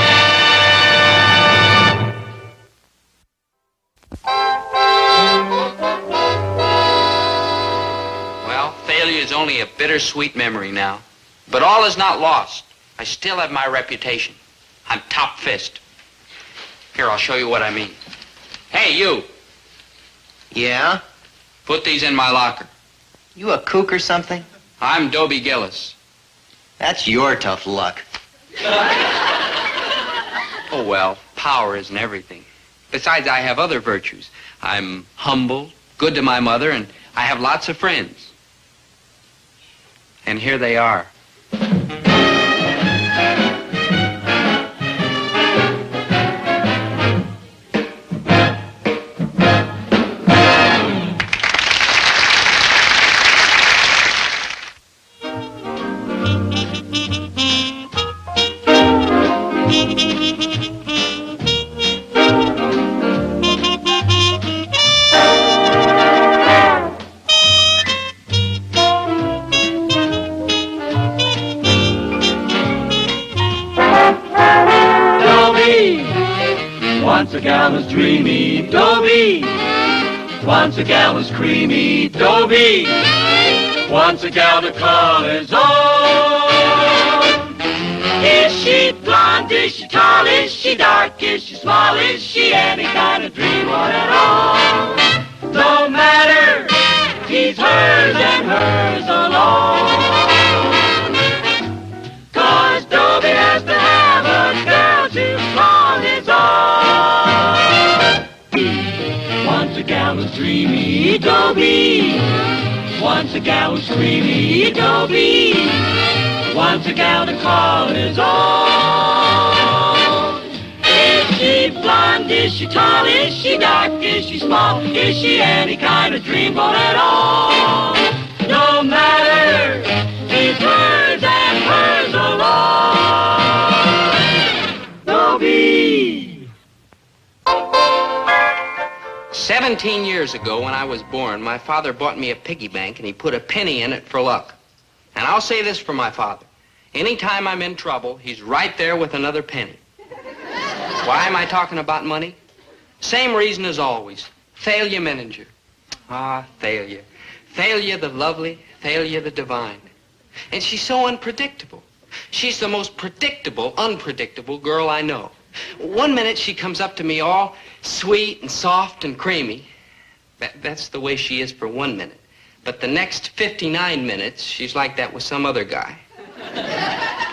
Well, failure is only a bittersweet memory now. But all is not lost. I still have my reputation. I'm top fist. Here, I'll show you what I mean. Hey, you. Yeah? Put these in my locker. You a kook or something? I'm Dobie Gillis. That's your tough luck. Oh, well, power isn't everything. Besides, I have other virtues. I'm humble, good to my mother, and I have lots of friends. And here they are. Once a gal was dreamy, Dobie. Once a gal was creamy, Dobie. Once a gal to call his own. Is she blonde? Is she tall? Is she dark? Is she small? Is she any kind of dreamboat at all? No matter, he's hers and hers alone. 'Cause Dobie has to have a girl to call his own. Once a gal was dreamy, Dobie. Once a gal was creamy, Dobie. Once a gal to call his own. Is she blonde? Is she tall? Is she dark? Is she small? Is she any kind of dreamboat at all? No matter, he's hers and hers alone. Dobie. 17 years ago, when I was born, my father bought me a piggy bank, and he put a penny in it for luck. And I'll say this for my father. Anytime I'm in trouble, he's right there with another penny. Why am I talking about money? Same reason as always. Thalia Mininger. Ah, Thalia. Thalia the lovely, Thalia the divine. And she's so unpredictable. She's the most predictable, unpredictable girl I know. One minute she comes up to me all sweet and soft and creamy. That's the way she is for 1 minute. But the next 59 minutes, she's like that with some other guy.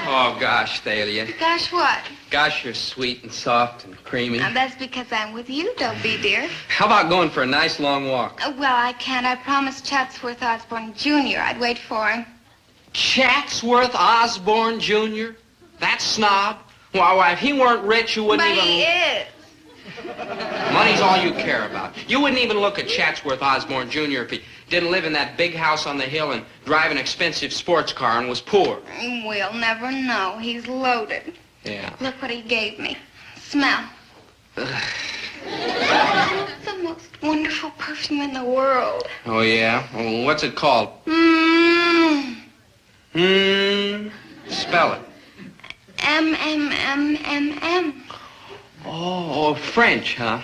Oh, gosh, Thalia. Gosh, what? Gosh, you're sweet and soft and creamy. Now, that's because I'm with you, Dobie, dear. How about going for a nice long walk? Well, I can't. I promised Chatsworth Osborne Jr. I'd wait for him. Chatsworth Osborne Jr.? That snob? Why, if he weren't rich, you wouldn't But even... he is. Money's all you care about. You wouldn't even look at Chatsworth Osborne Jr. if he didn't live in that big house on the hill and drive an expensive sports car and was poor. We'll never know. He's loaded. Yeah. Look what he gave me. Smell. The most wonderful perfume in the world. Oh, yeah? Well, what's it called? Spell it. M-M-M-M-M. Oh, French, huh?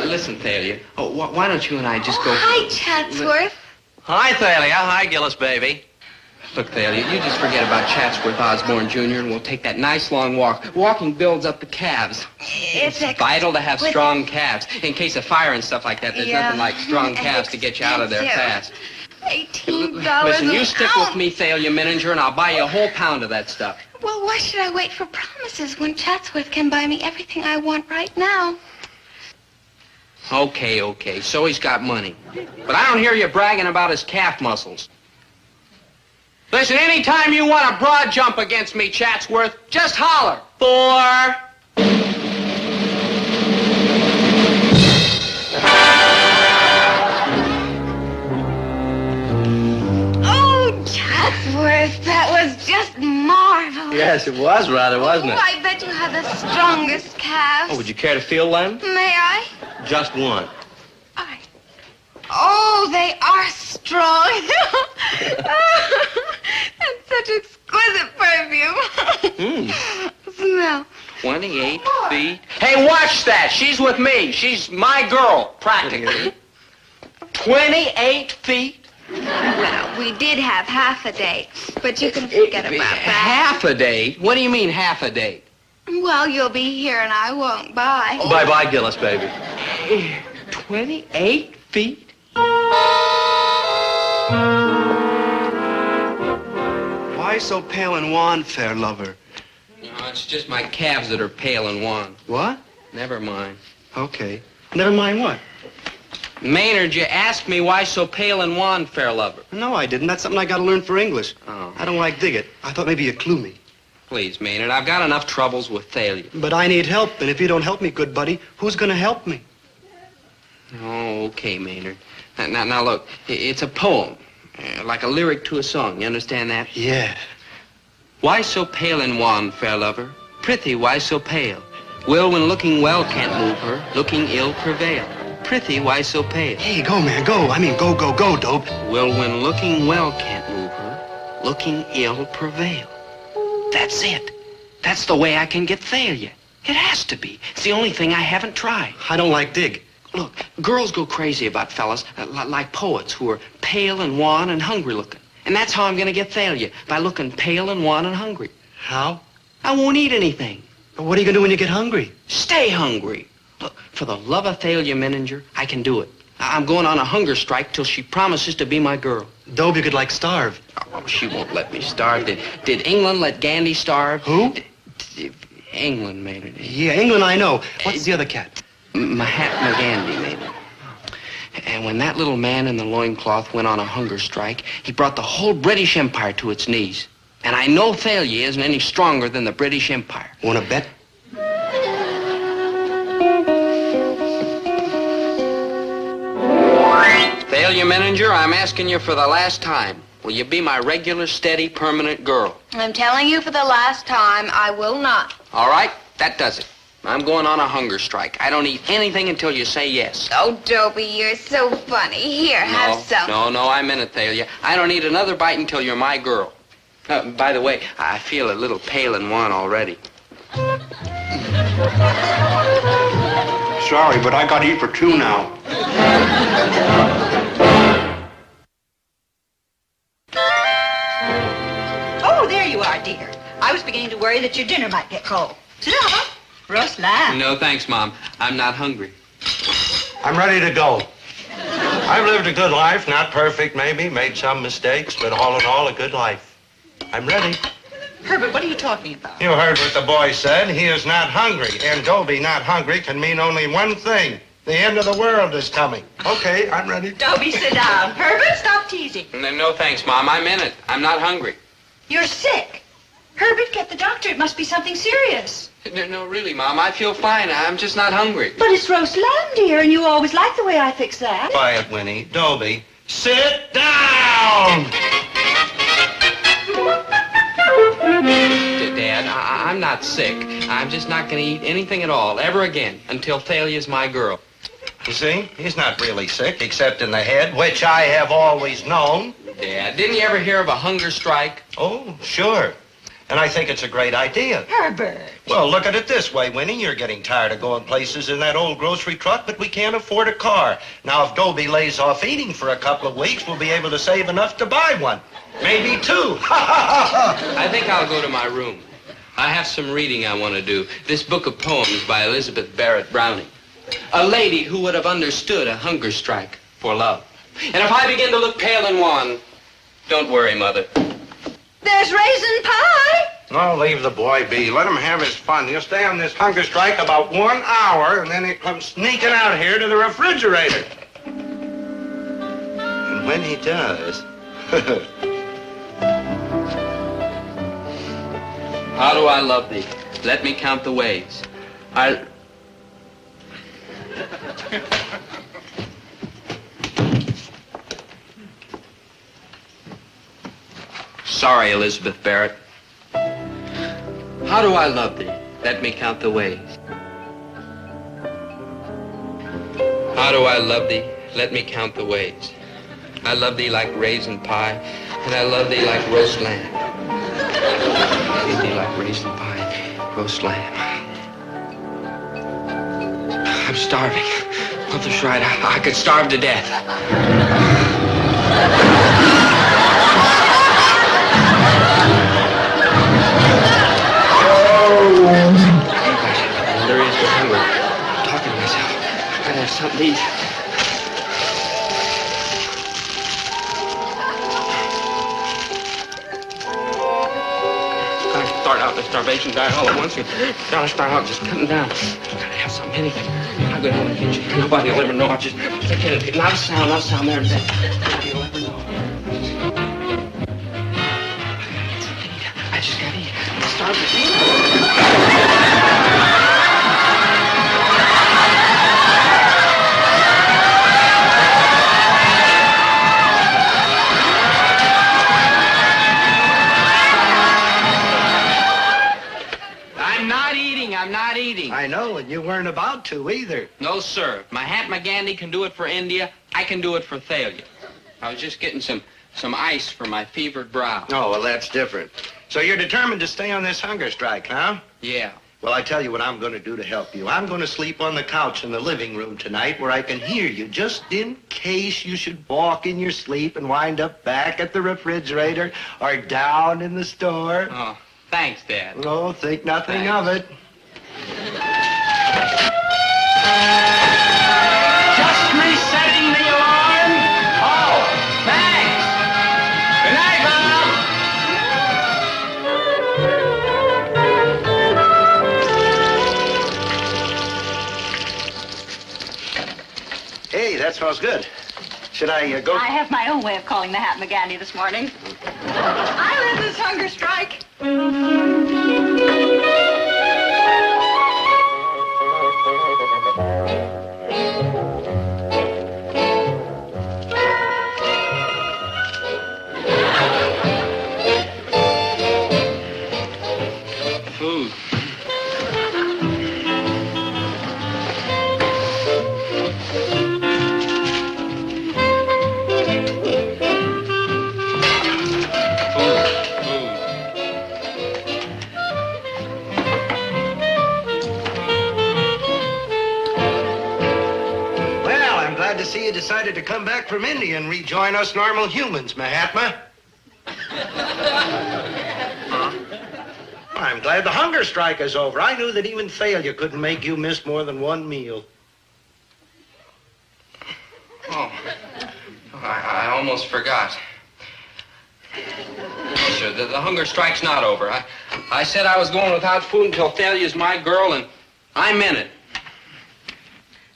Listen, Thalia. Oh, why don't you and I just go... Hi, Chatsworth. Hi, Thalia. Hi, Gillis, baby. Look, Thalia, you just forget about Chatsworth Osborne Jr. and we'll take that nice long walk. Walking builds up the calves. It's vital to have strong calves. In case of fire and stuff like that, there's nothing like strong calves to get you out of there fast. $18 Listen, you an stick ounce. with me, Thalia Mininger, and I'll buy you a whole pound of that stuff. Well, why should I wait for promises when Chatsworth can buy me everything I want right now? Okay. So he's got money. But I don't hear you bragging about his calf muscles. Listen, anytime you want a broad jump against me, Chatsworth, just holler. 4. Oh, Chatsworth, that was just marvelous. Yes, it was rather, wasn't Oh, it? I bet you have the strongest calves. Oh, would you care to feel one? May I? Just one. Oh, they are strong. And such exquisite perfume. Smell. 28 feet. Hey, watch that. She's with me. She's my girl, practically. 28 feet. Well, we did have half a date, but you can forget about that. Half a date? What do you mean half a date? Well, you'll be here and I won't buy. Bye-bye, Gillis, baby. 28 feet? Why so pale and wan, fair lover? No, it's just my calves that are pale and wan. What? Never mind. Okay. Never mind what? Maynard, you asked me why so pale and wan, fair lover. No, I didn't. That's something I got to learn for English. Oh. I don't like dig it. I thought maybe you'd clue me. Please, Maynard, I've got enough troubles with Thalia. But I need help, and if you don't help me, good buddy, who's going to help me? Oh, okay, Maynard. Now look, it's a poem, like a lyric to a song. You understand that? Yeah. Why so pale and wan, fair lover? Prithee, why so pale? Will, when looking well, can't move her. Looking ill, prevail. Prithee, why so pale? Hey, go, man, go. I mean, go, Dope. Will, when looking well, can't move her. Looking ill, prevail. That's it. That's the way I can get Thalia. It has to be. It's the only thing I haven't tried. I don't like dig. Look, girls go crazy about fellas like poets who are pale and wan and hungry looking. And that's how I'm going to get Thalia, by looking pale and wan and hungry. How? I won't eat anything. But what are you going to do when you get hungry? Stay hungry. Look, for the love of Thalia Mininger, I can do it. I'm going on a hunger strike till she promises to be my girl. Dobie could, like, starve. Oh, she won't let me starve. Did England let Gandhi starve? Who? England, Maynard. Yeah, England, I know. What's the other cat? Mahatma Gandhi, Maynard. And when that little man in the loincloth went on a hunger strike, he brought the whole British Empire to its knees. And I know Thalia isn't any stronger than the British Empire. Want to bet? Thalia Mininger, I'm asking you for the last time. Will you be my regular, steady, permanent girl? I'm telling you for the last time, I will not. All right, that does it. I'm going on a hunger strike. I don't eat anything until you say yes. Oh, Dobie, you're so funny. Here, have some. No, I meant it, Thalia. I don't eat another bite until you're my girl. By the way, I feel a little pale and wan already. Sorry, but I got to eat for 2 now. Oh, there you are, dear. I was beginning to worry that your dinner might get cold. Sit down. Roast lamb. No, thanks, Mom. I'm not hungry. I'm ready to go. I've lived a good life, not perfect maybe, made some mistakes, but all in all, a good life. I'm ready. Herbert, what are you talking about? You heard what the boy said. He is not hungry. And Dobie not hungry can mean only one thing. The end of the world is coming. Okay, I'm ready. Dobie, sit down. Herbert, stop teasing. No, thanks, Mom. I meant it. I'm not hungry. You're sick. Herbert, get the doctor. It must be something serious. No, really, Mom. I feel fine. I'm just not hungry. But it's roast lamb, dear, and you always like the way I fix that. Quiet, Winnie. Dobie, sit down! Dad, I'm not sick. I'm just not going to eat anything at all, ever again, until Thalia's my girl. You see, he's not really sick, except in the head, which I have always known. Dad, didn't you ever hear of a hunger strike? Oh, sure. And I think it's a great idea. Herbert. Well, look at it this way, Winnie. You're getting tired of going places in that old grocery truck, but we can't afford a car. Now, if Dobie lays off eating for a couple of weeks, we'll be able to save enough to buy one. Maybe two. I think I'll go to my room. I have some reading I want to do. This book of poems by Elizabeth Barrett Browning. A lady who would have understood a hunger strike for love. And if I begin to look pale and wan, don't worry, Mother. There's raisin pie. No, leave the boy be. Let him have his fun. He'll stay on this hunger strike about 1 hour, and then he'll come sneaking out here to the refrigerator. And when he does... How do I love thee? Let me count the ways. Sorry, Elizabeth Barrett. How do I love thee? Let me count the ways. How do I love thee? Let me count the ways. I love thee like raisin pie, and I love thee like roast lamb. I love thee like raisin pie, roast lamb. I'm starving. Mother's right. I could starve to death. There is no hunger. I'm talking to myself. I gotta have something to eat. Gotta start out the starvation diet all at once. Gotta start out just cutting down. Gotta have something, anything. I'll go down in the kitchen. Nobody will ever know. I'll just take it. Not a sound there in bed. Nobody will ever know. I just gotta eat. I'm starving. I'm not eating. I know, and you weren't about to either. No, sir. If Mahatma Gandhi can do it for India, I can do it for Thalia. I was just getting some ice for my fevered brow. Oh, well, that's different. So you're determined to stay on this hunger strike, huh? Yeah. Well, I tell you what I'm going to do to help you. I'm going to sleep on the couch in the living room tonight where I can hear you, just in case you should walk in your sleep and wind up back at the refrigerator or down in the store. Oh, thanks, Dad. Oh, think nothing of it. Just resetting the alarm. Oh, thanks. Good night, Hey, that smells good. Should I go? I have my own way of calling Mahatma Gandhi this morning. I live this hunger strike. Food. Well, I'm glad to see you decided to come back from India and rejoin us normal humans, Mahatma. I'm glad the hunger strike is over. I knew that even failure couldn't make you miss more than one meal. Oh, I almost forgot. Sure, the hunger strike's not over. I said I was going without food until Thalia's my girl, and I meant it.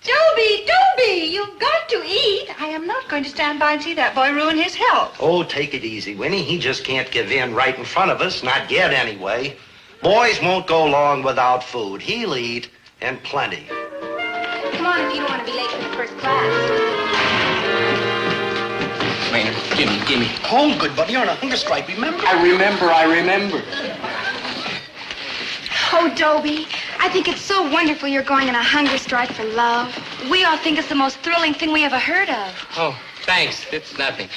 Dobie, you've got to eat. I am not going to stand by and see that boy ruin his health. Oh, take it easy, Winnie. He just can't give in right in front of us, not yet anyway. Boys won't go long without food. He'll eat, and plenty. Come on if you don't want to be late for the first class. Maynard, gimme. Hold, good buddy. You're on a hunger strike, remember? I remember. Oh, Dobie, I think it's so wonderful you're going on a hunger strike for love. We all think it's the most thrilling thing we ever heard of. Oh, Thanks. It's nothing.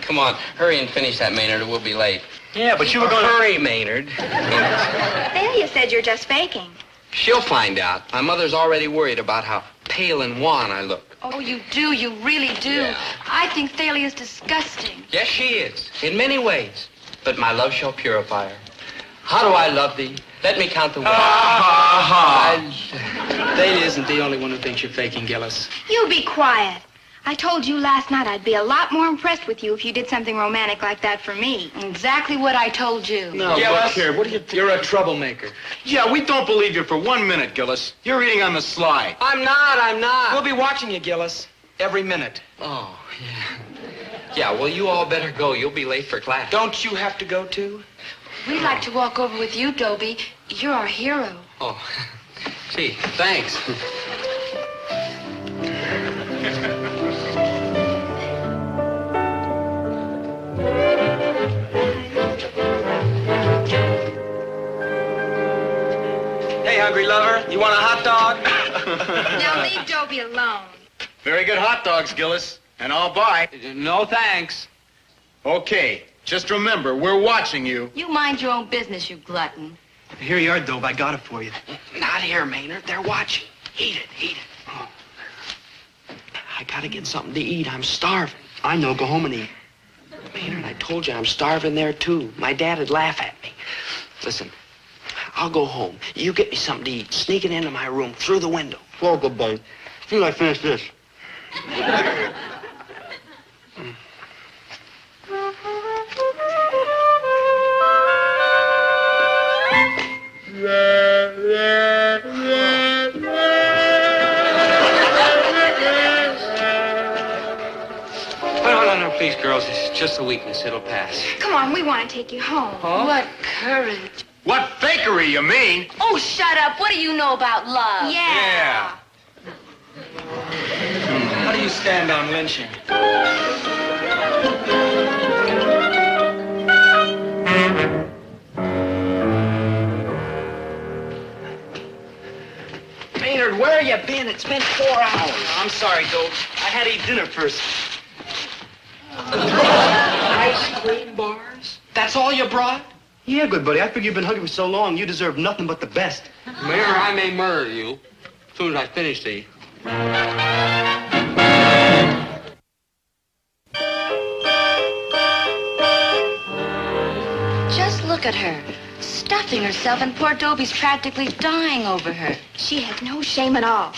Come on, hurry and finish that, Maynard, or we'll be late. Yeah, but you were going to... Hurry, Maynard. Thalia said you're just faking. She'll find out. My mother's already worried about how pale and wan I look. Oh, you do. You really do. Yeah. I think Thalia's disgusting. Yes, she is, in many ways. But my love shall purify her. How do I love thee? Let me count the ways. Thalia isn't the only one who thinks you're faking, Gillis. You be quiet. I told you last night I'd be a lot more impressed with you if you did something romantic like that for me. Exactly what I told you. No, look here. What do you think? You're a troublemaker. Yeah, we don't believe you for 1 minute, Gillis. You're eating on the sly. I'm not. We'll be watching you, Gillis, every minute. Oh, yeah. Yeah, well, you all better go. You'll be late for class. Don't you have to go, too? We'd like to walk over with you, Dobie. You're our hero. Oh, gee, thanks. Hey, hungry lover, you want a hot dog? Now leave Dobie alone. Very good hot dogs, Gillis. And I'll buy. No, thanks. Okay, just remember, we're watching you. You mind your own business, you glutton. Here you are, Dobe. I got it for you. Not here, Maynard. They're watching. Eat it. Oh. I gotta get something to eat. I'm starving. I know. Go home and eat. Maynard, I told you I'm starving there, too. My dad'd laugh at me. Listen, I'll go home. You get me something to eat. Sneak it into my room through the window. Well, good boy. Till I finish this. No, please, girls. It's just a weakness. It'll pass. Come on, we want to take you home. Huh? What courage. What fakery, you mean? Oh, shut up. What do you know about love? Yeah. How do you stand on lynching? Maynard, where you been? It's been 4 hours. I'm sorry, Dope. I had to eat dinner first. Ice cream bars? That's all you brought? Yeah, good buddy. I figure you've been hungry for so long, you deserve nothing but the best. Mayor, I may murder you as soon as I finish these. Just look at her. Stuffing herself, and poor Dobie's practically dying over her. She has no shame at all.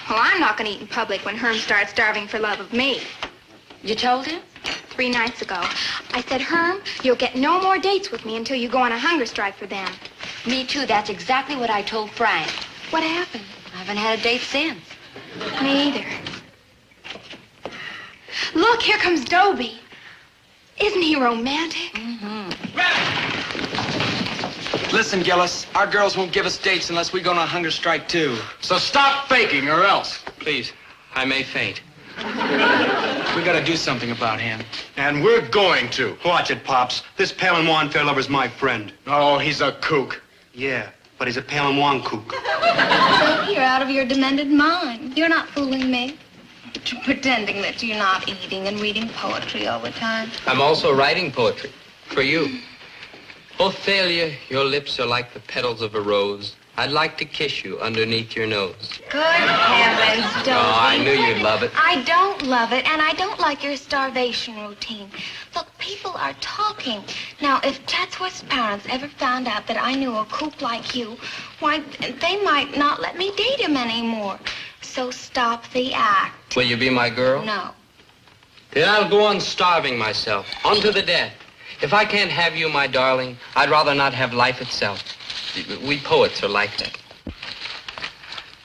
Well, I'm not going to eat in public when Herm starts starving for love of me. You told him? 3 nights ago. I said, Herm, you'll get no more dates with me until you go on a hunger strike for them. Me too. That's exactly what I told Frank. What happened? I haven't had a date since. Me either. Look, here comes Dobie. Isn't he romantic? Listen, Gillis, our girls won't give us dates unless we go on a hunger strike, too. So stop faking or else. Please, I may faint. We gotta do something about him. And we're going to. Watch it, Pops. This pale and wan fair lover's my friend. Oh, he's a kook. Yeah, but he's a pale and wan kook. Dobie, you're out of your demented mind. You're not fooling me. You're pretending that you're not eating and reading poetry all the time. I'm also writing poetry for you. Oh, Thalia, your lips are like the petals of a rose. I'd like to kiss you underneath your nose. Good heavens, Dobie. Oh, I knew you'd love it. I don't love it, and I don't like your starvation routine. Look, people are talking. Now, if Chatsworth's parents ever found out that I knew a kook like you, why, they might not let me date him anymore. So stop the act. Will you be my girl? No. Then I'll go on starving myself, unto the death. If I can't have you, my darling, I'd rather not have life itself. We poets are like that.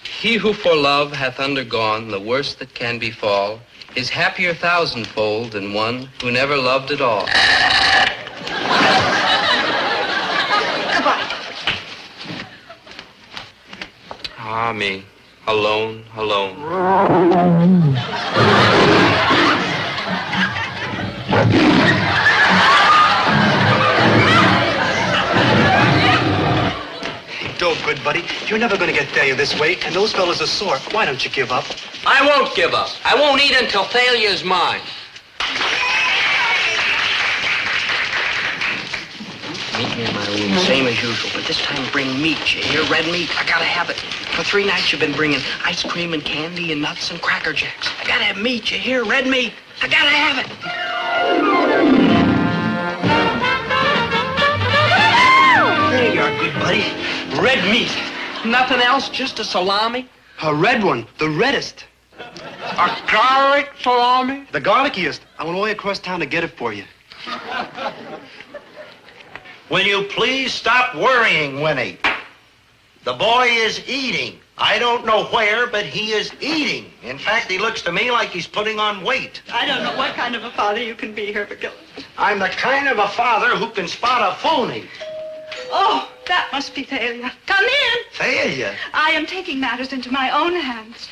He who for love hath undergone the worst that can befall is happier thousandfold than one who never loved at all. Goodbye. Ah, me. Alone, alone. Dope, good buddy. You're never going to get Thalia this weight, and those fellas are sore. Why don't you give up? I won't give up. I won't eat until Thalia's mine. Meet me in my room, same as usual, but this time bring meat, you hear? Red meat. I gotta have it. For 3 nights you've been bringing ice cream and candy and nuts and Cracker Jacks. I gotta have meat, you hear? Red meat. I gotta have it. There you are, good buddy. Red meat. Nothing else, just a salami? A red one, the reddest. A garlic salami? The garlickiest. I went all the way across town to get it for you. Will you please stop worrying, Winnie? The boy is eating. I don't know where, but he is eating. In fact, he looks to me like he's putting on weight. I don't know what kind of a father you can be, Herbert Gillis. I'm the kind of a father who can spot a phony. Oh, that must be Thalia. Come in. Thalia? I am taking matters into my own hands.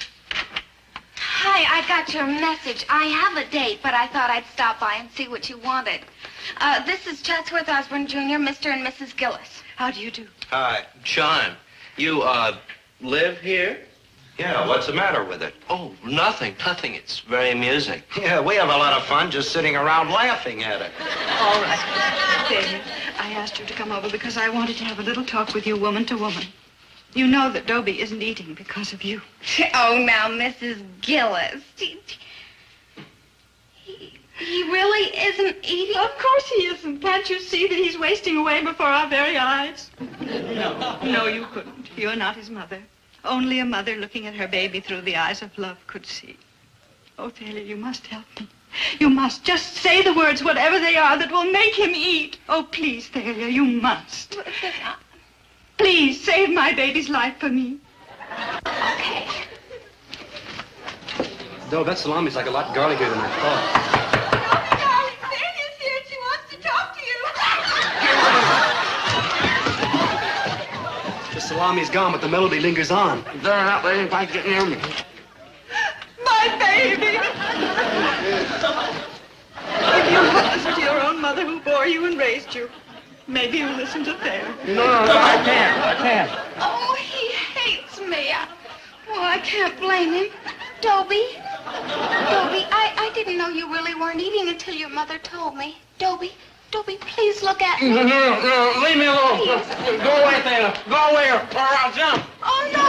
Hi, I got your message. I have a date, but I thought I'd stop by and see what you wanted. This is Chatsworth Osborne Jr., Mr. and Mrs. Gillis. How do you do? Hi, John. You, live here? Yeah, what's the matter with it? Oh, nothing. It's very amusing. Yeah, we have a lot of fun just sitting around laughing at it. All right. Thalia, I asked you to come over because I wanted to have a little talk with you, woman to woman. You know that Dobie isn't eating because of you. Oh, now, Mrs. Gillis. He really isn't eating? Of course he isn't. Can't you see that he's wasting away before our very eyes? No, you couldn't. You're not his mother. Only a mother looking at her baby through the eyes of love could see. Oh, Thalia, you must help me. You must. Just say the words, whatever they are, that will make him eat. Oh, please, Thalia, you must. Please, save my baby's life for me. Okay. No, that salami's like a lot garlicker than I thought. Thalia's here. She wants to talk to you. The salami's gone, but the melody lingers on. They're not letting anybody get near me. My baby. If you would listen to your own mother who bore you and raised you, maybe you'll listen to Thalia. No, I can't. Oh, he hates me. I can't blame him. Dobie, I didn't know you really weren't eating until your mother told me. Dobie, please look at me. No, leave me alone. Please. Go away, Thalia. Go away or I'll jump. Oh, no.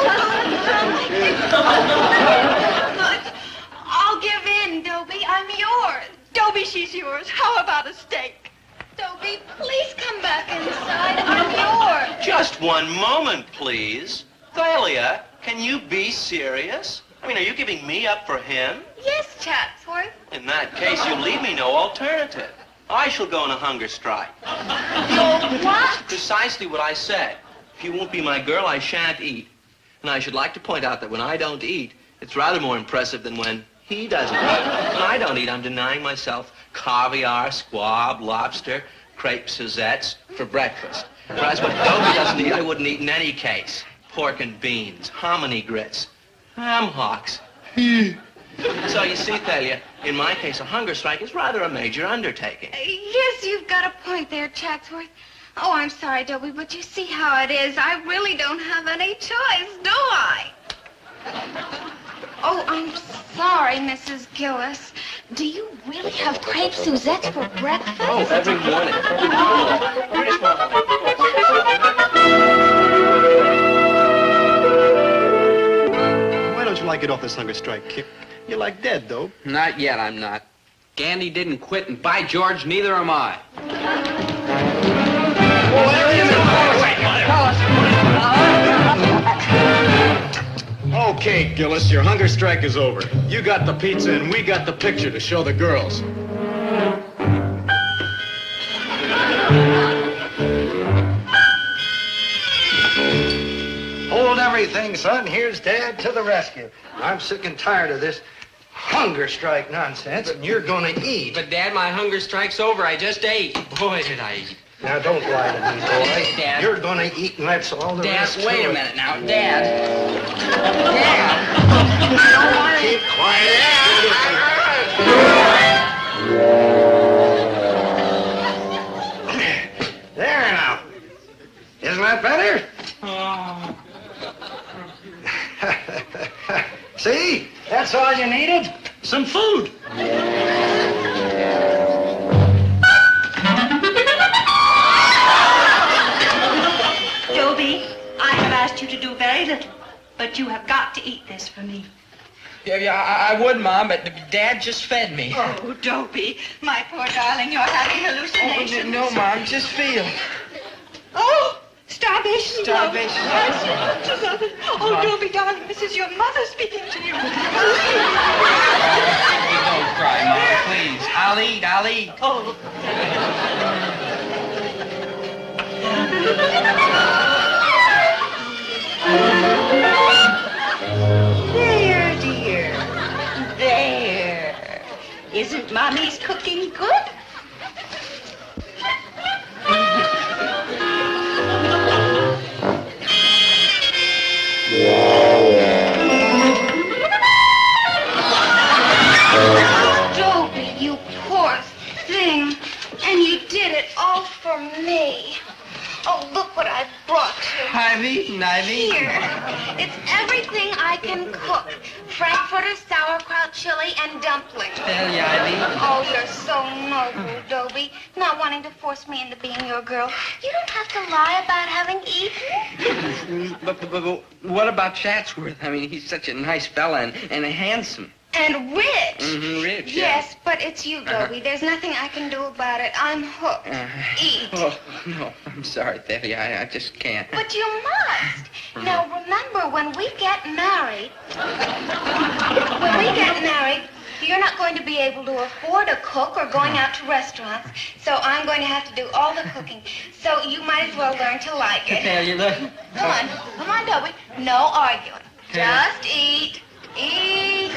I'll give in, Dobie. I'm yours. Dobie, she's yours. How about a steak? Dobie, please come back inside. I'm yours. Just one moment, please. Thalia, can you be serious? I mean, are you giving me up for him? Yes, Chatsworth. In that case, you leave me no alternative. I shall go on a hunger strike. What? Precisely what I said. If you won't be my girl, I shan't eat. And I should like to point out that when I don't eat, it's rather more impressive than when he doesn't eat. When I don't eat, I'm denying myself caviar, squab, lobster, crepe Suzettes for breakfast. Whereas what Dobie doesn't eat, I wouldn't eat in any case. Pork and beans, hominy grits, ham hocks. So you see, Thalia, in my case, a hunger strike is rather a major undertaking. Yes, you've got a point there, Chatsworth. Oh, I'm sorry, Dobie, but you see how it is. I really don't have any choice, do I? Oh, I'm sorry, Mrs. Gillis. Do you really have crepe Suzettes for breakfast? Oh, every morning. Why don't you like it off this hunger strike? You're like dead, though. Not yet, I'm not. Gandy didn't quit, and by George, neither am I. Okay, Gillis, your hunger strike is over. You got the pizza and we got the picture to show the girls. Hold everything, son. Here's Dad to the rescue. I'm sick and tired of this hunger strike nonsense, and you're gonna eat. But, Dad, my hunger strike's over. I just ate. Boy, did I eat. Now, don't lie to me, boy. Dad. You're gonna eat, and that's all there Dad, is to wait a it. minute now. Dad. I don't want to keep quiet. There now. Isn't that better? But you have got to eat this for me. Yeah, I would, Mom, but Dad just fed me. Oh, Dobie, my poor darling, you're having hallucinations. No, Mom, just feel. Oh, starvation. Starvation. I'm so conscious of it. Oh, Dobie, darling, this is your mother speaking to you. Don't cry, Mom, please. I'll eat. Oh. There, dear. There. Isn't Mommy's cooking good? Dobie, you poor thing. And you did it all for me. Oh, look what I brought you. I've eaten. Here. It's everything I can cook. Frankfurter, sauerkraut, chili, and dumplings. Tell ya, I've eaten. Oh, you're so noble, Dobie. Not wanting to force me into being your girl. You don't have to lie about having eaten. But what about Chatsworth? I mean, he's such a nice fella and handsome. And rich. Mm-hmm, rich, Yes, but it's you, Dobie. There's nothing I can do about it. I'm hooked. Eat. Oh, no, I'm sorry, Thalia. I just can't. But you must. Now, remember, when we get married, you're not going to be able to afford a cook or going out to restaurants. So I'm going to have to do all the cooking. So you might as well learn to like it. Thalia, look. Come on, Dobie. No arguing. Just eat. Eat.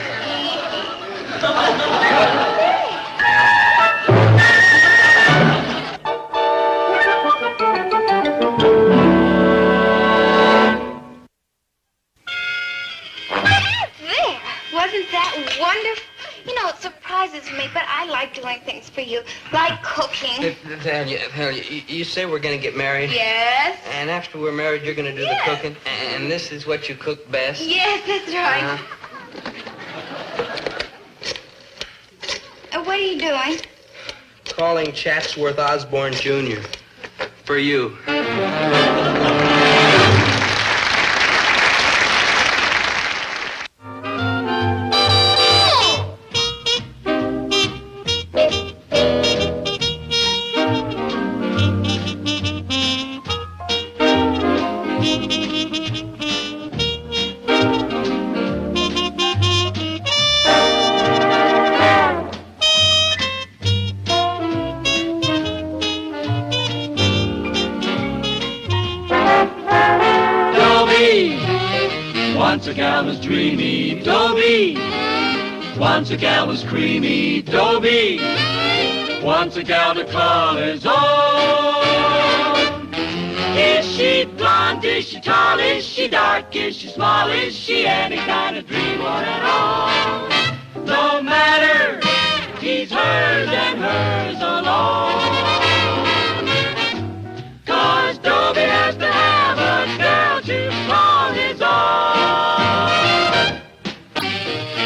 There. Wasn't that wonderful? You know, it surprises me, but I like doing things for you, like cooking. Thalia, you say we're going to get married? Yes. And after we're married, you're going to do the cooking? And this is what you cook best? Yes, that's right. What are you doing? Calling Chatsworth Osborne Jr. For you. Once a gal was dreamy, Dobie. Once a gal was creamy, Dobie. Once a gal to call his own. Is she blonde? Is she tall? Is she dark? Is she small? Is she any kind of dream or at all? No matter, he's hers and hers alone. 'Cause Dobie has to have a girl to call his own.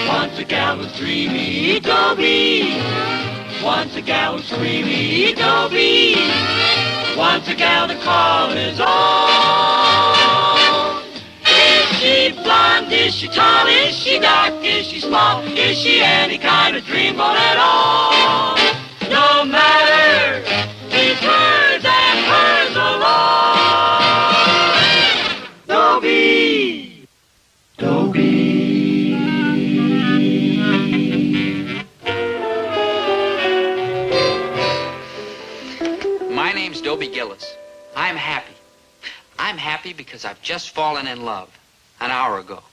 Once a gal was dreamy, Dobie. Once a gal was creamy, Dobie. Once a gal to call his own. Is she blonde? Is she tall? Is she dark? Is she small? Is she any kind of dreamboat at all? No matter, he's hers and hers alone. Dobie, Dobie. My name's Dobie Gillis. I'm happy. I'm happy because I've just fallen in love an hour ago.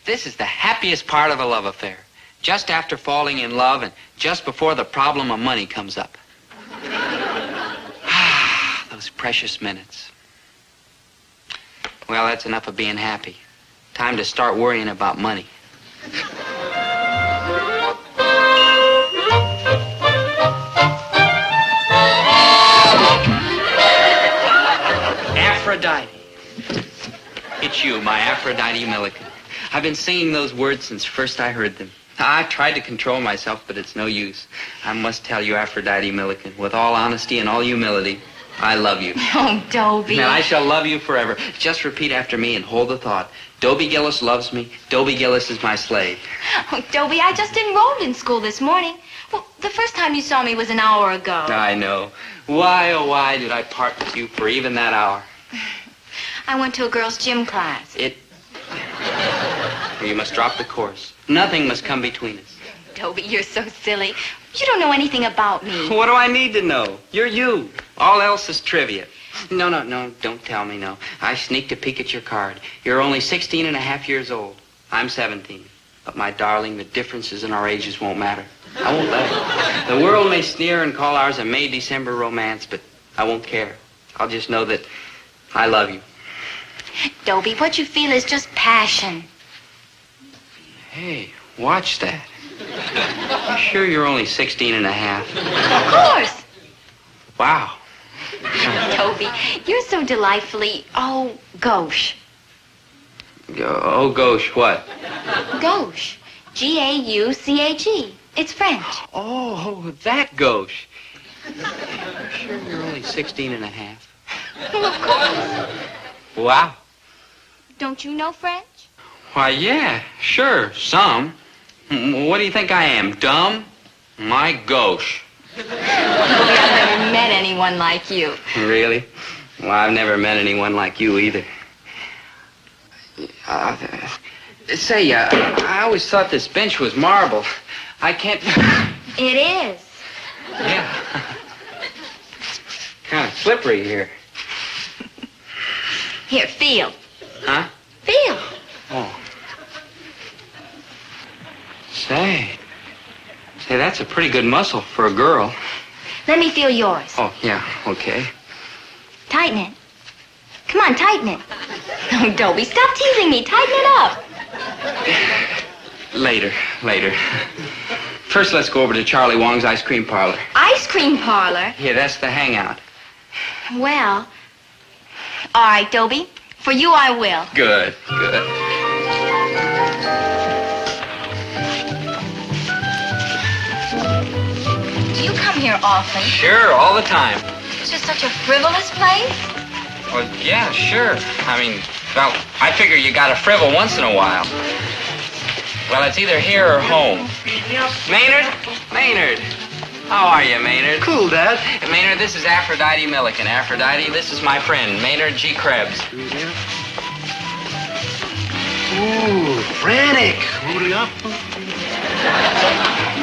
This is the happiest part of a love affair. Just after falling in love and just before the problem of money comes up. Those precious minutes. Well, that's enough of being happy. Time to start worrying about money. Aphrodite. It's you, my Aphrodite Milliken. I've been singing those words since first I heard them. I tried to control myself, but it's no use. I must tell you, Aphrodite Milliken, with all honesty and all humility, I love you. Oh, Dobie. And I shall love you forever. Just repeat after me and hold the thought. Dobie Gillis loves me. Dobie Gillis is my slave. Oh, Dobie, I just enrolled in school this morning. Well, the first time you saw me was an hour ago. I know. Why, oh, why did I part with you for even that hour? I went to a girls' gym class. You must drop the course. Nothing must come between us. Dobie, you're so silly. You don't know anything about me. What do I need to know? You're you. All else is trivia. No, don't tell me, no. I sneaked a peek at your card. You're only 16 and a half years old. I'm 17. But, my darling, the differences in our ages won't matter. I won't let it. The world may sneer and call ours a May-December romance, but I won't care. I'll just know that I love you. Dobie, what you feel is just passion. Hey, watch that. You sure you're only 16 and a half? Of course. Wow. Dobie, you're so delightfully, gauche. Oh, gauche, what? Gauche. G-A-U-C-H-E. It's French. Oh, that gauche. Sure you're only 16 and a half? Well, of course. Wow. Don't you know French? Why, yeah, sure, some. What do you think I am, dumb? My gauche. Dobie, I've never met anyone like you. Really? Well, I've never met anyone like you either. Say, I always thought this bench was marble. I can't... It is. Yeah. Kind of slippery here. Here, feel. Huh? Feel. Oh. Say, that's a pretty good muscle for a girl. Let me feel yours. Oh, yeah, okay. Tighten it. Come on, tighten it. Oh, Dobie, stop teasing me. Tighten it up. Later. First, let's go over to Charlie Wong's ice cream parlor. Ice cream parlor? Yeah, that's the hangout. Well, all right, Dobie. For you, I will. Good. Do you come here often? Sure, all the time. It's just such a frivolous place. Well, yeah, sure. I mean, well, I figure you gotta frivol once in a while. Well, it's either here or home. Maynard. How are you, Maynard? Cool, Dad. Maynard, this is Aphrodite Milliken. Aphrodite, this is my friend, Maynard G. Krebs. Ooh, frantic.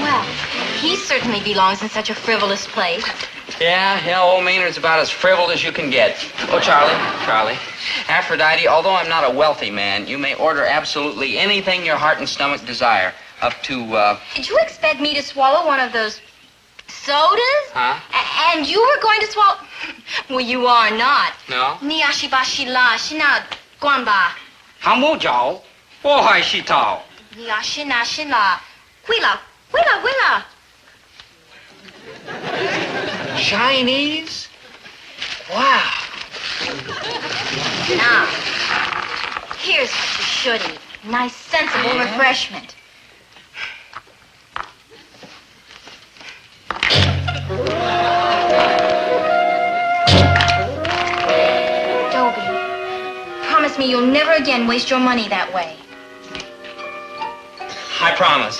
Well, he certainly belongs in such a frivolous place. Yeah, old Maynard's about as frivolous as you can get. Oh, Charlie. Aphrodite, although I'm not a wealthy man, you may order absolutely anything your heart and stomach desire. Up to, Did you expect me to swallow one of those sodas? Huh? And you were going to swallow... Well, you are not. No? 你要是把希腊是那关吧。航母脚，我还是逃。你要是那是那，会了。Chinese? Wow. Now, here's what you should eat. Nice, sensible refreshment. Dobie, promise me you'll never again waste your money that way. I promise.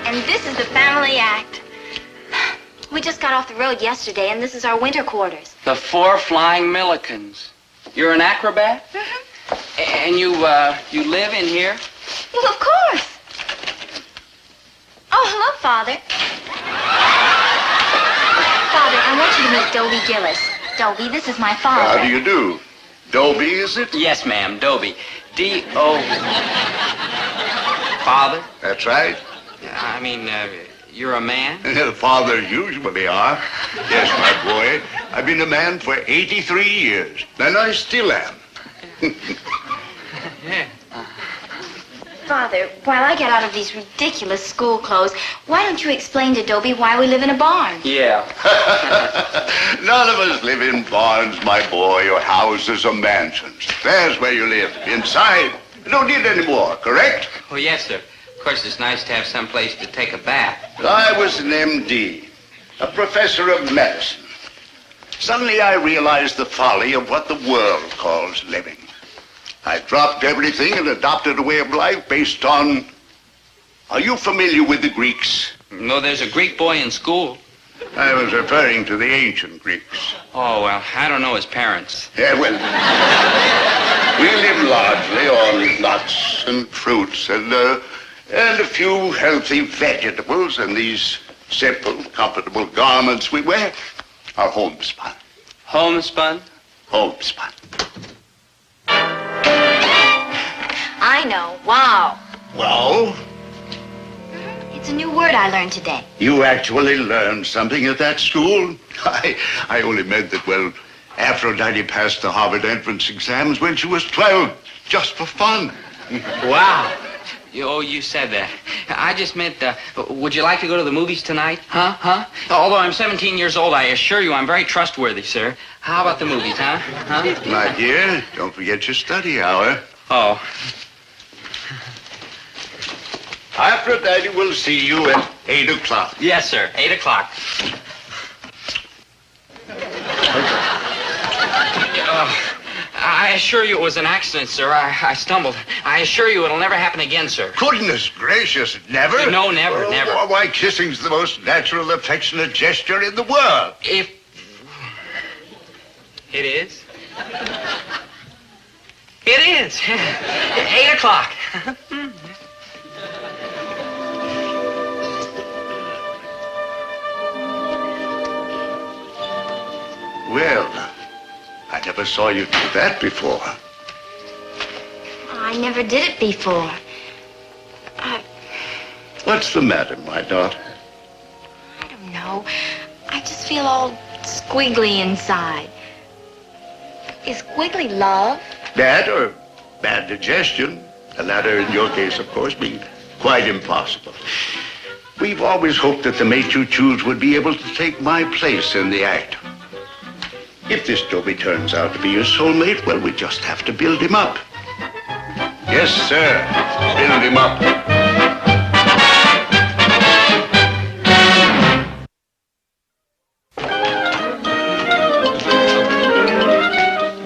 And this is the family act. We just got off the road yesterday, and this is our winter quarters. The 4 Flying Millikens. You're an acrobat? Mm-hmm. And you live in here? Well, of course. Oh, hello, Father. Father, I want you to meet Dobie Gillis. Dobie, this is my father. How do you do? Dobie, is it? Yes, ma'am, Dobie. D-O... Father? That's right. I mean, you're a man? Fathers usually are. Yes, my boy. I've been a man for 83 years. And I still am. Yeah. Father, while I get out of these ridiculous school clothes, why don't you explain to Dobie why we live in a barn? Yeah. None of us live in barns, my boy, or houses or mansions. There's where you live, inside. You don't need any more, correct? Oh, yes, sir. Of course, it's nice to have some place to take a bath. I was an MD, a professor of medicine. Suddenly I realized the folly of what the world calls living. I dropped everything and adopted a way of life based on... Are you familiar with the Greeks? No, there's a Greek boy in school. I was referring to the ancient Greeks. Oh, well, I don't know his parents. Yeah, well, we live largely on nuts and fruits and a few healthy vegetables, and these simple, comfortable garments we wear are homespun. Homespun? Homespun. I know. Wow. Well, It's a new word I learned today. you actually learned something at that school? I only meant that, well, Aphrodite passed the Harvard entrance exams when she was 12, just for fun. Wow. Oh, you said that. I just meant, would you like to go to the movies tonight? Huh? Although I'm 17 years old, I assure you I'm very trustworthy, sir. How about the movies, huh? My dear, don't forget your study hour. Oh. Aphrodite will see you at 8 o'clock. Yes, sir. 8 o'clock. I assure you it was an accident, sir. I stumbled. I assure you it'll never happen again, sir. Goodness gracious, never? No, never, never. Why, kissing's the most natural, affectionate gesture in the world. If... It is? It is. 8 o'clock. Well, I never saw you do that before. I never did it before. What's the matter, my daughter? I don't know. I just feel all squiggly inside. Is squiggly love? That or bad digestion. The latter, in your case, of course, being quite impossible. We've always hoped that the mate you choose would be able to take my place in the act. If this Dobie turns out to be your soulmate, well, we just have to build him up. Yes, sir. Build him up.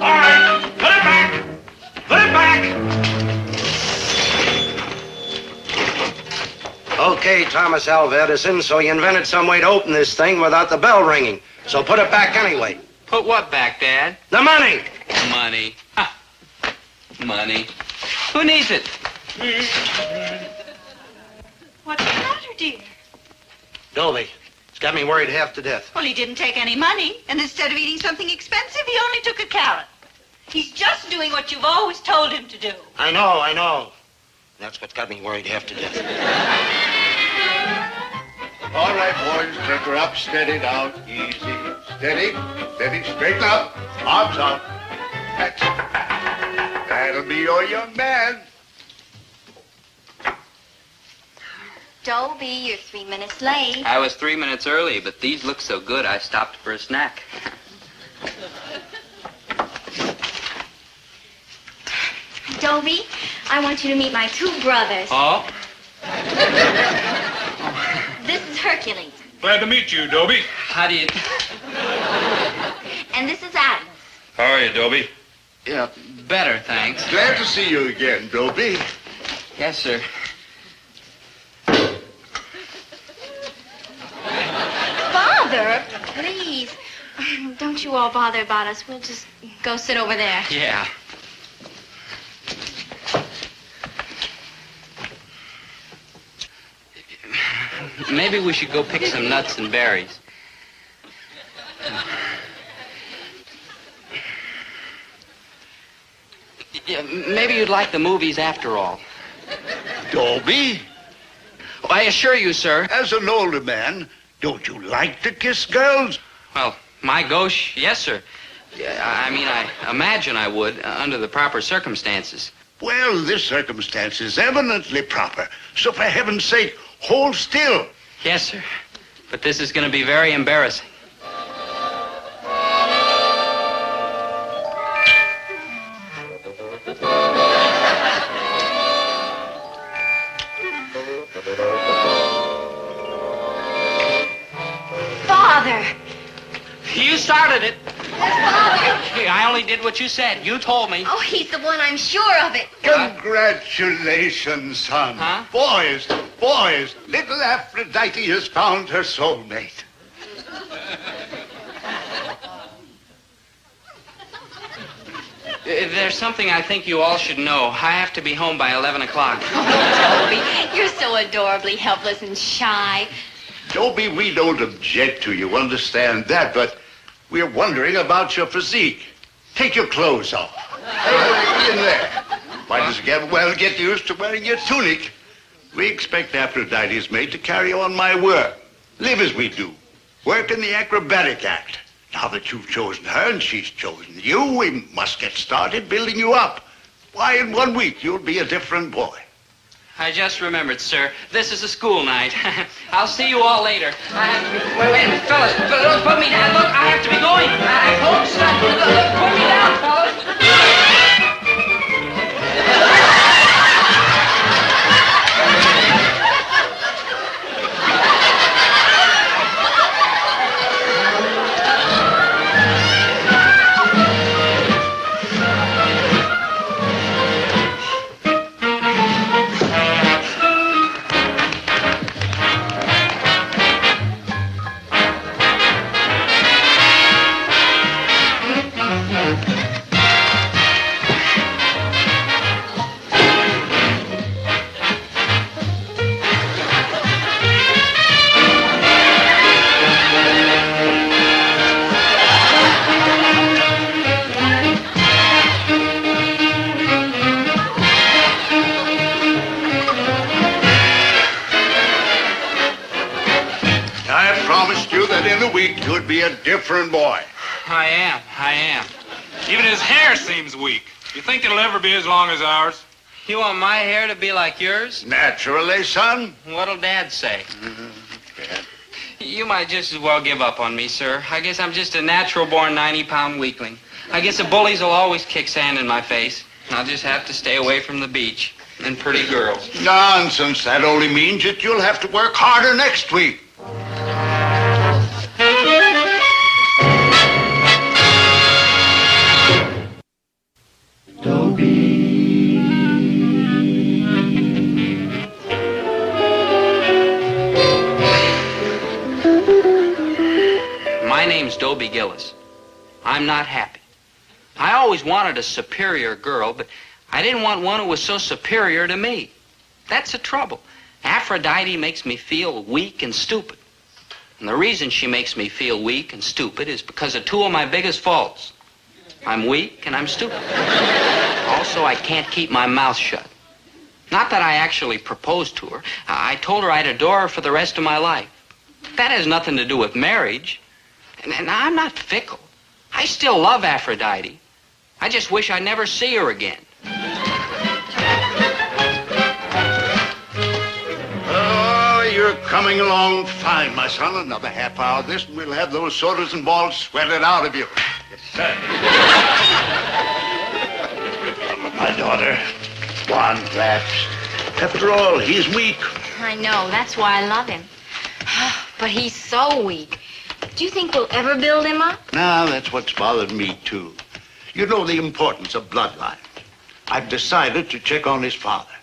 All right, put it back. Put it back. Okay, Thomas Alva Edison, so you invented some way to open this thing without the bell ringing. So put it back anyway. Put what back, Dad? The money! Money. Ha. Money. Who needs it? What's the matter, dear? Dobie, it's got me worried half to death. Well, he didn't take any money, and instead of eating something expensive, he only took a carrot. He's just doing what you've always told him to do. I know. That's what's got me worried half to death. All right, boys, take her up. Steady now. Easy. Steady. Steady. Straighten up. Arms out. That's it. That'll be your young man. Dobie, you're 3 minutes late. I was 3 minutes early, but these look so good, I stopped for a snack. Dobie, I want you to meet my two brothers. Oh? This is Hercules. Glad to meet you, Dobie. How do you... And this is Adam. How are you, Dobie? Yeah, better, thanks. Glad to see you again, Dobie. Yes, sir. Father, please. Don't you all bother about us. We'll just go sit over there. Yeah. Maybe we should go pick some nuts and berries. Yeah, maybe you'd like the movies after all. Dobie, I assure you, sir. as an older man, don't you like to kiss girls? Well, my gosh, yes, sir. I mean, I imagine I would, under the proper circumstances. Well, this circumstance is eminently proper. So for heaven's sake, hold still. Yes, sir. But this is going to be very embarrassing. started it. Father. Hey, I only did what you said. You told me. Oh, he's the one, I'm sure of it. Congratulations, son. Huh? Boys, little Aphrodite has found her soulmate. There's something I think you all should know. I have to be home by 11 o'clock. Dobie, you're so adorably helpless and shy. Dobie, we don't object to you, understand that, but we're wondering about your physique. Take your clothes off. In there. Might as well get used to wearing your tunic. We expect Aphrodite's maid to carry on my work. Live as we do. Work in the acrobatic act. Now that you've chosen her and she's chosen you, we must get started building you up. Why, in 1 week, you'll be a different boy. I just remembered, sir. This is a school night. I'll see you all later. Wait a minute, fellas. Look, put me down. Look, I have to be going. I won't stop. Look, put me down, fellas. You'd be a different boy. I am. Even his hair seems weak. You think it'll ever be as long as ours? You want my hair to be like yours? Naturally, son. What'll Dad say? You might just as well give up on me, sir. I guess I'm just a natural-born 90-pound weakling. I guess the bullies will always kick sand in my face. I'll just have to stay away from the beach and pretty girls. Nonsense. That only means that you'll have to work harder next week. My name's Dobie Gillis. I'm not happy. I always wanted a superior girl, but I didn't want one who was so superior to me. That's the trouble. Aphrodite makes me feel weak and stupid. And the reason she makes me feel weak and stupid is because of two of my biggest faults. I'm weak and I'm stupid. Also, I can't keep my mouth shut. Not that I actually proposed to her. I told her I'd adore her for the rest of my life. That has nothing to do with marriage. And I'm not fickle. I still love Aphrodite. I just wish I'd never see her again. Oh, you're coming along fine, my son. Another half hour of this, and we'll have those sodas and balls sweated out of you. Yes, sir. My daughter, one perhaps. After all, he's weak. I know. That's why I love him. But he's so weak. Do you think we'll ever build him up? Now, that's what's bothered me, too. You know the importance of bloodline. I've decided to check on his father.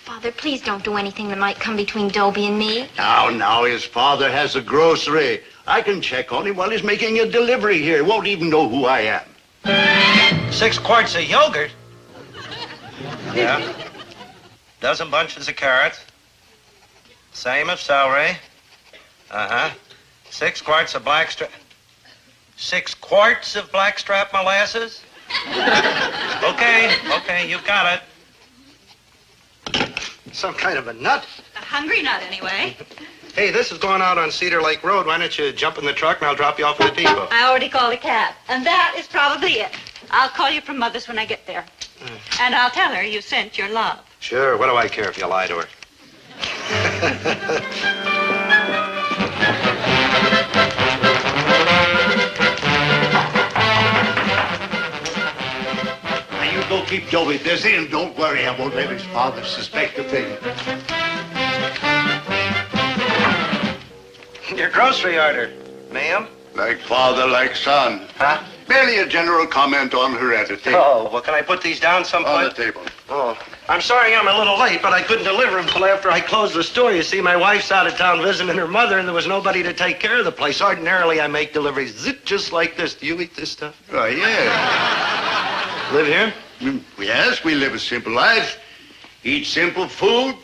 Father, please don't do anything that might come between Dobie and me. Now, his father has a grocery. I can check on him while he's making a delivery here. He won't even know who I am. 6 quarts of yogurt? Yeah. Dozen bunches of carrots. Same of celery. 6 quarts of blackstrap. 6 quarts of blackstrap molasses? Okay, you've got it. Some kind of a nut? A hungry nut, anyway. Hey, this is going out on Cedar Lake Road. Why don't you jump in the truck and I'll drop you off at the depot? I already called a cab, and that is probably it. I'll call you from Mother's when I get there. And I'll tell her you sent your love. Sure, what do I care if you lie to her? Now, you go keep Dobie busy, and don't worry, I won't let his father suspect a thing. Your grocery order, ma'am. Like father, like son. Huh? Merely a general comment on heredity. Oh, well, can I put these down someplace? On the table. Oh, I'm sorry I'm a little late, but I couldn't deliver them until after I closed the store. You see, my wife's out of town visiting her mother, and there was nobody to take care of the place. Ordinarily, I make deliveries just like this. Do you eat this stuff? Oh, yes. Live here? Yes, we live a simple life. Eat simple food.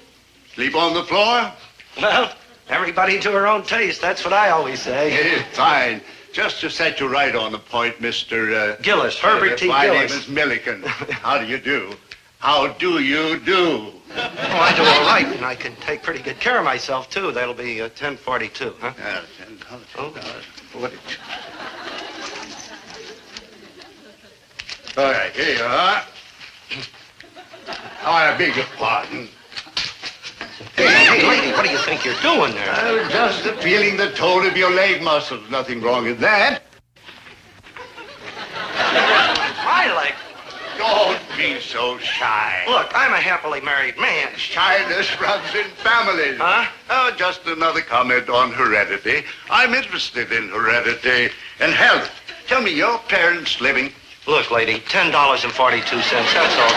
Sleep on the floor. Well, everybody to her own taste. That's what I always say. Fine. Just to set you right on the point, Mr. Gillis, Herbert T. My Gillis. name is Milliken. How do you do? How do you do? Oh, I do all right, and I can take pretty good care of myself, too. That'll be 1042, huh? Yeah, $10.42. All right, here you are. Oh, I beg your pardon. Hey, lady, what do you think you're doing there? Just feeling the tone of your leg muscles. Nothing wrong with that. My leg? Don't be so shy. Look, I'm a happily married man. Shyness runs in families. Huh? Oh, just another comment on heredity. I'm interested in heredity and health. Tell me, your parents living? Look, lady, $10.42. That's all.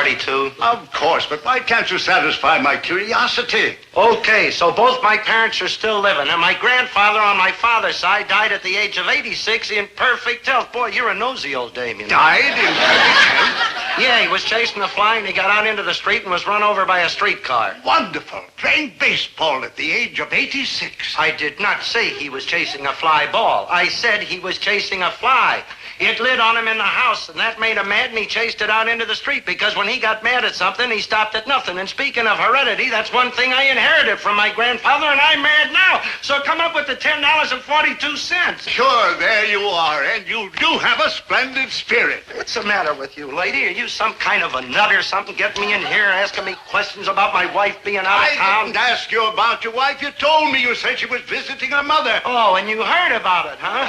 $10.42. Of course, but why can't you satisfy my curiosity? Okay, so both my parents are still living, and my grandfather on my father's side died at the age of 86 in perfect health. Boy, you're a nosy old dame, you know. Died in perfect health? Yeah, he was chasing a fly, and he got out into the street and was run over by a streetcar. Wonderful. Playing baseball at the age of 86. I did not say he was chasing a fly ball. I said he was chasing a fly. It lit on him in the house, and that made him mad, and he chased it out into the street, because when he got mad at something, he stopped at nothing. And speaking of heredity, that's one thing I inherited from my grandfather, and I'm mad now. So come up with the $10.42. Sure, there you are, and you do have a splendid spirit. What's the matter with you, lady? Are you some kind of a nut or something? Getting me in here asking me questions about my wife being out of town? I didn't ask you about your wife. You told me you said she was visiting her mother. Oh, and you heard about it, huh?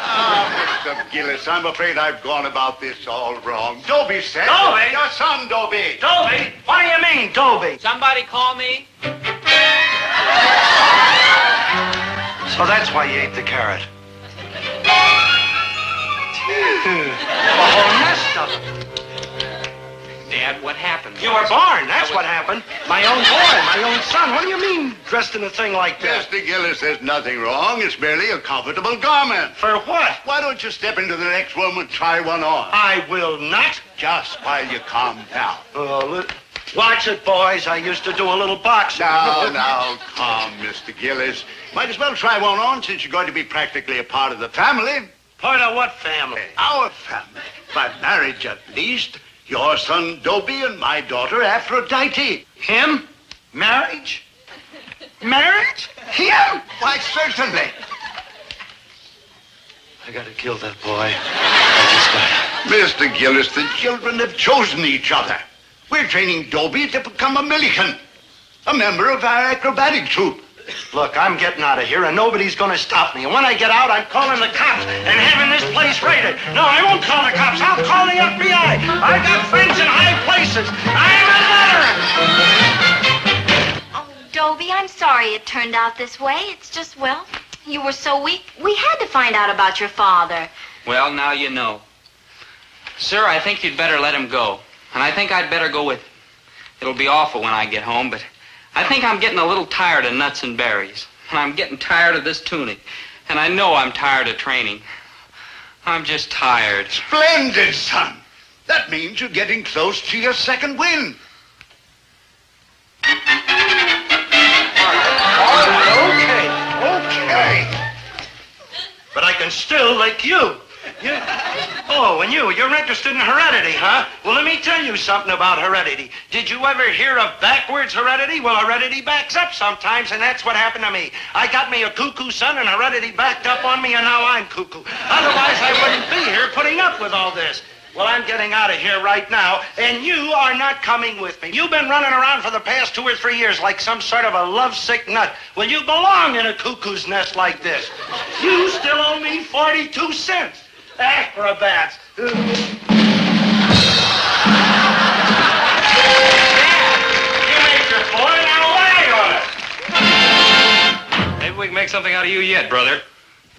Mr. Gillis, I'm afraid I've gone about this all wrong. Dobie said... Dobie? Your son, Dobie. Dobie? What do you mean, Dobie? Somebody call me? So that's why you ate the carrot. A whole nest of them. Dad, what happened? You were born, that's what happened. My own boy, my own son. What do you mean, dressed in a thing like that? Mr. Gillis, there's nothing wrong. It's merely a comfortable garment. For what? Why don't you step into the next room and try one on? I will not. Just while you calm down. Watch it, boys. I used to do a little boxing. Now, calm, Mr. Gillis. Might as well try one on since you're going to be practically a part of the family. Part of what family? Our family. By marriage, at least. Your son, Dobie, and my daughter, Aphrodite. Him? Marriage? Marriage? Him? Why, certainly. I gotta kill that boy. I just gotta. Mr. Gillis, the children have chosen each other. We're training Dobie to become a Milliken, a member of our acrobatic troupe. Look, I'm getting out of here, and nobody's gonna stop me. And when I get out, I'm calling the cops and having this place raided. No, I won't call the cops. I'll call the FBI. I've got friends in high places. I'm a veteran. Oh, Dobie, I'm sorry it turned out this way. It's just, well, you were so weak. We had to find out about your father. Well, now you know. Sir, I think you'd better let him go. And I think I'd better go with him. It'll be awful when I get home, but I think I'm getting a little tired of nuts and berries. And I'm getting tired of this tuning. And I know I'm tired of training. I'm just tired. Splendid, son. That means you're getting close to your second win. Okay. But I can still lick you. Oh, and you're interested in heredity, huh? Well, let me tell you something about heredity. Did you ever hear of backwards heredity? Well, heredity backs up sometimes, and that's what happened to me. I got me a cuckoo son, and heredity backed up on me, and now I'm cuckoo. Otherwise, I wouldn't be here putting up with all this. Well, I'm getting out of here right now, and you are not coming with me. You've been running around for the past 2 or 3 years like some sort of a lovesick nut. Well, you belong in a cuckoo's nest like this. You still owe me 42 cents. Acrobats. Dad, You made your point, now lie on it. Maybe we can make something out of you yet, brother.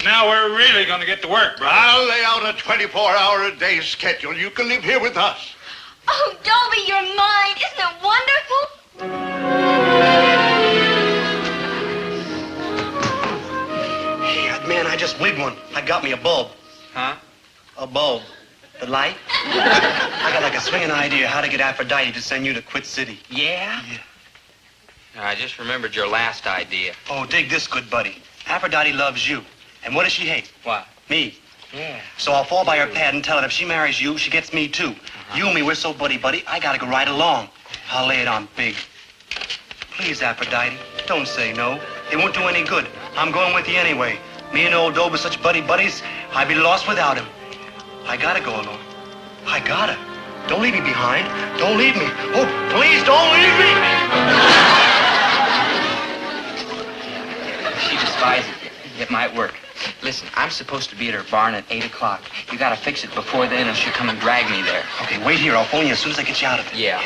Now we're really going to get to work, brother. I'll lay out a 24-hour-a-day schedule. You can live here with us. Oh, Dobie, you're mine. Isn't it wonderful? Hey, man, I just wigged one. I got me a bulb. Huh? A bulb. The light? I got like a swinging idea how to get Aphrodite to send you to Quit City. Yeah? I just remembered your last idea. Oh, dig this, good buddy. Aphrodite loves you. And what does she hate? What? Me. Yeah. So I'll fall by her pad and tell her if she marries you, she gets me too. You and me, we're so buddy-buddy, I gotta go right along. I'll lay it on big. Please, Aphrodite, don't say no. It won't do any good. I'm going with you anyway. Me and old Dobie are such buddy-buddies, I'd be lost without him. I gotta go alone. I gotta. Don't leave me behind. Don't leave me. Oh, please don't leave me! She despises you. It might work. Listen, I'm supposed to be at her barn at 8 o'clock. You gotta fix it before then or she'll come and drag me there. Okay, wait here. I'll phone you as soon as I get you out of it. Yeah.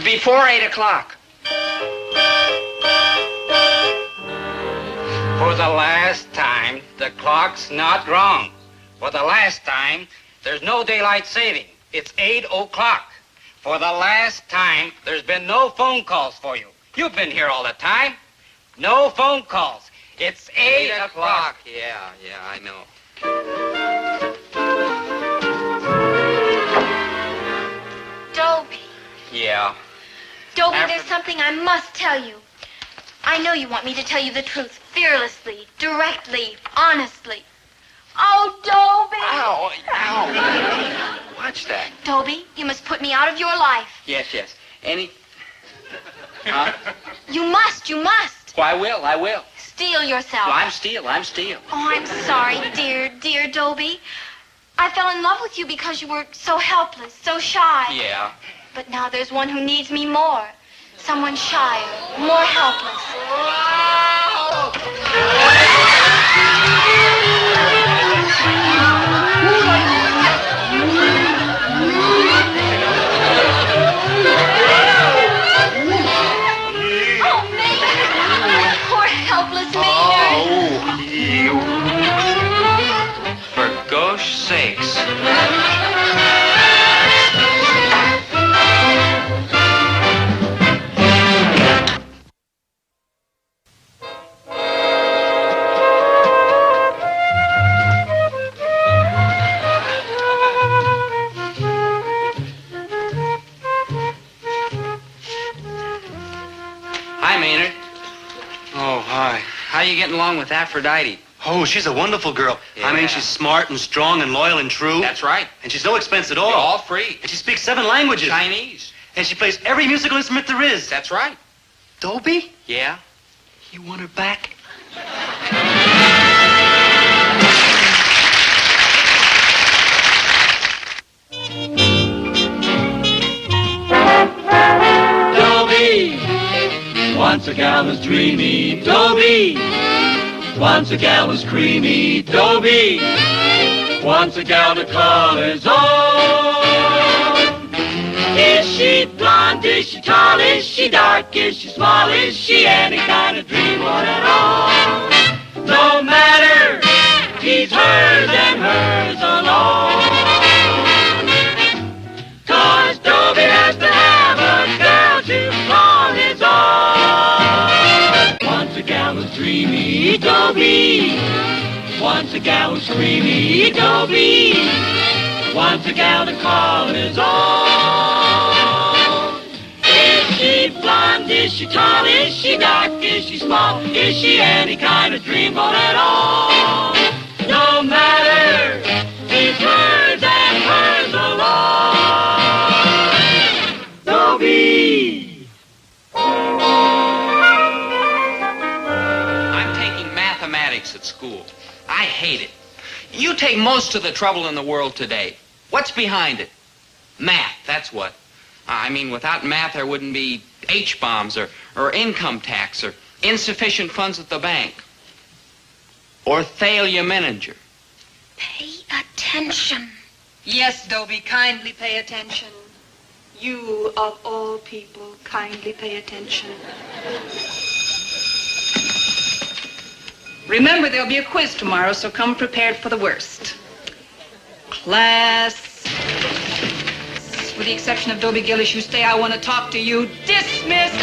Before 8 o'clock. For the last time, the clock's not wrong. For the last time, there's no daylight saving. It's 8 o'clock. For the last time, there's been no phone calls for you. You've been here all the time. No phone calls. It's 8 o'clock. Yeah, I know. Dobie. Yeah. Dobie, there's something I must tell you. I know you want me to tell you the truth fearlessly, directly, honestly. Oh, Dobie! Ow, ow. Watch that. Dobie, you must put me out of your life. Yes. Huh? You must. Well, I will. Steel yourself. Well, I'm steel. Oh, I'm sorry, dear Dobie. I fell in love with you because you were so helpless, so shy. Yeah. But now there's one who needs me more. Someone shyer, more helpless. Oh, Maynard! Poor helpless Maynard! For gosh sakes. Hi, Maynard. Oh, hi. How you getting along with Aphrodite? Oh, she's a wonderful girl. I mean, Yeah. she's smart and strong and loyal and true. That's right. And she's no expense at all. All free. And she speaks 7 languages. Chinese. And she plays every musical instrument there is. That's right. Dobie? Yeah. You want her back? Dobie, once a gal was dreamy. Dobie, once a gal was creamy. Dobie, once a gal to call his own. Is she blonde? Is she tall? Is she dark? Is she small? Is she any kind of dreamboat at all? No matter, he's hers and hers alone. 'Cause Dobie has to have a girl to call his own. Once a gal was dreamy, Dobie. Once a gal was creamy, Dobie. Once a gal to call his own. Is she blonde? Is she tall? Is she dark? Is she small? Is she any kind of dreamboat at all? No matter, he's hers and hers alone. Dobie. I'm taking mathematics at school. I hate it. You take most of the trouble in the world today. What's behind it? Math, that's what. I mean, without math, there wouldn't be H-bombs or income tax or insufficient funds at the bank. Or Thalia Miniger. Pay attention. Yes, Dobie, kindly pay attention. You, of all people, kindly pay attention. Remember, there'll be a quiz tomorrow, so come prepared for the worst. Class, with the exception of Dobie Gillis, you stay. I want to talk to you. Dismissed.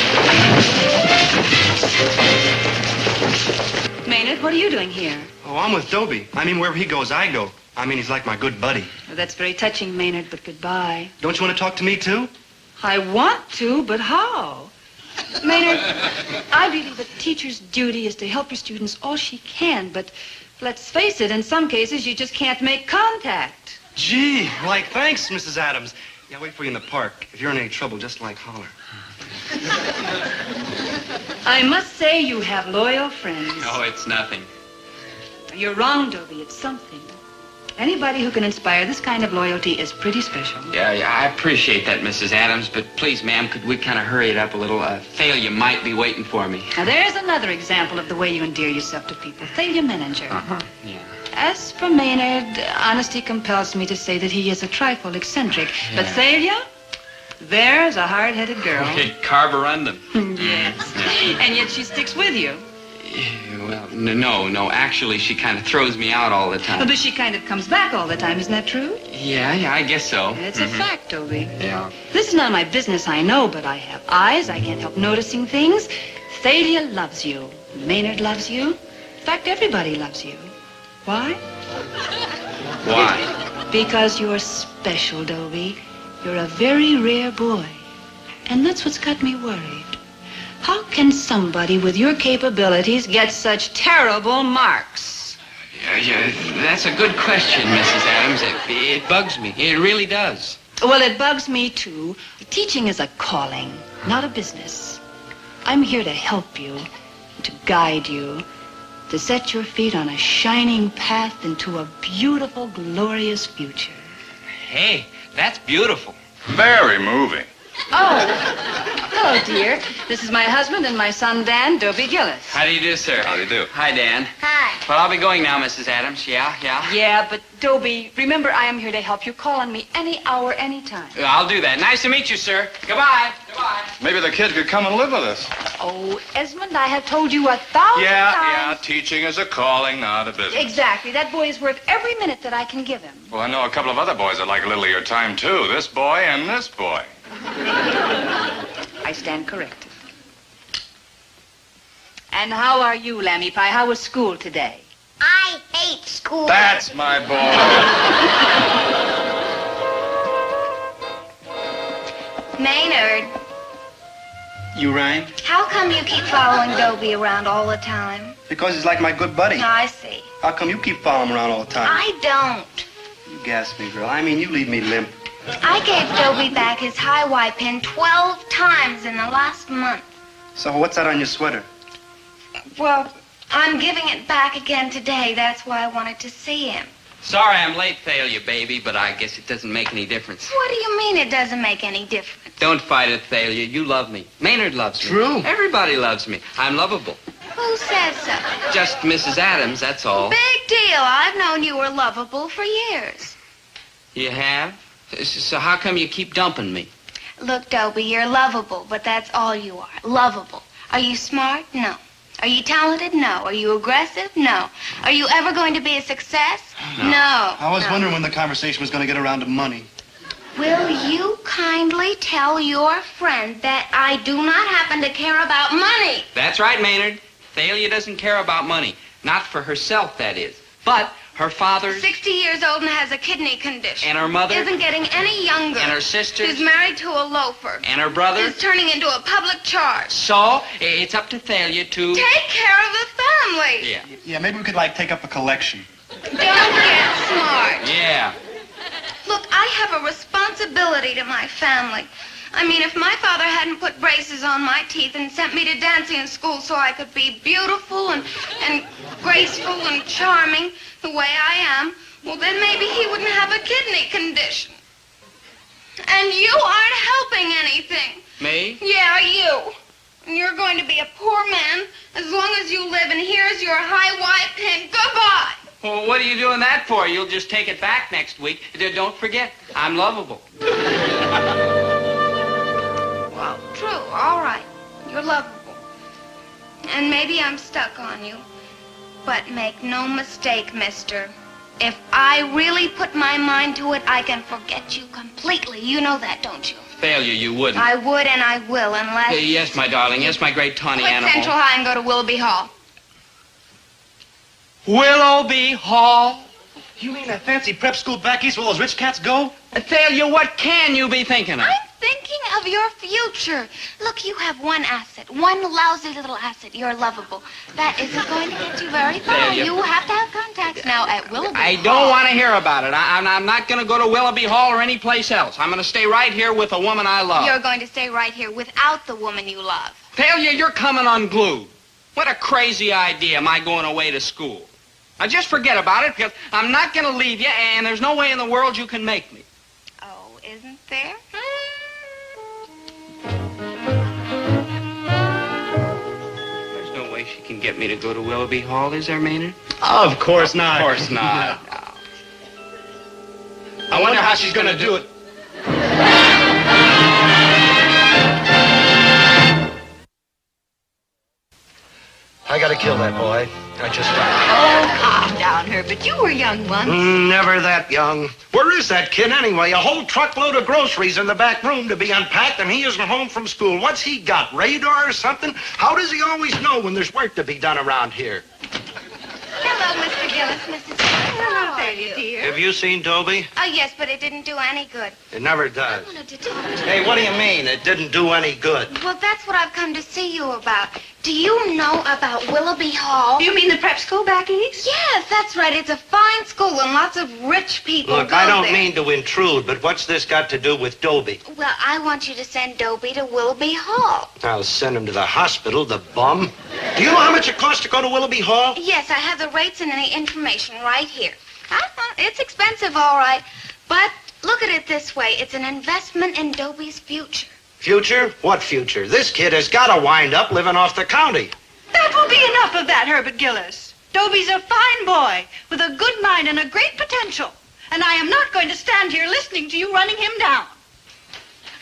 Maynard, what are you doing here? Oh, I'm with Dobie. I mean, wherever he goes, I go. I mean, he's like my good buddy. Well, that's very touching, Maynard, but goodbye. Don't you want to talk to me, too? I want to, but how? Maynard, I believe a teacher's duty is to help her students all she can, but let's face it, in some cases, you just can't make contact. Gee, like, thanks, Mrs. Adams. Yeah, I'll wait for you in the park. If you're in any trouble, just like holler. I must say you have loyal friends. Oh, it's nothing. You're wrong, Dobie. It's something. Anybody who can inspire this kind of loyalty is pretty special. Yeah, I appreciate that, Mrs. Adams, but please, ma'am, could we kind of hurry it up a little? Thalia might be waiting for me. Now, there's another example of the way you endear yourself to people. Thalia Menninger. Yeah. As for Maynard, honesty compels me to say that he is a trifle eccentric. Yeah. But Thalia, there's a hard-headed girl. Okay, carborundum. Yes. And yet she sticks with you. Well, no. Actually, she kind of throws me out all the time. But she kind of comes back all the time. Isn't that true? Yeah, I guess so. It's a fact, Dobie. Yeah. This is none of my business, I know, but I have eyes. I can't help noticing things. Thalia loves you. Maynard loves you. In fact, everybody loves you. Why? Why? Because you're special, Dobie. You're a very rare boy. And that's what's got me worried. How can somebody with your capabilities get such terrible marks? Yeah, that's a good question, Mrs. Adams. It bugs me. It really does. Well, it bugs me, too. Teaching is a calling, not a business. I'm here to help you, to guide you, to set your feet on a shining path into a beautiful, glorious future. Hey, that's beautiful. Very moving. Oh, hello, dear. This is my husband and my son, Dan, Dobie Gillis. How do you do, sir? How do you do? Hi, Dan. Hi. Well, I'll be going now, Mrs. Adams. Yeah. Yeah, but Dobie, remember, I am here to help you. Call on me any hour, any time. I'll do that. Nice to meet you, sir. Goodbye. Maybe the kid could come and live with us. Oh, Esmond, I have told you 1,000 times. Teaching is a calling, not a business. Exactly. That boy is worth every minute that I can give him. Well, I know a couple of other boys that like a little of your time, too. This boy and this boy. I stand corrected. And how are you, Lammy Pie? How was school today? I hate school. That's my boy. Maynard, You rhyme? how come you keep following Dobie around all the time? Because he's like my good buddy. I see. How come you keep following him around all the time? I don't. You gas me, girl. I mean, you leave me limp. I gave Dobie back his high Y pin 12 times in the last month. So what's that on your sweater? Well, I'm giving it back again today. That's why I wanted to see him. Sorry I'm late, Thalia, baby, but I guess it doesn't make any difference. What do you mean it doesn't make any difference? Don't fight it, Thalia. You love me. Maynard loves me. True. Everybody loves me. I'm lovable. Who says so? Just Mrs. Adams, that's all. Big deal. I've known you were lovable for years. You have? So how come you keep dumping me? Look, Dobie, you're lovable, but that's all you are. Lovable. Are you smart? No. Are you talented? No. Are you aggressive? No. Are you ever going to be a success? No. I was wondering when the conversation was going to get around to money. Will you kindly tell your friend that I do not happen to care about money? That's right, Maynard. Thalia doesn't care about money. Not for herself, that is. But her father's... 60 years old and has a kidney condition. And her mother... Isn't getting any younger. And her sister... She's married to a loafer. And her brother... Is turning into a public charge. So, it's up to Thalia to... Take care of the family. Yeah. Yeah, maybe we could, take up a collection. Don't get smart. Yeah. Look, I have a responsibility to my family. I mean, if my father hadn't put braces on my teeth and sent me to dancing school so I could be beautiful and graceful and charming the way I am, well, then maybe he wouldn't have a kidney condition. And you aren't helping anything. Me? Yeah, you. And you're going to be a poor man as long as you live, and here's your high Y pin. Goodbye. Well, what are you doing that for? You'll just take it back next week. Don't forget, I'm lovable. Well, true. All right. You're lovable. And maybe I'm stuck on you. But make no mistake, mister. If I really put my mind to it, I can forget you completely. You know that, don't you? Failure, you wouldn't. I would and I will, unless... Hey, yes, my darling. Yes, my great tawny Quit animal. Central High and go to Willoughby Hall. Willoughby Hall? You mean that fancy prep school back east where those rich cats go? Thalia, what can you be thinking of? I'm thinking of your future. Look, you have one asset, one lousy little asset. You're lovable. That isn't going to get you very far. Thalia. You have to have contacts now at Willoughby I Hall. don't want to hear about it. I'm not going to go to Willoughby Hall or any place else. I'm going to stay right here with the woman I love. You're going to stay right here without the woman you love. Thalia, you're coming unglued. What a crazy idea, my going away to school. Now, just forget about it, because I'm not going to leave you, and there's no way in the world you can make me. Oh, isn't there? There's no way she can get me to go to Willoughby Hall, is there, Maynard? Of course not. Of course not. I wonder how she's going to do it. I got to kill that boy. I just got Oh, calm down, Herbert. You were young once. Never that young. Where is that kid anyway? A whole truckload of groceries in the back room to be unpacked, and he isn't home from school. What's he got, radar or something? How does he always know when there's work to be done around here? Hello, Mr. Gillis, Mrs. Gillis. Hello, Thalia, dear. Have you seen Dobie? Oh, yes, but it didn't do any good. It never does. I wanted to talk to you. Hey, what do you mean? It didn't do any good. Well, that's what I've come to see you about. Do you know about Willoughby Hall? You mean the prep school back east? Yes, that's right. It's a fine school, and lots of rich people Look, go I don't there. mean to intrude, but what's this got to do with Dobie? Well, I want you to send Dobie to Willoughby Hall. I'll send him to the hospital, the bum. Do you know how much it costs to go to Willoughby Hall? Yes, I have the rates and the information right here. It's expensive, all right, but look at it this way. It's an investment in Dobie's future. Future? What future? This kid has got to wind up living off the county. That will be enough of that, Herbert Gillis. Dobie's a fine boy with a good mind and a great potential. And I am not going to stand here listening to you running him down.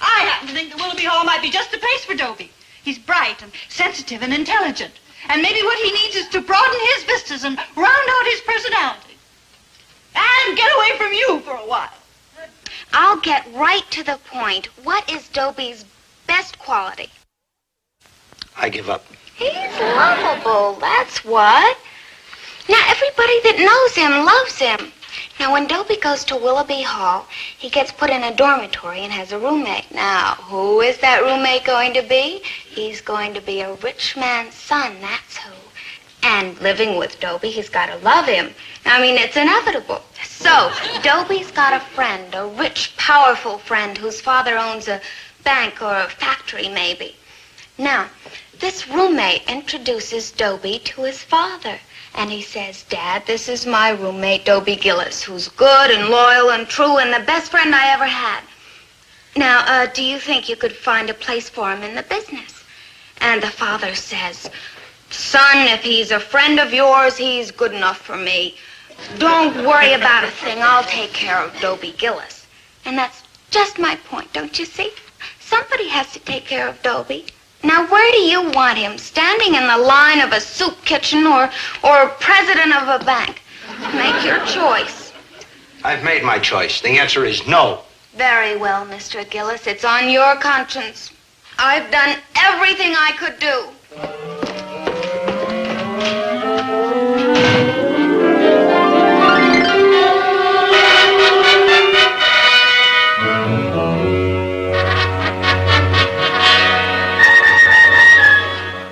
I happen to think that Willoughby Hall might be just the place for Dobie. He's bright and sensitive and intelligent. And maybe what he needs is to broaden his vistas and round out his personality. And get away from you for a while. I'll get right to the point. What is Dobie's best quality? I give up. He's lovable, that's what. Now, everybody that knows him loves him. Now, when Dobie goes to Willoughby Hall, he gets put in a dormitory and has a roommate. Now, who is that roommate going to be? He's going to be a rich man's son, that's who. And living with Dobie, he's got to love him. I mean, it's inevitable. So, Dobie's got a friend, a rich, powerful friend whose father owns a bank or a factory, maybe. Now, this roommate introduces Dobie to his father. And he says, Dad, this is my roommate, Dobie Gillis, who's good and loyal and true and the best friend I ever had. Now, do you think you could find a place for him in the business? And the father says, Son, if he's a friend of yours, he's good enough for me. Don't worry about a thing. I'll take care of Dobie Gillis. And that's just my point, don't you see? Somebody has to take care of Dobie. Now, where do you want him? Standing in the line of a soup kitchen or president of a bank? Make your choice. I've made my choice. The answer is no. Very well, Mr. Gillis. It's on your conscience. I've done everything I could do.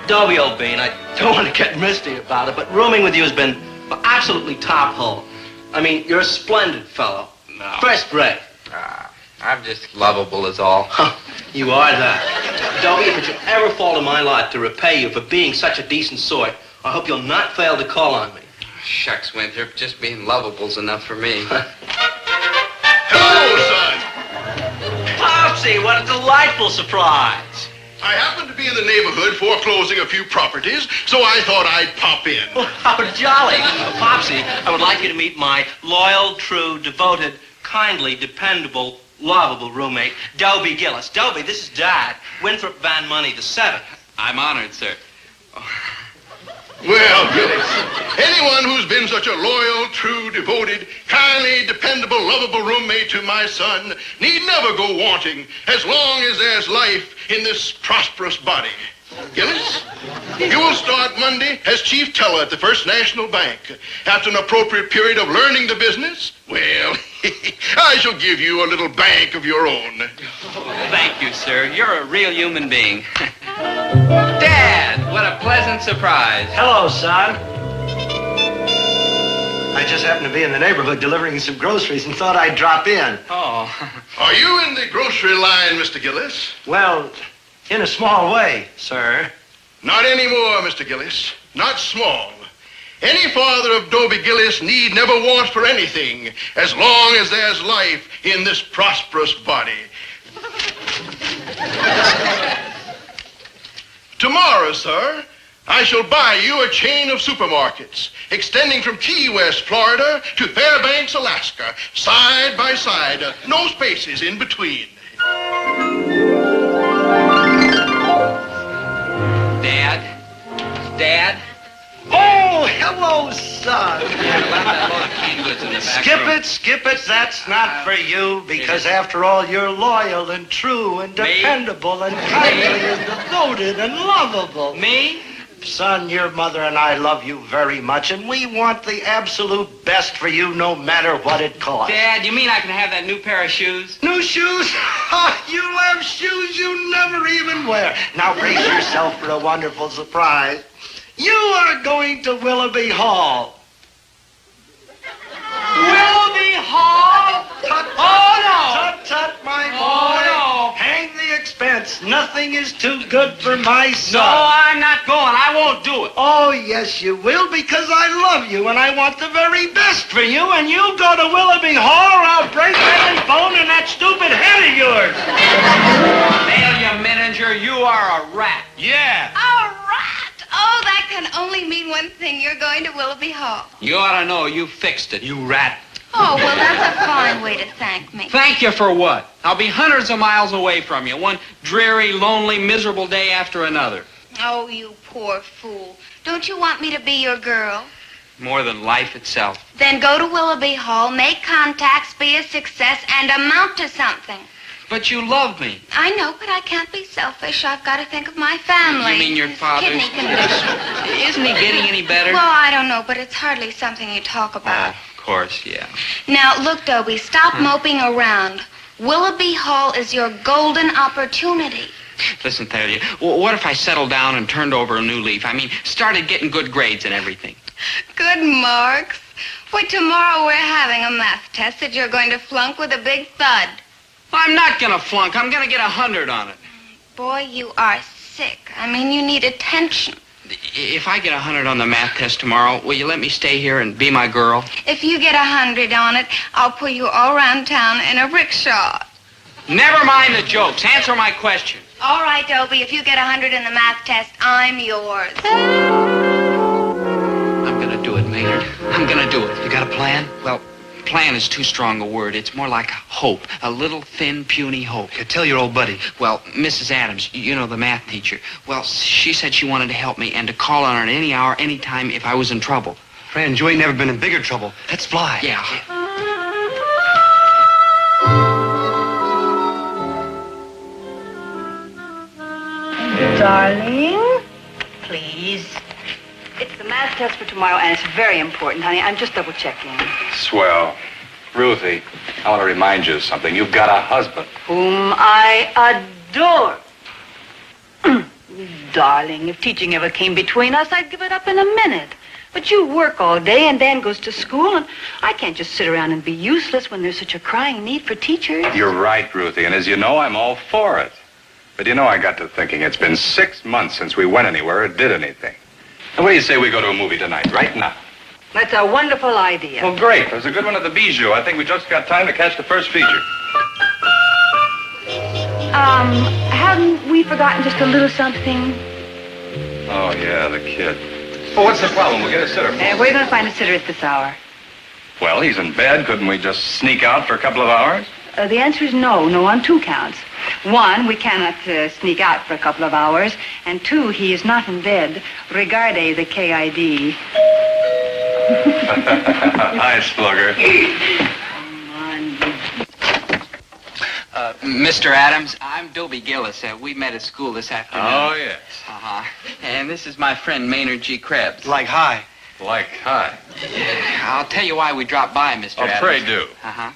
Dobie, old bean, I don't want to get misty about it, but rooming with you has been absolutely top hole. I mean, you're a splendid fellow. No. First rate. I'm just lovable is all. You are that. Dobie, if it should ever fall to my lot to repay you for being such a decent sort, I hope you'll not fail to call on me. Shucks, Winthrop, just being lovable's enough for me. Hello, son. Popsy, what a delightful surprise. I happen to be in the neighborhood foreclosing a few properties, so I thought I'd pop in. Well, how jolly. Popsy, I would like you to meet my loyal, true, devoted, kindly, dependable, lovable roommate, Dobie Gillis. Dobie, this is Dad, Winthrop Van Money the Seventh. I'm honored, sir. Well, Gillis, anyone who's been such a loyal, true, devoted, kindly, dependable, lovable roommate to my son need never go wanting as long as there's life in this prosperous body. Gillis, you will start Monday as chief teller at the First National Bank. After an appropriate period of learning the business, well, I shall give you a little bank of your own. Thank you, sir. You're a real human being. Dad, what a pleasant surprise. Hello, son. I just happened to be in the neighborhood delivering some groceries and thought I'd drop in. Oh. Are you in the grocery line, Mr. Gillis? Well, in a small way, sir. Not anymore, Mr. Gillis. Not small. Any father of Dobie Gillis need never want for anything as long as there's life in this prosperous body. Tomorrow, sir, I shall buy you a chain of supermarkets extending from Key West, Florida to Fairbanks, Alaska, side by side, no spaces in between. Dad? Oh, hello, son. Skip it. That's not for you, because after all, you're loyal and true and dependable and kindly and devoted and lovable. Me? Son, your mother and I love you very much, and we want the absolute best for you no matter what it costs. Dad, you mean I can have that new pair of shoes? New shoes? You have shoes you never even wear. Now brace yourself for a wonderful surprise. You are going to Willoughby Hall. Willoughby Hall? Oh, no. Tut, my boy. Oh, no. Hang the expense. Nothing is too good for my son. No, I'm not going. I won't do it. Oh, yes, you will, because I love you, and I want the very best for you, and you go to Willoughby Hall, or I'll break every bone in that stupid head of yours. Failure, manager, you are a rat. Yeah. A rat? Oh, that can only mean one thing. You're going to Willoughby Hall. You ought to know. You fixed it, you rat. Oh, well, that's a fine way to thank me. Thank you for what? I'll be hundreds of miles away from you, one dreary, lonely, miserable day after another. Oh, you poor fool. Don't you want me to be your girl? More than life itself. Then go to Willoughby Hall, make contacts, be a success, and amount to something. But you love me. I know, but I can't be selfish. I've got to think of my family. You mean your father's kidney condition. Isn't he getting any better? Well, I don't know, but it's hardly something you talk about. Of course, yeah. Now, look, Dobie, stop moping around. Willoughby Hall is your golden opportunity. Listen, Thalia, what if I settled down and turned over a new leaf? I mean, started getting good grades and everything. Good marks. Why, tomorrow we're having a math test that you're going to flunk with a big thud. I'm not going to flunk. I'm going to get 100 on it. Boy, you are sick. I mean, you need attention. If I get 100 on the math test tomorrow, will you let me stay here and be my girl? If you get 100 on it, I'll pull you all around town in a rickshaw. Never mind the jokes. Answer my question. All right, Dobie, if you get 100 in the math test, I'm yours. I'm going to do it, Maynard. I'm going to do it. You got a plan? Well, plan is too strong a word. It's more like hope. A little, thin, puny hope. Yeah, tell your old buddy. Well, Mrs. Adams, you know, the math teacher. Well, she said she wanted to help me and to call on her at any hour, any time if I was in trouble. Friend, you ain't never been in bigger trouble. Let's fly. Yeah. Darling, please. It's the math test for tomorrow, and it's very important, honey. I'm just double-checking. Swell. Ruthie, I want to remind you of something. You've got a husband. Whom I adore. Darling, if teaching ever came between us, I'd give it up in a minute. But you work all day, and Dan goes to school, and I can't just sit around and be useless when there's such a crying need for teachers. You're right, Ruthie, and as you know, I'm all for it. But you know, I got to thinking, it's been 6 months since we went anywhere or did anything. And what do you say we go to a movie tonight, right now? That's a wonderful idea. Well, great. There's a good one at the Bijou. I think we just got time to catch the first feature. Haven't we forgotten just a little something? Oh, yeah, the kid. Well, what's the problem? We'll get a sitter. Where are you going to find a sitter at this hour? Well, he's in bed. Couldn't we just sneak out for a couple of hours? The answer is no. No on 2 counts. One, we cannot sneak out for a couple of hours. And two, he is not in bed. Regarde the KID. Hi, Slugger. Mr. Adams, I'm Dobie Gillis. We met at school this afternoon. Oh, yes. Uh-huh. And this is my friend Maynard G. Krebs. Like hi. Like hi. I'll tell you why we dropped by, Mr. Adams. Pray do. Uh-huh.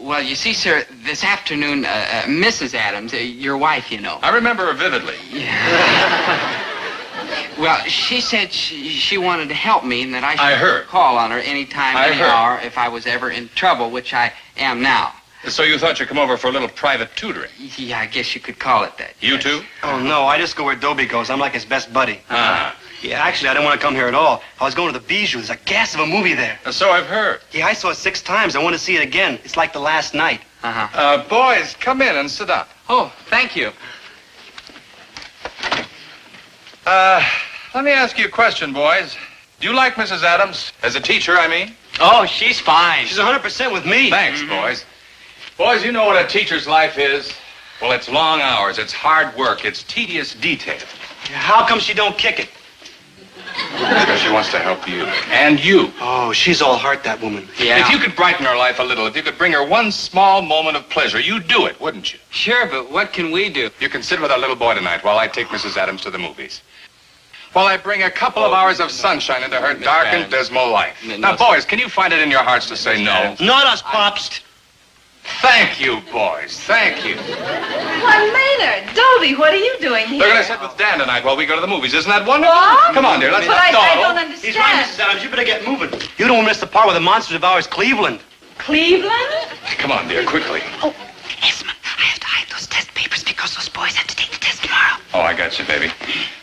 Well, you see, sir, this afternoon, Mrs. Adams, your wife, you know. I remember her vividly. Well, she said she wanted to help me and that I should heard. call on her anytime, I any heard. hour if I was ever in trouble, which I am now. So you thought you'd come over for a little private tutoring? Yeah, I guess you could call it that. You too? Oh, no, I just go where Dobie goes. I'm like his best buddy. Ah. Yeah, actually, I didn't want to come here at all. I was going to the Bijou. There's a gas of a movie there. So I've heard. Yeah, I saw it 6 times. I want to see it again. It's like the last night. Uh-huh. Boys, come in and sit up. Oh, thank you. Let me ask you a question, boys. Do you like Mrs. Adams? As a teacher, I mean? Oh, she's fine. She's 100% with me. Thanks, boys. Boys, you know what a teacher's life is? Well, it's long hours, it's hard work, it's tedious detail. How come she don't kick it? Because she wants to help you. And you. Oh, she's all heart, that woman. Yeah. If you could brighten her life a little, if you could bring her one small moment of pleasure, you'd do it, wouldn't you? Sure, but what can we do? You can sit with our little boy tonight while I take Mrs. Adams to the movies. While I bring a couple of hours of sunshine into her dark and dismal life. Now, boys, can you find it in your hearts to say no? Not us, Pops. Thank you, boys. Thank you. Why, Maynard, Dobie, what are you doing here? They're going to sit with Dan tonight while we go to the movies. Isn't that wonderful? What? Come on, dear. Let's But not I dawdle. don't understand. He's right, Mrs. Adams. You better get moving. You don't miss the part where the monster devours Cleveland. Cleveland? Come on, dear, quickly. Oh, Esmond, I have to hide those test papers because those boys have to take the test tomorrow. Oh, I got you, baby.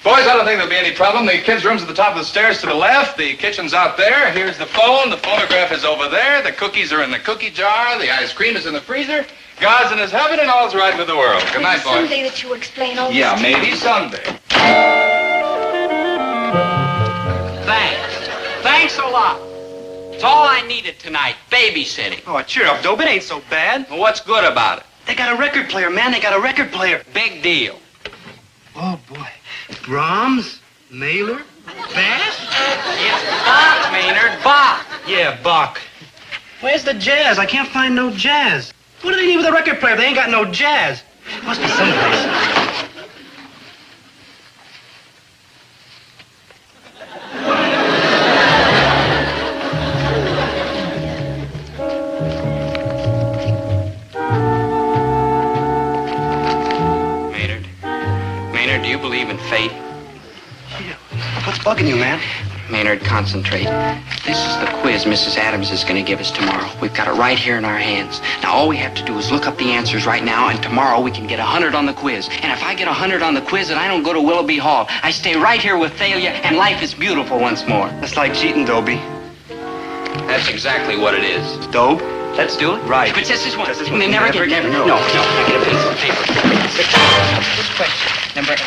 Boys, I don't think there'll be any problem. The kids' room's at the top of the stairs to the left. The kitchen's out there. Here's the phone. The phonograph is over there. The cookies are in the cookie jar. The ice cream is in the freezer. God's in his heaven and all's right with the world. Good night, boys. Someday that you explain all Yeah, this. maybe someday. Thanks. Thanks a lot. It's all I needed tonight, babysitting. Oh, cheer up, Dobie. It ain't so bad. Well, what's good about it? They got a record player, man. They got a record player. Big deal. Oh, boy. Brahms, Mahler, Bass? It's Bach, Maynard, Bach. Yeah, Bach. Where's the jazz? I can't find no jazz. What do they need with a record player? They ain't got no jazz. Must be someplace. Maynard, do you believe in fate? What's bugging you, man? Maynard, concentrate. This is the quiz Mrs. Adams is going to give us tomorrow. We've got it right here in our hands. Now, all we have to do is look up the answers right now, and tomorrow we can get 100 on the quiz. And if I get 100 on the quiz, then I don't go to Willoughby Hall. I stay right here with Thalia, and life is beautiful once more. That's like cheating, Dobie. That's exactly what it is. Dobe? Let's do it. Right. But just this one. Just this one. Never Never get, again. no. No. I get a piece of paper. This question, number 8.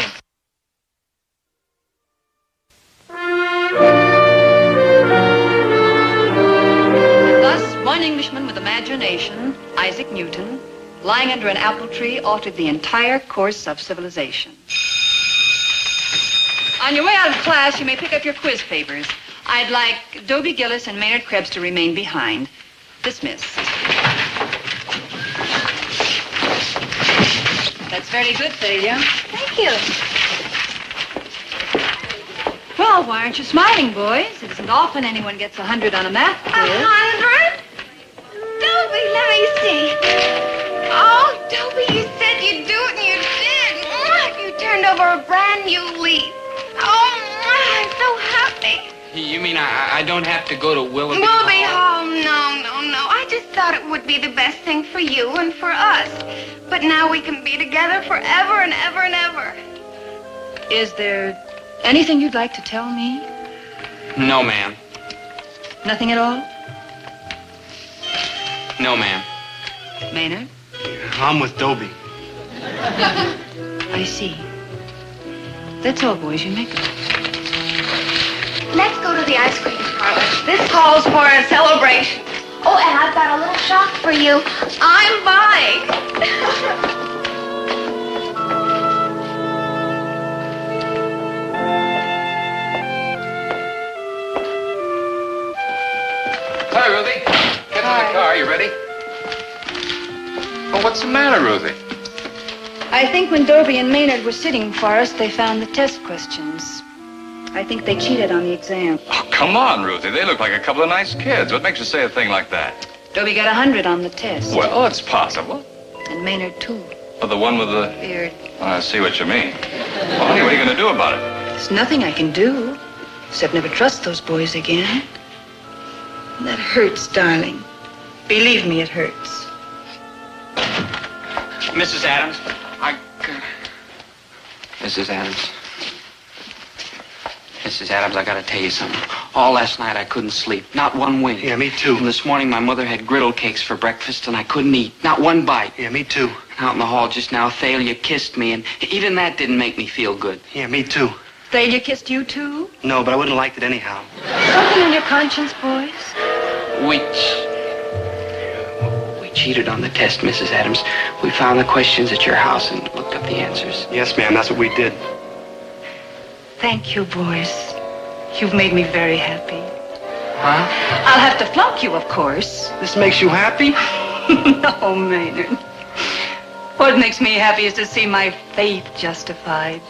Thus, one Englishman with imagination, Isaac Newton, lying under an apple tree, altered the entire course of civilization. On your way out of class, you may pick up your quiz papers. I'd like Dobie Gillis and Maynard Krebs to remain behind. Dismissed. That's very good, Thalia. Thank you. Well, why aren't you smiling, boys? It isn't often anyone gets 100 on a math quiz. 100? Dobie, let me see. Oh, Dobie, you said you'd do it, and you did. Mwah, you turned over a brand new leaf. Oh, mwah, I'm so happy. You mean I don't have to go to Willoughby Willoughby Hall? Hall, no. I just thought it would be the best thing for you and for us. But now we can be together forever and ever and ever. Is there anything you'd like to tell me? No, ma'am. Nothing at all? No, ma'am. Maynard? I'm with Dobie. I see. That's all, boys. You may go. Let's go to the ice cream parlor. This calls for a celebration. Oh, and I've got a little shock for you. I'm buying. you ready? Oh, what's the matter, Ruthie? I think when Dobie and Maynard were sitting for us, they found the test questions. I think they cheated on the exam. Oh, come on, Ruthie. They look like a couple of nice kids. What makes you say a thing like that? Dobie got 100 on the test. Well, it's possible. And Maynard, too. Oh, the one with the... Beard. Oh, I see what you mean. Well, honey, what are you going to do about it? There's nothing I can do, except never trust those boys again. That hurts, darling. Believe me, it hurts. Mrs. Adams. Mrs. Adams. Mrs. Adams, I gotta tell you something. All last night I couldn't sleep. Not one wink. Yeah, me too. And this morning my mother had griddle cakes for breakfast and I couldn't eat. Not one bite. Yeah, me too. Out in the hall just now, Thalia kissed me and even that didn't make me feel good. Yeah, me too. Thalia kissed you, too? No, but I wouldn't have liked it anyhow. Something on your conscience, boys? We cheated on the test, Mrs. Adams. We found the questions at your house and looked up the answers. Yes, ma'am, that's what we did. Thank you, boys. You've made me very happy. Huh? I'll have to flunk you, of course. This makes you happy? No, Maynard. What makes me happy is to see my faith justified.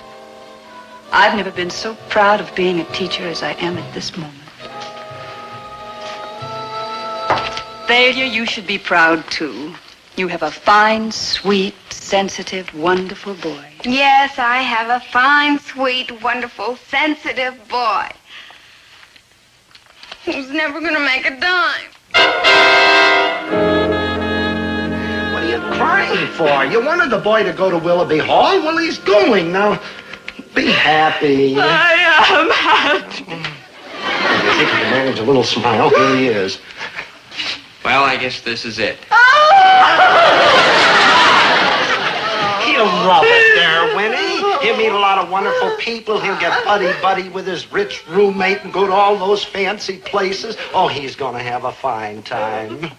I've never been so proud of being a teacher as I am at this moment. Thalia, you should be proud, too. You have a fine, sweet, sensitive, wonderful boy. Yes, I have a fine, sweet, wonderful, sensitive boy who's never gonna make a dime. What are you crying for? You wanted the boy to go to Willoughby Hall? Well, he's going. Now, be happy. I am happy. If you can manage a little smile, here he is. Well, I guess this is it. He'll love it there, Winnie. He'll meet a lot of wonderful people. He'll get buddy-buddy with his rich roommate and go to all those fancy places. Oh, he's gonna have a fine time.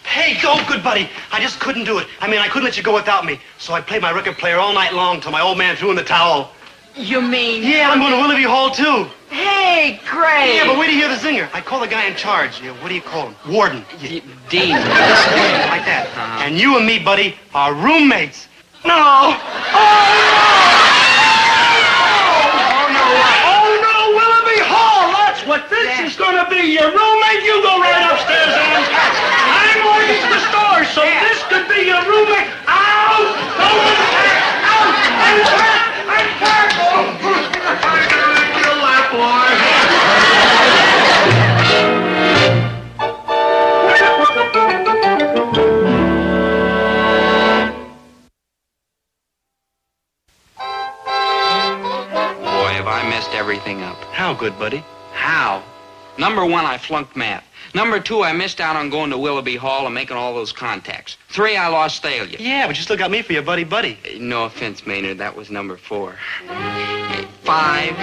Hey, go, good buddy. I just couldn't do it. I mean, I couldn't let you go without me. So I played my record player all night long till my old man threw in the towel. You mean? Yeah, I'm going to Willoughby Hall, too. Hey, great. Yeah, but wait to hear the zinger. I call the guy in charge. What do you call him? Warden. Dean. Like that. And you and me, buddy, are roommates. No. Oh, no. Oh, no, Willoughby Hall. That's what this is going to be. Your roommate, you go right upstairs, Ann. I'm working the store, so this could be your roommate. Out. Go in there. Out. I'm back. I'm back. You'll laugh, boy. Everything up. How good, buddy? How? Number one, I flunked math. Number two, I missed out on going to Willoughby Hall and making all those contacts. Three, I lost Thalia. Yeah, but you still got me for your buddy-buddy. No offense, Maynard, that was number four. 5.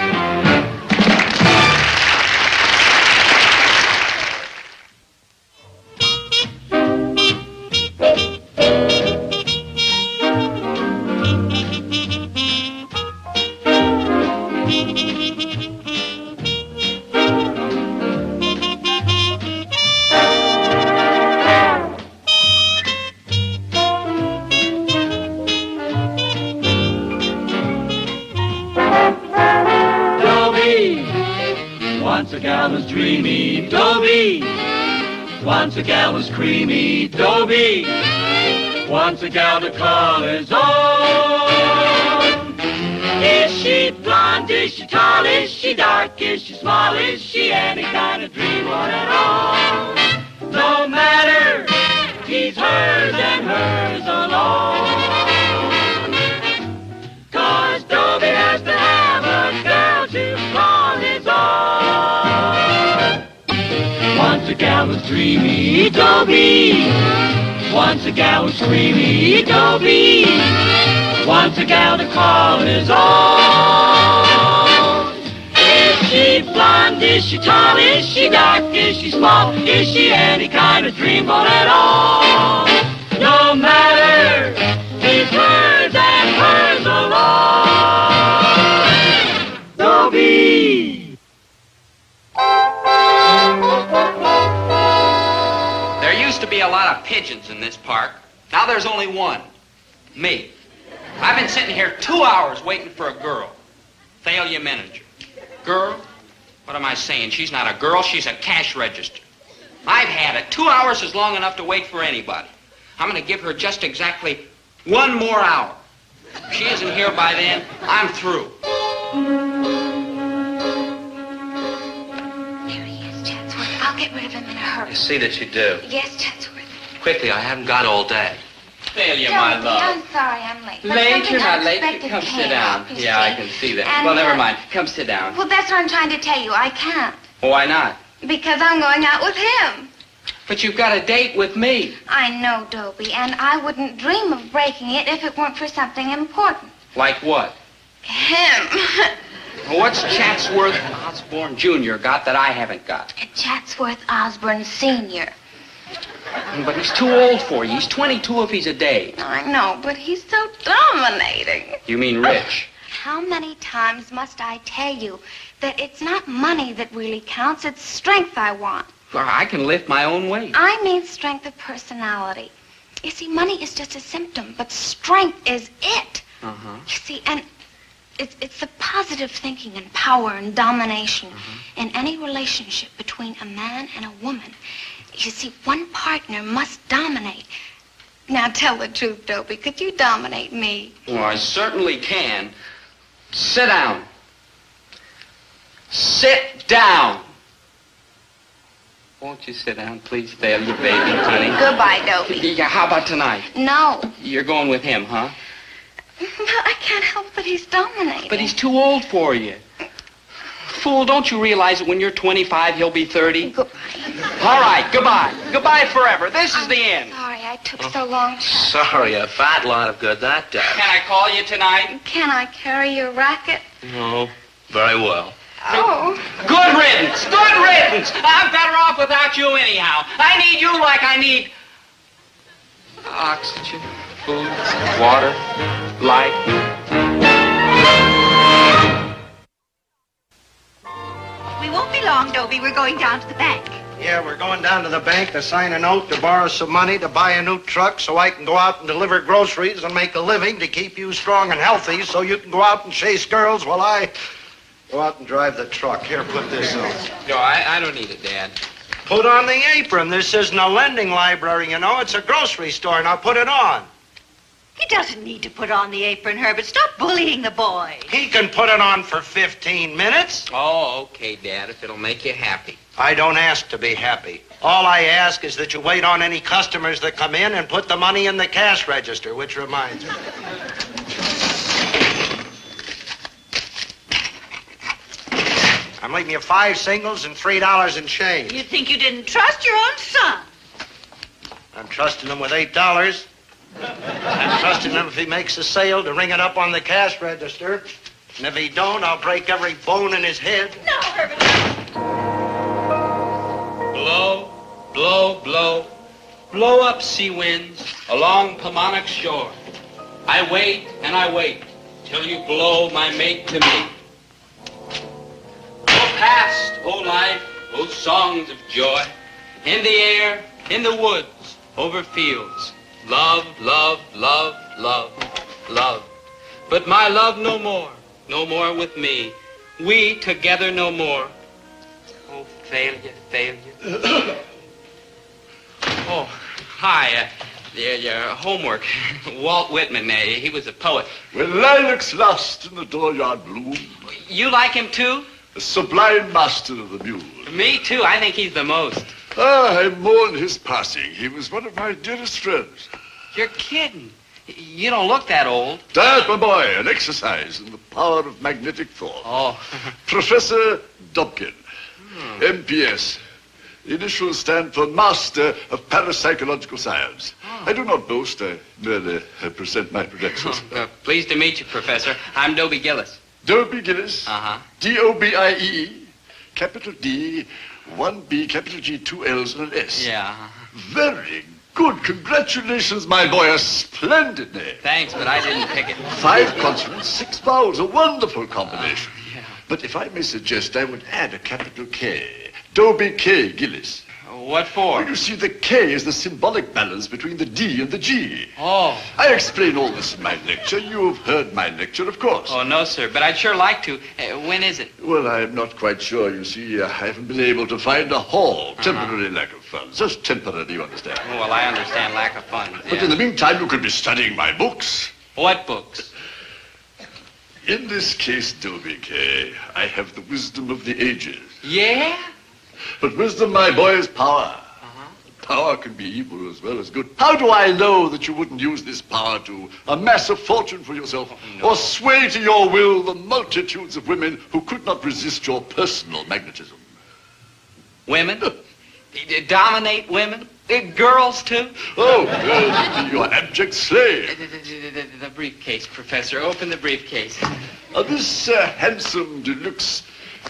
Once a gal was dreamy, Dobie. Once a gal was creamy, Dobie. Once a gal to call his own. Is she blonde? Is she tall? Is she dark? Is she small? Is she any kind of dreamboat at all? No matter, he's hers and hers alone. 'Cause Dobie has to have a girl to call his own. Once a gal was dreamy, Dobie. Once a gal was creamy, Dobie. Once a gal to call his own. Is she blonde? Is she tall? Is she dark? Is she small? Is she any kind of dreamboat at all? No matter, he's hers and hers alone. Dobie. There used to be a lot of pigeons in this park. Now there's only one. Me. I've been sitting here 2 hours waiting for a girl. Thalia Manager. Girl? What am I saying? She's not a girl, she's a cash register. I've had it. 2 hours is long enough to wait for anybody. I'm going to give her just exactly 1 more hour. If she isn't here by then, I'm through. Here he is, Chatsworth. I'll get rid of him in a hurry. See that you do. Yes, Chatsworth. Quickly, I haven't got all day. Thalia, my Don't be. love. I'm sorry I'm late. But Late? something You're not late. unexpected Come came sit down. up, you Yeah, I see. can see that. And, Well, never mind. Come sit down. Well, that's what I'm trying to tell you. I can't. Why not? Because I'm going out with him. But you've got a date with me. I know, Dobie, and I wouldn't dream of breaking it if it weren't for something important. Like what? Him. What's Chatsworth Osborne Jr. got that I haven't got? Chatsworth Osborne Sr. But he's too old for you. He's 22 if he's a day. I know, but he's so dominating. You mean rich? How many times must I tell you that it's not money that really counts, it's strength I want. Well, I can lift my own weight. I mean strength of personality. You see, money is just a symptom, but strength is it. Uh-huh. You see, and it's the positive thinking and power and domination in any relationship between a man and a woman. You see, one partner must dominate. Now tell the truth, Dobie. Could you dominate me? Well, I certainly can. Sit down. Sit down. Won't you sit down, please, Thalia, baby, honey? Goodbye, Dobie. Yeah, how about tonight? No. You're going with him, huh? But I can't help but he's dominating. But he's too old for you. Fool, don't you realize that when you're 25, he'll be 30? All right, goodbye. Goodbye forever. This is the end. Sorry I took so long to... Sorry, a fat lot of good that does. Can I call you tonight? Can I carry your racket? No, very well. Oh. Good riddance. Good riddance. I'm better off without you anyhow. I need you like I need oxygen, food, water, light. We won't be long, Dobie. We're going down to the bank. Yeah, we're going down to the bank to sign a note to borrow some money to buy a new truck so I can go out and deliver groceries and make a living to keep you strong and healthy so you can go out and chase girls while I go out and drive the truck. Here, put this on. No, I don't need it, Dad. Put on the apron. This isn't a lending library, you know. It's a grocery store. Now put it on. He doesn't need to put on the apron, Herbert. Stop bullying the boy. He can put it on for 15 minutes. Oh, okay, Dad, if it'll make you happy. I don't ask to be happy. All I ask is that you wait on any customers that come in and put the money in the cash register, which reminds me. I'm leaving you 5 singles and $3 in change. You think you didn't trust your own son? I'm trusting him with $8. I'm trusting him if he makes a sale to ring it up on the cash register. And if he don't, I'll break every bone in his head. No, Herbert. Blow, blow, blow. Blow up, sea winds, along Paumanok's shore. I wait and I wait till you blow my mate to me. Oh, past, oh life, oh songs of joy. In the air, in the woods, over fields. Love, love, love, love, love. But my love no more with me. We together no more. Oh, failure, failure. Oh, hi, your homework. Walt Whitman, he was a poet. When lilacs last in the dooryard bloom. You like him too? A sublime master of the muse. Me too, I think he's the most. Ah, I mourn his passing. He was one of my dearest friends. You're kidding. You don't look that old. Dad, my boy, an exercise in the power of magnetic thought. Oh. Professor Dobkin, MPS. Initials stand for Master of Parapsychological Science. Oh. I do not boast, I merely present my credentials. Pleased to meet you, Professor. I'm Dobie Gillis. Dobie Gillis. Uh-huh. D-O-B-I-E, capital D, 1B, capital G, 2 L's and an S. Yeah. Very good. Congratulations, my boy. A splendid name. Thanks, but I didn't pick it. 5 consonants, 6 vowels. A wonderful combination. But if I may suggest, I would add a capital K. Dobie K. Gillis. What for? Well, you see, the K is the symbolic balance between the D and the G. Oh. I explain all this in my lecture. You've heard my lecture, of course. Oh, no, sir, but I'd sure like to. When is it? Well, I'm not quite sure. You see, I haven't been able to find a hall. Temporary lack of funds. Just temporary, you understand. Oh, well, I understand lack of funds. But in the meantime, you could be studying my books. What books? In this case, Dobie K, I have the wisdom of the ages. Yeah? But wisdom, my boy, is power. Power can be evil as well as good. How do I know that you wouldn't use this power to amass a fortune for yourself or sway to your will the multitudes of women who could not resist your personal magnetism? Women? Dominate women? Girls, too? Oh, girls would be your abject slave. The briefcase, Professor. Open the briefcase. This handsome deluxe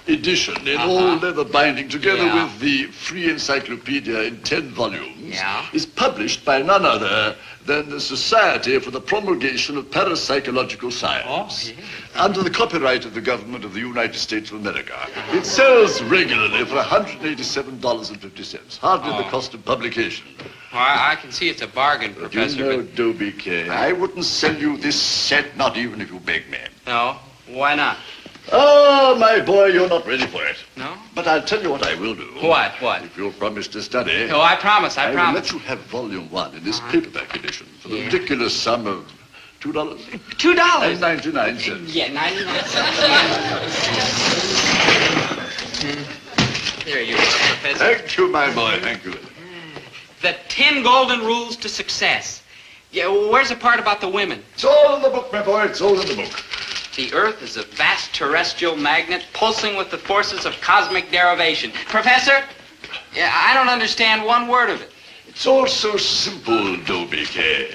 edition in all leather binding, together with the free encyclopedia in 10 volumes, is published by none other than the Society for the Promulgation of Parapsychological Science, under the copyright of the government of the United States of America. It sells regularly for $187.50, hardly the cost of publication. Well, I can see it's a bargain, Professor. You know, Dobie K, I wouldn't sell you this set, not even if you begged me. No? Why not? Oh, my boy, you're not ready for it. No? But I'll tell you what I will do. What? If you'll promise to study. Oh, I promise, I will promise. let you have volume 1 in this paperback edition for the ridiculous sum of $2. $2.99. Yeah, 99 cents. Here you go, Professor. Thank you, my boy, thank you. The 10 Golden Rules to Success. Yeah, where's the part about the women? It's all in the book, my boy, it's all in the book. The Earth is a vast terrestrial magnet pulsing with the forces of cosmic derivation. Professor, I don't understand one word of it. It's all so simple, Dobie K.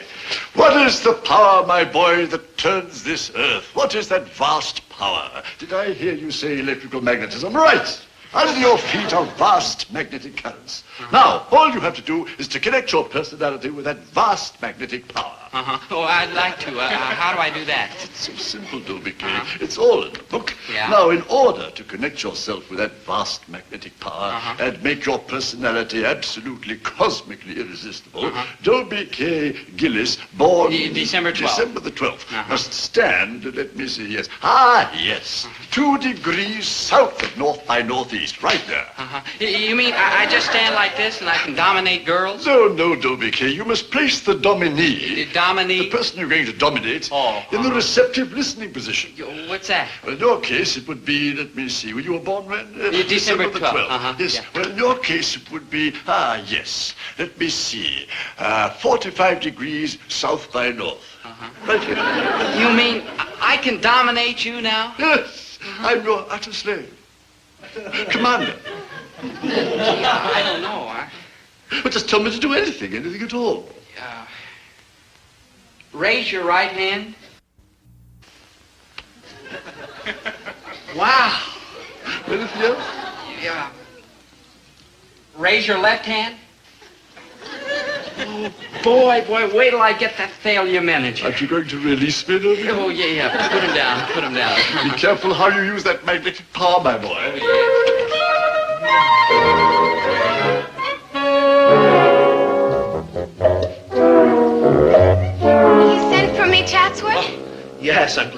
What is the power, my boy, that turns this Earth? What is that vast power? Did I hear you say electrical magnetism? Right! Under your feet are vast magnetic currents. Now, all you have to do is to connect your personality with that vast magnetic power. Oh, I'd like to. How do I do that? It's so simple, Dobie K. It's all in the book. Yeah. Now, in order to connect yourself with that vast magnetic power and make your personality absolutely cosmically irresistible, Dobie K. Gillis, born December 12th. December the 12th, must stand, let me see, yes. Yes. 2 degrees south of north by northeast, right there. You mean I just stand like this and I can dominate girls? No, Dobie K. You must place the dominee. Dominee? The person you're going to dominate in the receptive listening position. What's that? Well, in your case, it would be, let me see, when you were born when? December the 12th. Yes, well, in your case, it would be, yes, let me see, 45 degrees south by north. Right here. You mean I can dominate you now? Yes, I'm your utter slave. Commander. I don't know. But just tell me to do anything at all. Raise your right hand. Wow. Anything else? Yeah. Raise your left hand. Oh, boy, wait till I get that failure manager. Aren't you going to release me, Dobie? Oh, yeah. Put him down. Be careful how you use that magnetic power, my boy. Chatsworth? Yes, I'm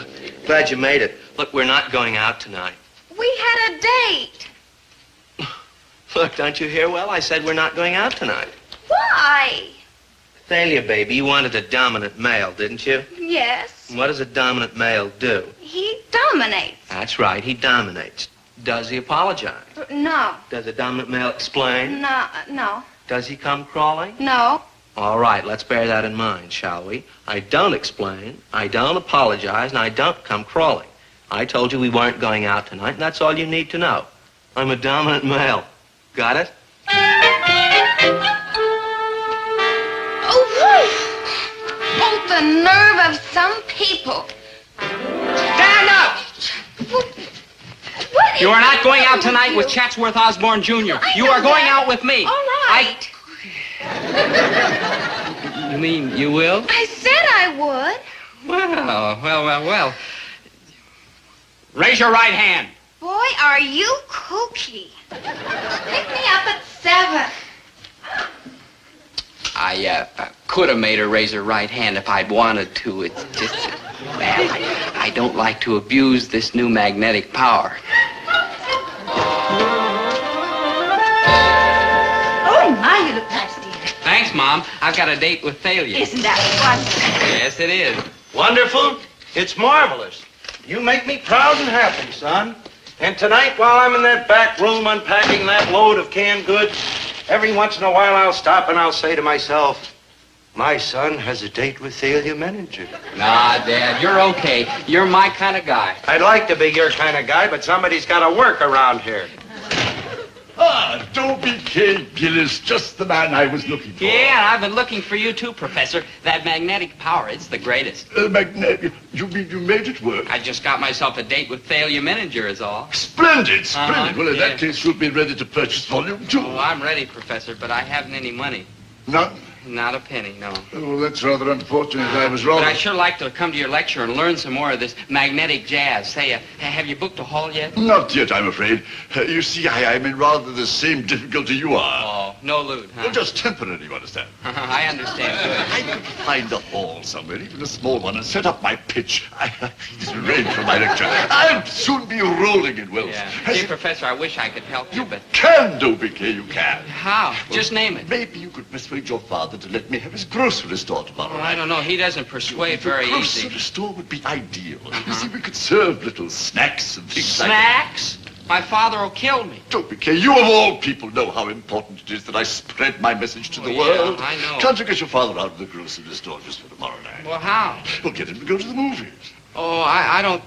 glad you made it. Look, we're not going out tonight. We had a date. Look, don't you hear well? I said we're not going out tonight. Why? Thalia, baby, you wanted a dominant male, didn't you? Yes. What does a dominant male do? He dominates. That's right, he dominates. Does he apologize? No. Does a dominant male explain? No. Does he come crawling? No. All right, let's bear that in mind, shall we? I don't explain, I don't apologize, and I don't come crawling. I told you we weren't going out tonight, and that's all you need to know. I'm a dominant male. Got it? Oh, the nerve of some people. Stand up! You are not going out tonight with Chatsworth Osborne, Jr. You are going out with me. All right. You mean you will? I said I would. Well. Raise your right hand. Boy, are you kooky. Pick me up at 7. I could have made her raise her right hand if I'd wanted to. It's just, well, I don't like to abuse this new magnetic power. Oh, my, you look nice, dear. Thanks, Mom. I've got a date with Thalia. Isn't that wonderful? Yes, it is. Wonderful? It's marvelous. You make me proud and happy, son. And tonight, while I'm in that back room unpacking that load of canned goods, every once in a while I'll stop and I'll say to myself, my son has a date with Thalia Menninger. Nah, Dad, you're okay. You're my kind of guy. I'd like to be your kind of guy, but somebody's got to work around here. Ah, Dobie Gillis, just the man I was looking for. Yeah, and I've been looking for you too, Professor. That magnetic power, it's the greatest. Magnetic? You mean you made it work? I just got myself a date with Thalia Menninger is all. Splendid, splendid. Well, in that case, you'll be ready to purchase volume 2. Oh, I'm ready, Professor, but I haven't any money. None? Not a penny, no. Oh, that's rather unfortunate. I was wrong. But I'd sure like to come to your lecture and learn some more of this magnetic jazz. Say, have you booked a hall yet? Not yet, I'm afraid. You see, I'm in rather the same difficulty you are. Oh, no loot, huh? Well, just temporary, you understand. I understand. I could find a hall somewhere, even a small one, and set up my pitch. It's arranged for my lecture. I'll soon be rolling in wealth. Yeah. Hey, Professor, I wish I could help you, but... Can, Dobie, you can. How? Well, just name it. Maybe you could persuade your father to let me have his grocery store tomorrow Well, night. I don't know. He doesn't persuade very The easy. grocery store would be ideal. You see, we could serve little snacks and things like that. Snacks? My father will kill me. Dobie, you of all people know how important it is that I spread my message to the world. I know. Can't you get your father out of the grocery store just for tomorrow night? Well, how? Well, get him to go to the movies. Oh, I don't...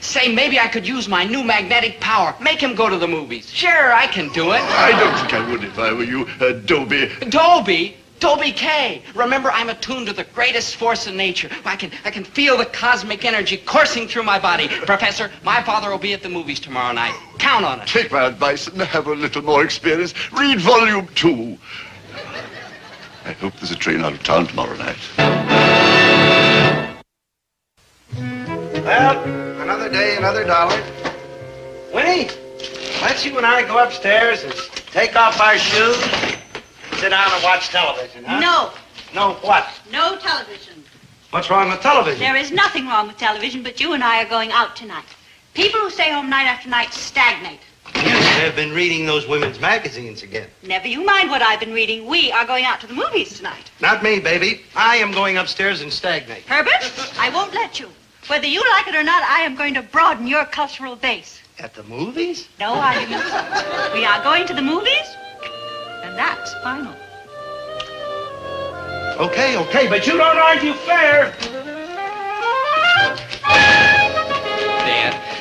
Say, maybe I could use my new magnetic power. Make him go to the movies. Sure, I can do it. I don't think I would if I were you, Dobie. Dobie? Dobie K. Remember, I'm attuned to the greatest force in nature. I can feel the cosmic energy coursing through my body. Professor, my father will be at the movies tomorrow night. Count on it. Take my advice and have a little more experience. Read volume 2. I hope there's a train out of town tomorrow night. Well, another day, another dollar. Winnie, let's you and I go upstairs and take off our shoes, sit down and watch television, huh? No. No what? No television. What's wrong with television? There is nothing wrong with television, but you and I are going out tonight. People who stay home night after night stagnate. You have been reading those women's magazines again. Never you mind what I've been reading. We are going out to the movies tonight. Not me, baby. I am going upstairs and stagnate. Herbert, I won't let you. Whether you like it or not, I am going to broaden your cultural base. At the movies? No arguments. We are going to the movies, and that's final. Okay, but you don't argue fair.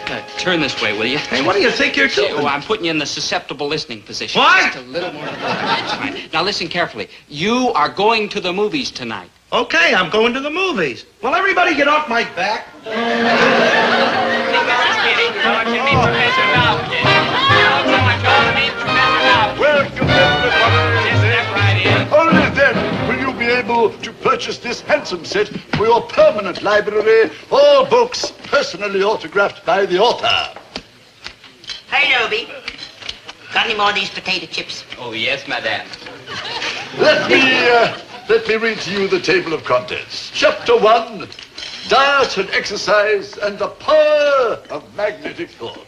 Dad, turn this way, will you? Hey, what do you think you're doing? Oh, I'm putting you in the susceptible listening position. What? Just a little more. That's fine. Now listen carefully. You are going to the movies tonight. Okay, I'm going to the movies. Well, everybody get off my back. Welcome, everybody. Only then will you be able to purchase this handsome set for your permanent library. All books personally autographed by the author. Hey, Dobie. Got any more of these potato chips? Oh, yes, madame. Let me read to you the table of contents. Chapter 1, diet and exercise and the power of magnetic thought.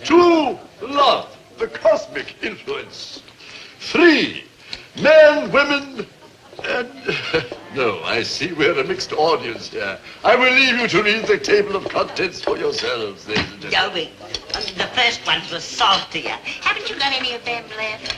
2, love, the cosmic influence. 3, men, women, and... No, I see we're a mixed audience here. I will leave you to read the table of contents for yourselves, ladies and gentlemen. Dobie, the first ones were saltier. Haven't you got any of them left?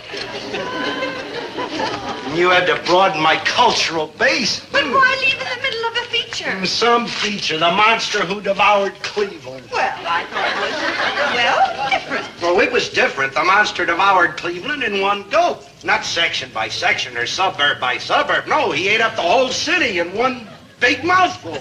You had to broaden my cultural base. But why leave in the middle of a feature? Some feature, the monster who devoured Cleveland. Well, I thought it was, different. Well, it was different. The monster devoured Cleveland in one go. Not section by section or suburb by suburb. No, he ate up the whole city in one big mouthful.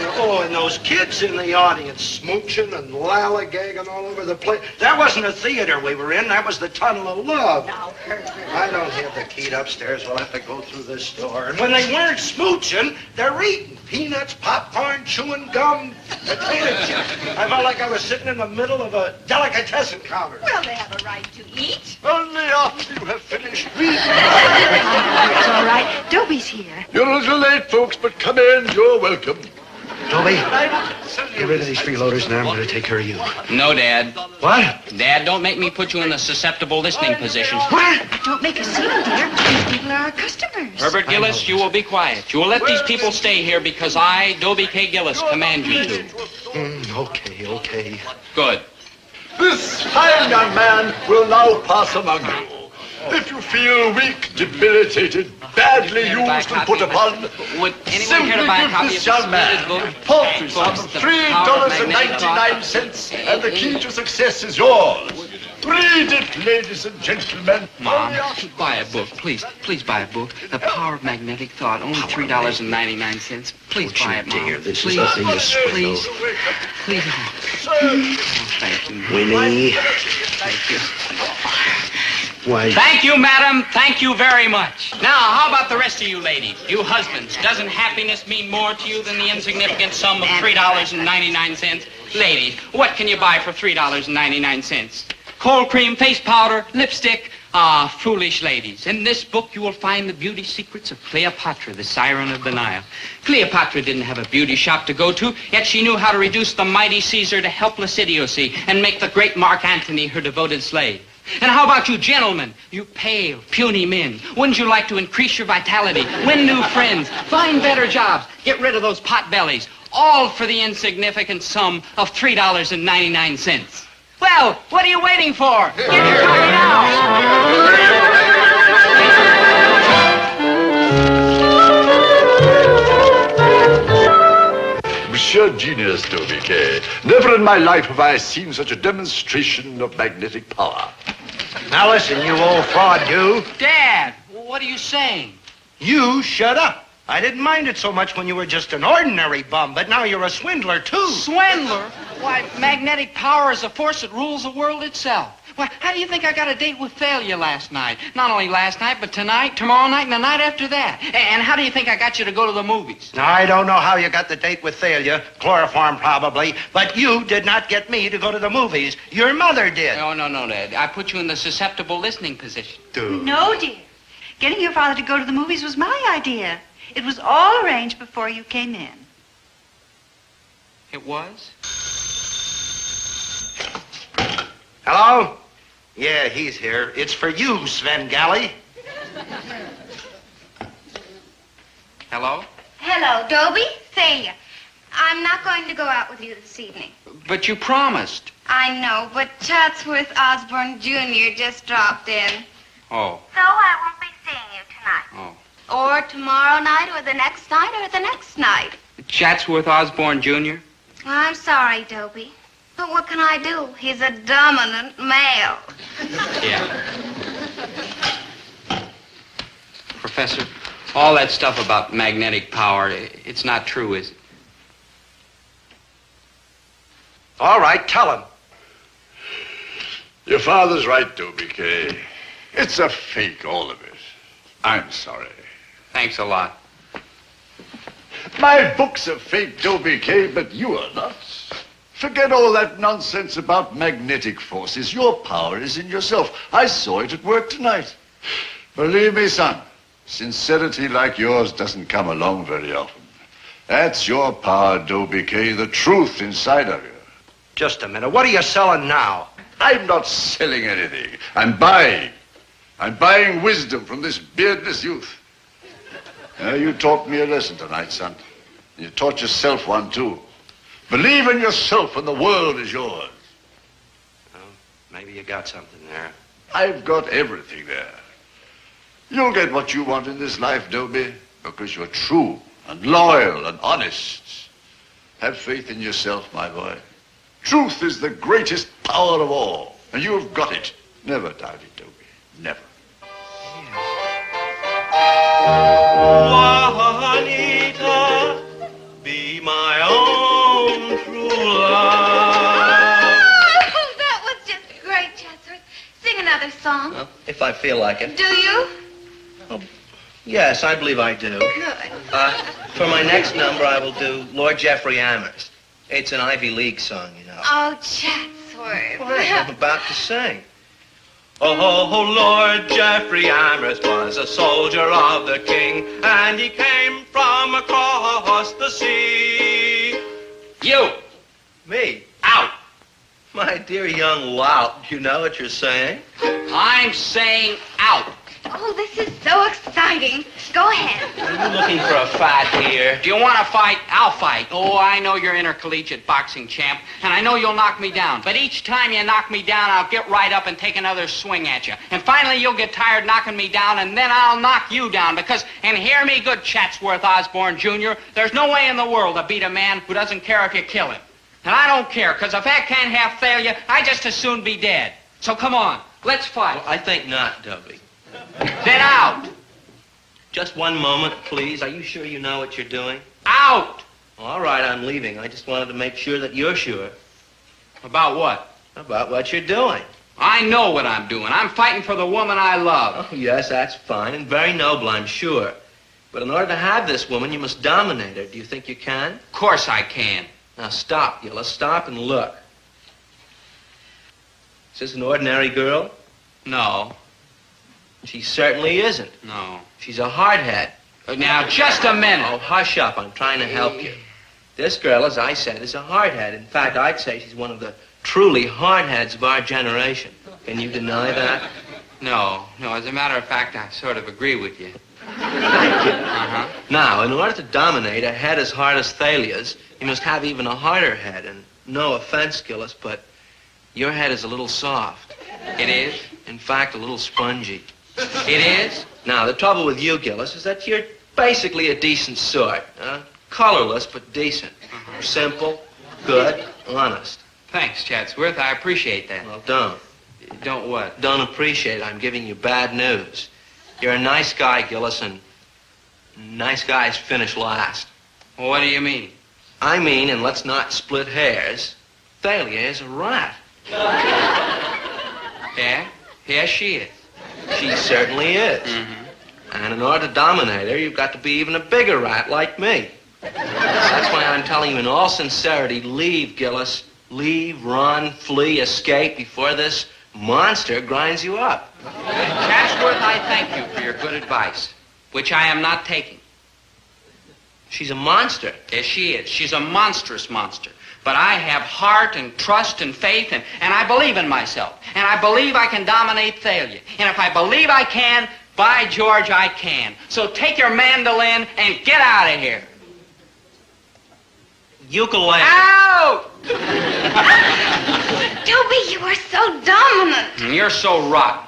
Oh, and those kids in the audience smooching and lollygagging all over the place. That wasn't a theater we were in. That was the Tunnel of Love. Now, Herbert. I don't have the key upstairs. We'll have to go through this door. And when they weren't smooching, they're eating peanuts, popcorn, chewing gum, potato chips. I felt like I was sitting in the middle of a delicatessen counter. Well, they have a right to eat. Only after you have finished reading. It's all right. Dobie's here. You're a little late, folks, but come in. You're welcome. Dobie, get rid of these freeloaders now. I'm going to take care of you. No, Dad. What? Dad, don't make me put you in the susceptible listening position. What? Don't make a scene, dear. These people are our customers. Herbert Gillis, you will be quiet. You will let these people stay here because I, Dobie K. Gillis, command you to. Okay. Good. This fine young man will now pass among you. If you feel weak, debilitated, badly used and put upon, Would anyone simply care to buy a give copy this of young man this book? a paltry sum of $3.99, and the key to success is yours. Read it, ladies and gentlemen. Mom, buy a book. Please buy a book. The Power of Magnetic Thought, only $3.99. Please buy it, Mom. Dear, this please, is nothing to swindle. Please. Oh, thank you. Winnie. Thank you. Why? Thank you, madam. Thank you very much. Now, how about the rest of you ladies? You husbands, doesn't happiness mean more to you than the insignificant sum of $3.99? Ladies, what can you buy for $3.99? Cold cream, face powder, lipstick. Ah, foolish ladies. In this book, you will find the beauty secrets of Cleopatra, the siren of the Nile. Cleopatra didn't have a beauty shop to go to, yet she knew how to reduce the mighty Caesar to helpless idiocy and make the great Mark Antony her devoted slave. And how about you gentlemen, you pale, puny men? Wouldn't you like to increase your vitality, win new friends, find better jobs, get rid of those pot bellies, all for the insignificant sum of $3.99? Well, what are you waiting for? Get your copy now. Sheer genius, Dobie K. Never in my life have I seen such a demonstration of magnetic power. Now listen, you old fraud, you. Dad, what are you saying? You shut up. I didn't mind it so much when you were just an ordinary bum, but now you're a swindler, too. Swindler? Why, magnetic power is a force that rules the world itself. Well, how do you think I got a date with Thalia last night? Not only last night, but tonight, tomorrow night, and the night after that. And how do you think I got you to go to the movies? Now, I don't know how you got the date with Thalia, chloroform probably, but you did not get me to go to the movies. Your mother did. No, Dad. I put you in the susceptible listening position. No, dear. Getting your father to go to the movies was my idea. It was all arranged before you came in. It was? Hello? Yeah, he's here. It's for you, Sven Galley. Hello? Hello, Dobie. Thalia. I'm not going to go out with you this evening. But you promised. I know, but Chatsworth Osborne Jr. just dropped in. Oh. So I won't be seeing you tonight. Oh. Or tomorrow night, or the next night, or the next night. Chatsworth Osborne Jr.? I'm sorry, Dobie. But what can I do? He's a dominant male. Yeah. Professor, all that stuff about magnetic power, it's not true, is it? All right, tell him. Your father's right, Dobie K. It's a fake, all of it. I'm sorry. Thanks a lot. My book's a fake, Dobie K., but you are not. Forget all that nonsense about magnetic forces. Your power is in yourself. I saw it at work tonight. Believe me, son, sincerity like yours doesn't come along very often. That's your power, Dobie K., the truth inside of you. Just a minute. What are you selling now? I'm not selling anything. I'm buying. I'm buying wisdom from this beardless youth. You taught me a lesson tonight, son. You taught yourself one, too. Believe in yourself and the world is yours. Well, maybe you got something there. I've got everything there. You'll get what you want in this life, Dobie, because you're true and loyal and honest. Have faith in yourself, my boy. Truth is the greatest power of all, and you've got it. Never doubt it, Dobie. Never. Juanita, be my own. feel like it. Do you? Yes, I believe I do. Good. For my next number, I will do Lord Jeffrey Amherst. It's an Ivy League song, you know. Oh, Chatsworth. I'm about to sing. Oh, Lord Jeffrey Amherst was a soldier of the king, and he came from across the sea. You! Me? Out! My dear young lout, you know what you're saying? I'm saying out. Oh, this is so exciting. Go ahead. Are you looking for a fight here? Do you want to fight? I'll fight. Oh, I know you're intercollegiate boxing champ, and I know you'll knock me down. But each time you knock me down, I'll get right up and take another swing at you. And finally, you'll get tired knocking me down, and then I'll knock you down. Because, and hear me good, Chatsworth Osborne Jr., there's no way in the world to beat a man who doesn't care if you kill him. And I don't care, because if I can't have failure, I just as soon be dead. So come on, let's fight. Well, I think not, Dobie. Then out. Just one moment, please. Are you sure you know what you're doing? Out. All right, I'm leaving. I just wanted to make sure that you're sure. About what? About what you're doing. I know what I'm doing. I'm fighting for the woman I love. Oh, yes, that's fine and very noble, I'm sure. But in order to have this woman, you must dominate her. Do you think you can? Of course I can. Now stop, Gillis. Stop and look. Is this an ordinary girl? No. She certainly isn't. No. She's a hardhead. Now, just a minute. Oh, hush up. I'm trying to help you. This girl, as I said, is a hardhead. In fact, I'd say she's one of the truly hardheads of our generation. Can you deny that? No. As a matter of fact, I sort of agree with you. Thank you. Uh-huh. Now, in order to dominate a head as hard as Thalia's, you must have even a harder head. And no offense, Gillis, but your head is a little soft. It is? In fact, a little spongy. It is? Now, the trouble with you, Gillis, is that you're basically a decent sort. Colorless, but decent. Simple, good, honest. Thanks, Chatsworth. I appreciate that. Well, don't. Don't what? Don't appreciate it. I'm giving you bad news. You're a nice guy, Gillis, and nice guys finish last. Well, what do you mean? I mean, and let's not split hairs, Thalia is a rat. Yeah? Yes, she is. She certainly is. Mm-hmm. And in order to dominate her, you've got to be even a bigger rat like me. That's why I'm telling you in all sincerity, leave, Gillis. Leave, run, flee, escape before this monster grinds you up. Chatsworth, I thank you for your good advice, which I am not taking. She's a monster. Yes, she is. She's a monstrous monster. But I have heart and trust and faith, and I believe in myself. And I believe I can dominate Thalia. And if I believe I can, by George, I can. So take your mandolin and get out of here. Ukulele. Out! Dobie, you are so dominant. And you're so rotten.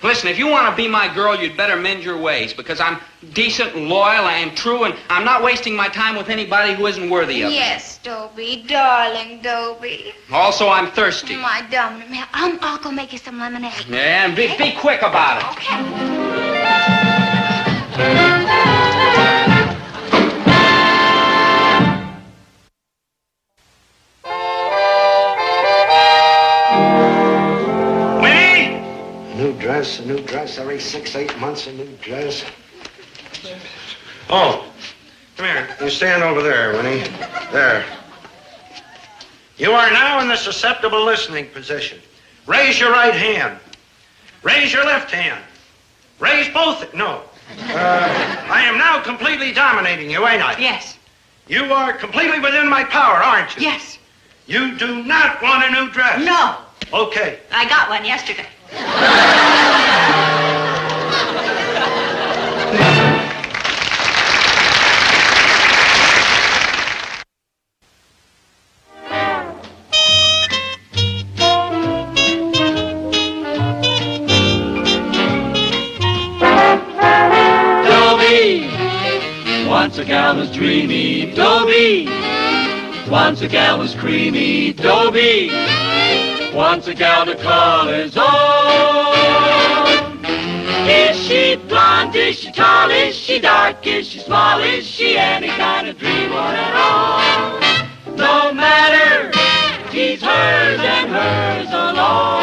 Listen, if you want to be my girl, you'd better mend your ways, because I'm decent and loyal and true, and I'm not wasting my time with anybody who isn't worthy of it. Yes, Dobie, darling Dobie. Also, I'm thirsty. My dominant man. I'll go make you some lemonade. Yeah, and be quick about it. Okay. A new dress, every 6-8 months, a new dress. Oh, come here. You stand over there, Winnie. There. You are now in the susceptible listening position. Raise your right hand. Raise your left hand. Raise both. No. I am now completely dominating you, ain't I? Yes. You are completely within my power, aren't you? Yes. You do not want a new dress. No. Okay. I got one yesterday. Once a gal was dreamy, Dobie. Once a gal was creamy, Dobie. Once a gal to call his own. Is she blonde? Is she tall? Is she dark? Is she small? Is she any kind of dream or at all? No matter, he's hers and hers alone.